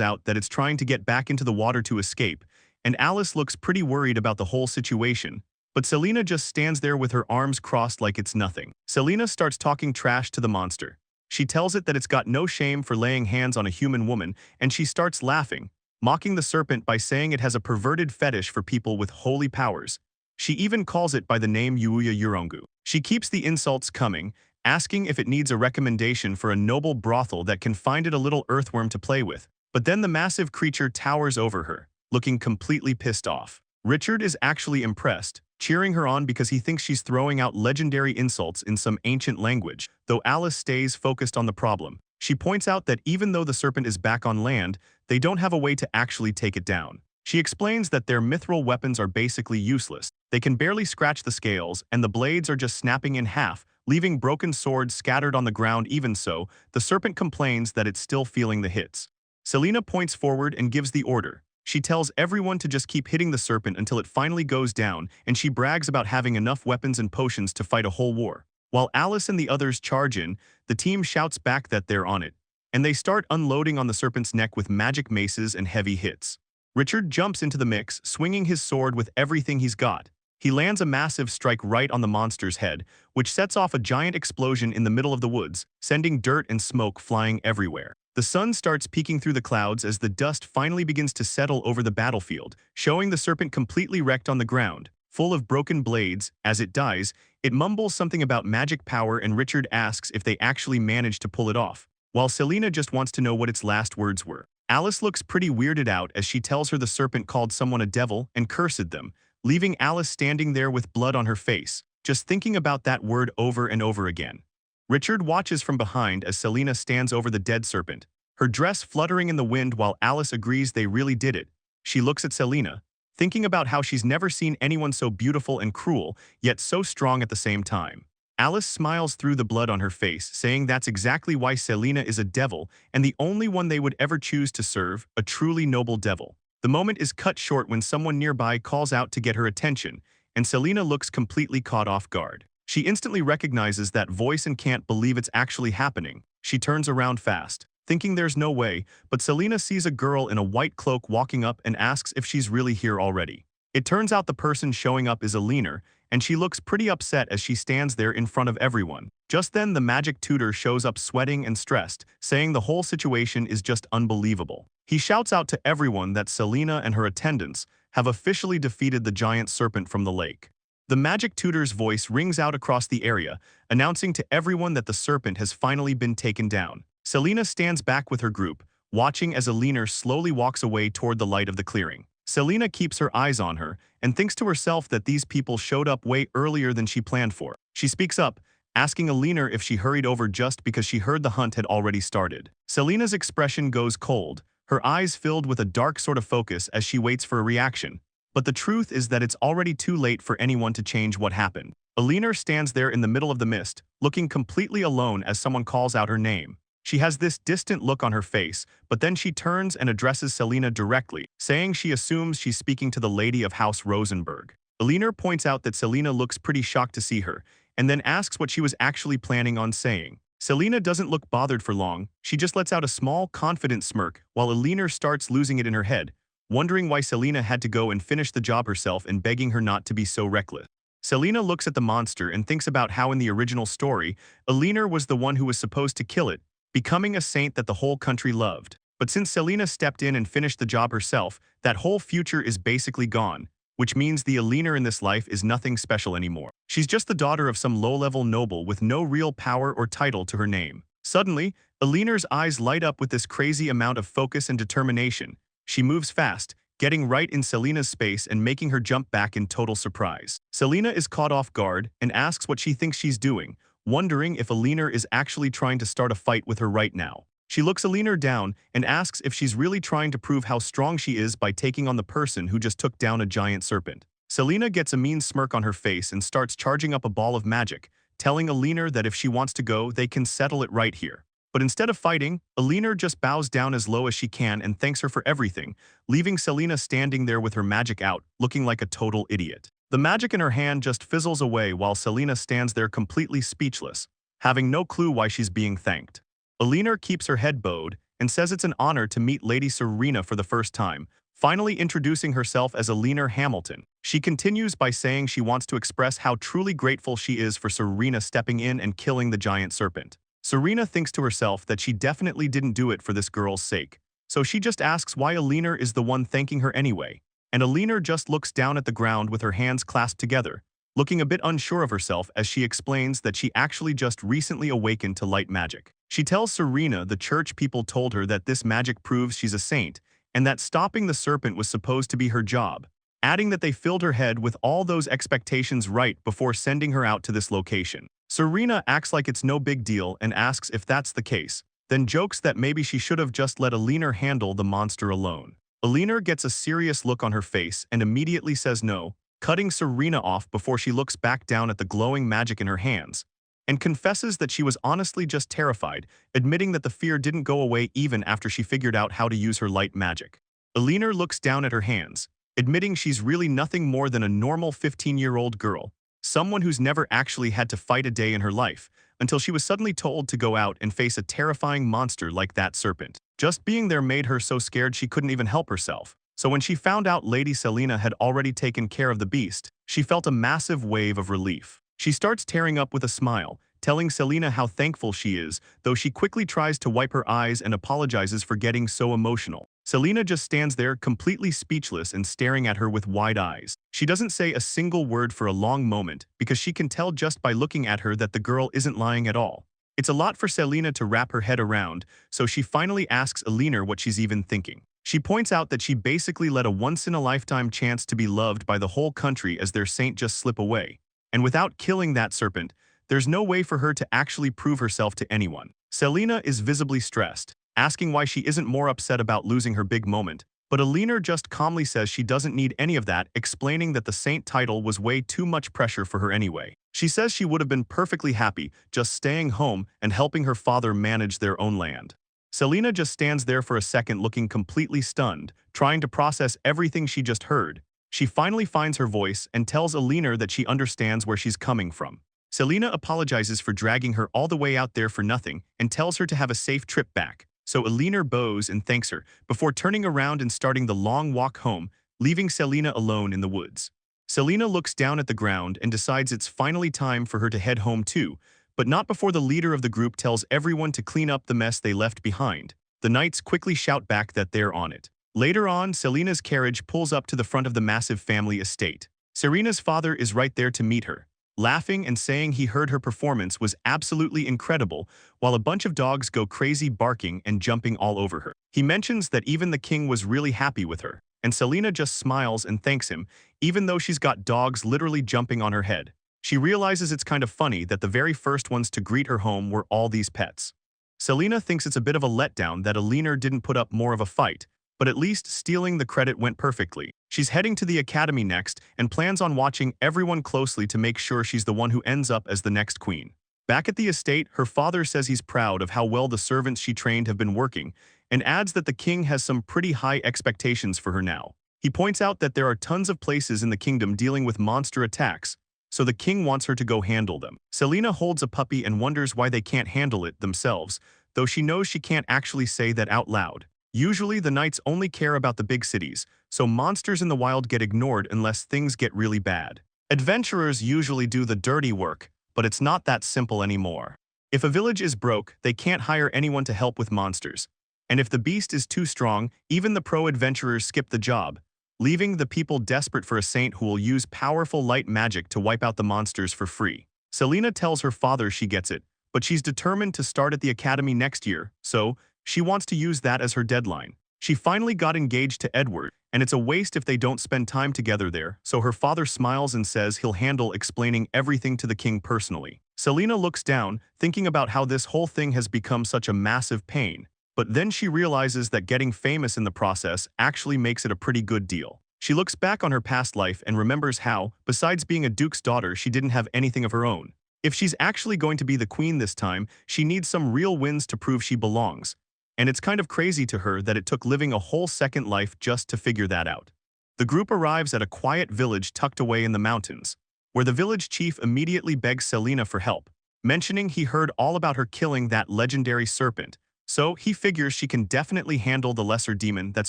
out that it's trying to get back into the water to escape, and Alice looks pretty worried about the whole situation. But Selena just stands there with her arms crossed like it's nothing. Selena starts talking trash to the monster. She tells it that it's got no shame for laying hands on a human woman, and she starts laughing, mocking the serpent by saying it has a perverted fetish for people with holy powers. She even calls it by the name Yuuya Yurongu. She keeps the insults coming, asking if it needs a recommendation for a noble brothel that can find it a little earthworm to play with. But then the massive creature towers over her, looking completely pissed off. Richard is actually impressed, cheering her on because he thinks she's throwing out legendary insults in some ancient language, though Alice stays focused on the problem. She points out that even though the serpent is back on land, they don't have a way to actually take it down. She explains that their mithril weapons are basically useless. They can barely scratch the scales, and the blades are just snapping in half, leaving broken swords scattered on the ground. Even so, the serpent complains that it's still feeling the hits. Selena points forward and gives the order. She tells everyone to just keep hitting the serpent until it finally goes down, and she brags about having enough weapons and potions to fight a whole war. While Alice and the others charge in, the team shouts back that they're on it, and they start unloading on the serpent's neck with magic maces and heavy hits. Richard jumps into the mix, swinging his sword with everything he's got. He lands a massive strike right on the monster's head, which sets off a giant explosion in the middle of the woods, sending dirt and smoke flying everywhere. The sun starts peeking through the clouds as the dust finally begins to settle over the battlefield, showing the serpent completely wrecked on the ground, full of broken blades. As it dies, it mumbles something about magic power, and Richard asks if they actually managed to pull it off, while Selena just wants to know what its last words were. Alice looks pretty weirded out as she tells her the serpent called someone a devil and cursed them, leaving Alice standing there with blood on her face, just thinking about that word over and over again. Richard watches from behind as Selena stands over the dead serpent, her dress fluttering in the wind while Alice agrees they really did it. She looks at Selena, thinking about how she's never seen anyone so beautiful and cruel, yet so strong at the same time. Alice smiles through the blood on her face, saying that's exactly why Selena is a devil and the only one they would ever choose to serve, a truly noble devil. The moment is cut short when someone nearby calls out to get her attention, and Selena looks completely caught off guard. She instantly recognizes that voice and can't believe it's actually happening. She turns around fast, thinking there's no way, but Selena sees a girl in a white cloak walking up and asks if she's really here already. It turns out the person showing up is a leaner, and she looks pretty upset as she stands there in front of everyone. Just then the magic tutor shows up sweating and stressed, saying the whole situation is just unbelievable. He shouts out to everyone that Selena and her attendants have officially defeated the giant serpent from the lake. The magic tutor's voice rings out across the area, announcing to everyone that the serpent has finally been taken down. Selena stands back with her group, watching as a leaner slowly walks away toward the light of the clearing. Selena keeps her eyes on her and thinks to herself that these people showed up way earlier than she planned for. She speaks up, asking a leaner if she hurried over just because she heard the hunt had already started. Selena's expression goes cold, her eyes filled with a dark sort of focus as she waits for a reaction. But the truth is that it's already too late for anyone to change what happened. A leaner stands there in the middle of the mist, looking completely alone as someone calls out her name. She has this distant look on her face, but then she turns and addresses Selena directly, saying she assumes she's speaking to the lady of House Rosenberg. Leaner points out that Selena looks pretty shocked to see her, and then asks what she was actually planning on saying. Selena doesn't look bothered for long, she just lets out a small, confident smirk, while Leaner starts losing it in her head, wondering why Selena had to go and finish the job herself and begging her not to be so reckless. Selena looks at the monster and thinks about how in the original story, Leaner was the one who was supposed to kill it, becoming a saint that the whole country loved. But since Selena stepped in and finished the job herself, that whole future is basically gone, which means the Alina in this life is nothing special anymore. She's just the daughter of some low-level noble with no real power or title to her name. Suddenly, Alina's eyes light up with this crazy amount of focus and determination. She moves fast, getting right in Selina's space and making her jump back in total surprise. Selina is caught off guard and asks what she thinks she's doing, wondering if Alina is actually trying to start a fight with her right now. She looks Alina down and asks if she's really trying to prove how strong she is by taking on the person who just took down a giant serpent. Selina gets a mean smirk on her face and starts charging up a ball of magic, telling Alina that if she wants to go, they can settle it right here. But instead of fighting, Alina just bows down as low as she can and thanks her for everything, leaving Selina standing there with her magic out, looking like a total idiot. The magic in her hand just fizzles away while Selina stands there completely speechless, having no clue why she's being thanked. Alina keeps her head bowed and says it's an honor to meet Lady Serena for the first time, finally introducing herself as Alina Hamilton. She continues by saying she wants to express how truly grateful she is for Serena stepping in and killing the giant serpent. Serena thinks to herself that she definitely didn't do it for this girl's sake, so she just asks why Alina is the one thanking her anyway, and Alina just looks down at the ground with her hands clasped together, looking a bit unsure of herself as she explains that she actually just recently awakened to light magic. She tells Serena the church people told her that this magic proves she's a saint, and that stopping the serpent was supposed to be her job, adding that they filled her head with all those expectations right before sending her out to this location. Serena acts like it's no big deal and asks if that's the case, then jokes that maybe she should have just let Alina handle the monster alone. Alina gets a serious look on her face and immediately says no, cutting Serena off before she looks back down at the glowing magic in her hands, and confesses that she was honestly just terrified, admitting that the fear didn't go away even after she figured out how to use her light magic. Alina looks down at her hands, admitting she's really nothing more than a normal 15-year-old girl, someone who's never actually had to fight a day in her life, until she was suddenly told to go out and face a terrifying monster like that serpent. Just being there made her so scared she couldn't even help herself. So when she found out Lady Selena had already taken care of the beast, she felt a massive wave of relief. She starts tearing up with a smile, telling Selena how thankful she is, though she quickly tries to wipe her eyes and apologizes for getting so emotional. Selena just stands there completely speechless and staring at her with wide eyes. She doesn't say a single word for a long moment because she can tell just by looking at her that the girl isn't lying at all. It's a lot for Selena to wrap her head around, so she finally asks Alina what she's even thinking. She points out that she basically let a once-in-a-lifetime chance to be loved by the whole country as their saint just slip away. And without killing that serpent, there's no way for her to actually prove herself to anyone. Selena is visibly stressed, asking why she isn't more upset about losing her big moment, but Alina just calmly says she doesn't need any of that, explaining that the saint title was way too much pressure for her anyway. She says she would have been perfectly happy just staying home and helping her father manage their own land. Selena just stands there for a second looking completely stunned, trying to process everything she just heard. She finally finds her voice and tells Alina that she understands where she's coming from. Selena apologizes for dragging her all the way out there for nothing and tells her to have a safe trip back, so Alina bows and thanks her before turning around and starting the long walk home, leaving Selena alone in the woods. Selena looks down at the ground and decides it's finally time for her to head home too, but not before the leader of the group tells everyone to clean up the mess they left behind. The knights quickly shout back that they're on it. Later on, Selena's carriage pulls up to the front of the massive family estate. Serena's father is right there to meet her, laughing and saying he heard her performance was absolutely incredible, while a bunch of dogs go crazy barking and jumping all over her. He mentions that even the king was really happy with her, and Selena just smiles and thanks him, even though she's got dogs literally jumping on her head. She realizes it's kind of funny that the very first ones to greet her home were all these pets. Selena thinks it's a bit of a letdown that Alina didn't put up more of a fight, but at least stealing the credit went perfectly. She's heading to the academy next and plans on watching everyone closely to make sure she's the one who ends up as the next queen. Back at the estate, her father says he's proud of how well the servants she trained have been working, and adds that the king has some pretty high expectations for her now. He points out that there are tons of places in the kingdom dealing with monster attacks, so the king wants her to go handle them. Selena holds a puppy and wonders why they can't handle it themselves, though she knows she can't actually say that out loud. Usually the knights only care about the big cities, so monsters in the wild get ignored unless things get really bad. Adventurers usually do the dirty work, but it's not that simple anymore. If a village is broke, they can't hire anyone to help with monsters. And if the beast is too strong, even the pro-adventurers skip the job, leaving the people desperate for a saint who will use powerful light magic to wipe out the monsters for free. Selena tells her father she gets it, but she's determined to start at the academy next year, so she wants to use that as her deadline. She finally got engaged to Edward, and it's a waste if they don't spend time together there, so her father smiles and says he'll handle explaining everything to the king personally. Selena looks down, thinking about how this whole thing has become such a massive pain, but then she realizes that getting famous in the process actually makes it a pretty good deal. She looks back on her past life and remembers how, besides being a duke's daughter, she didn't have anything of her own. If she's actually going to be the queen this time, she needs some real wins to prove she belongs. And it's kind of crazy to her that it took living a whole second life just to figure that out. The group arrives at a quiet village tucked away in the mountains, where the village chief immediately begs Selena for help, mentioning he heard all about her killing that legendary serpent, so he figures she can definitely handle the lesser demon that's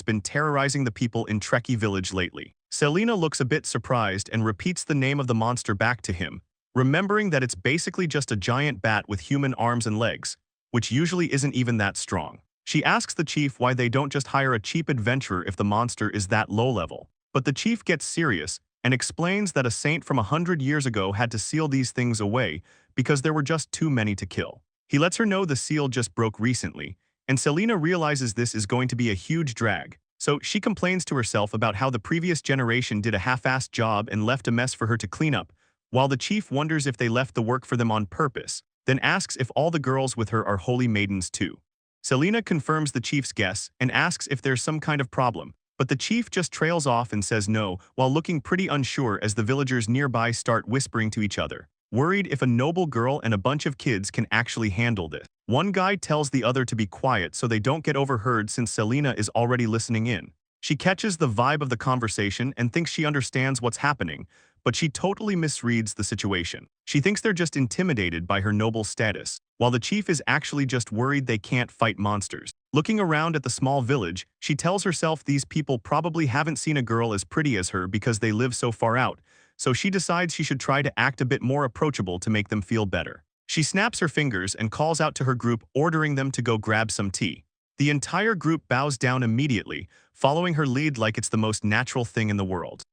been terrorizing the people in Trekkie village lately. Selena looks a bit surprised and repeats the name of the monster back to him, remembering that it's basically just a giant bat with human arms and legs, which usually isn't even that strong. She asks the chief why they don't just hire a cheap adventurer if the monster is that low level. But the chief gets serious and explains that a saint from 100 years ago had to seal these things away because there were just too many to kill. He lets her know the seal just broke recently, and Selena realizes this is going to be a huge drag. So she complains to herself about how the previous generation did a half-assed job and left a mess for her to clean up, while the chief wonders if they left the work for them on purpose, then asks if all the girls with her are holy maidens too. Selena confirms the chief's guess and asks if there's some kind of problem, but the chief just trails off and says no, while looking pretty unsure as the villagers nearby start whispering to each other, worried if a noble girl and a bunch of kids can actually handle this. One guy tells the other to be quiet so they don't get overheard since Selena is already listening in. She catches the vibe of the conversation and thinks she understands what's happening, but she totally misreads the situation. She thinks they're just intimidated by her noble status, while the chief is actually just worried they can't fight monsters. Looking around at the small village, she tells herself these people probably haven't seen a girl as pretty as her because they live so far out, so she decides she should try to act a bit more approachable to make them feel better. She snaps her fingers and calls out to her group, ordering them to go grab some tea. The entire group bows down immediately, following her lead like it's the most natural thing in the world.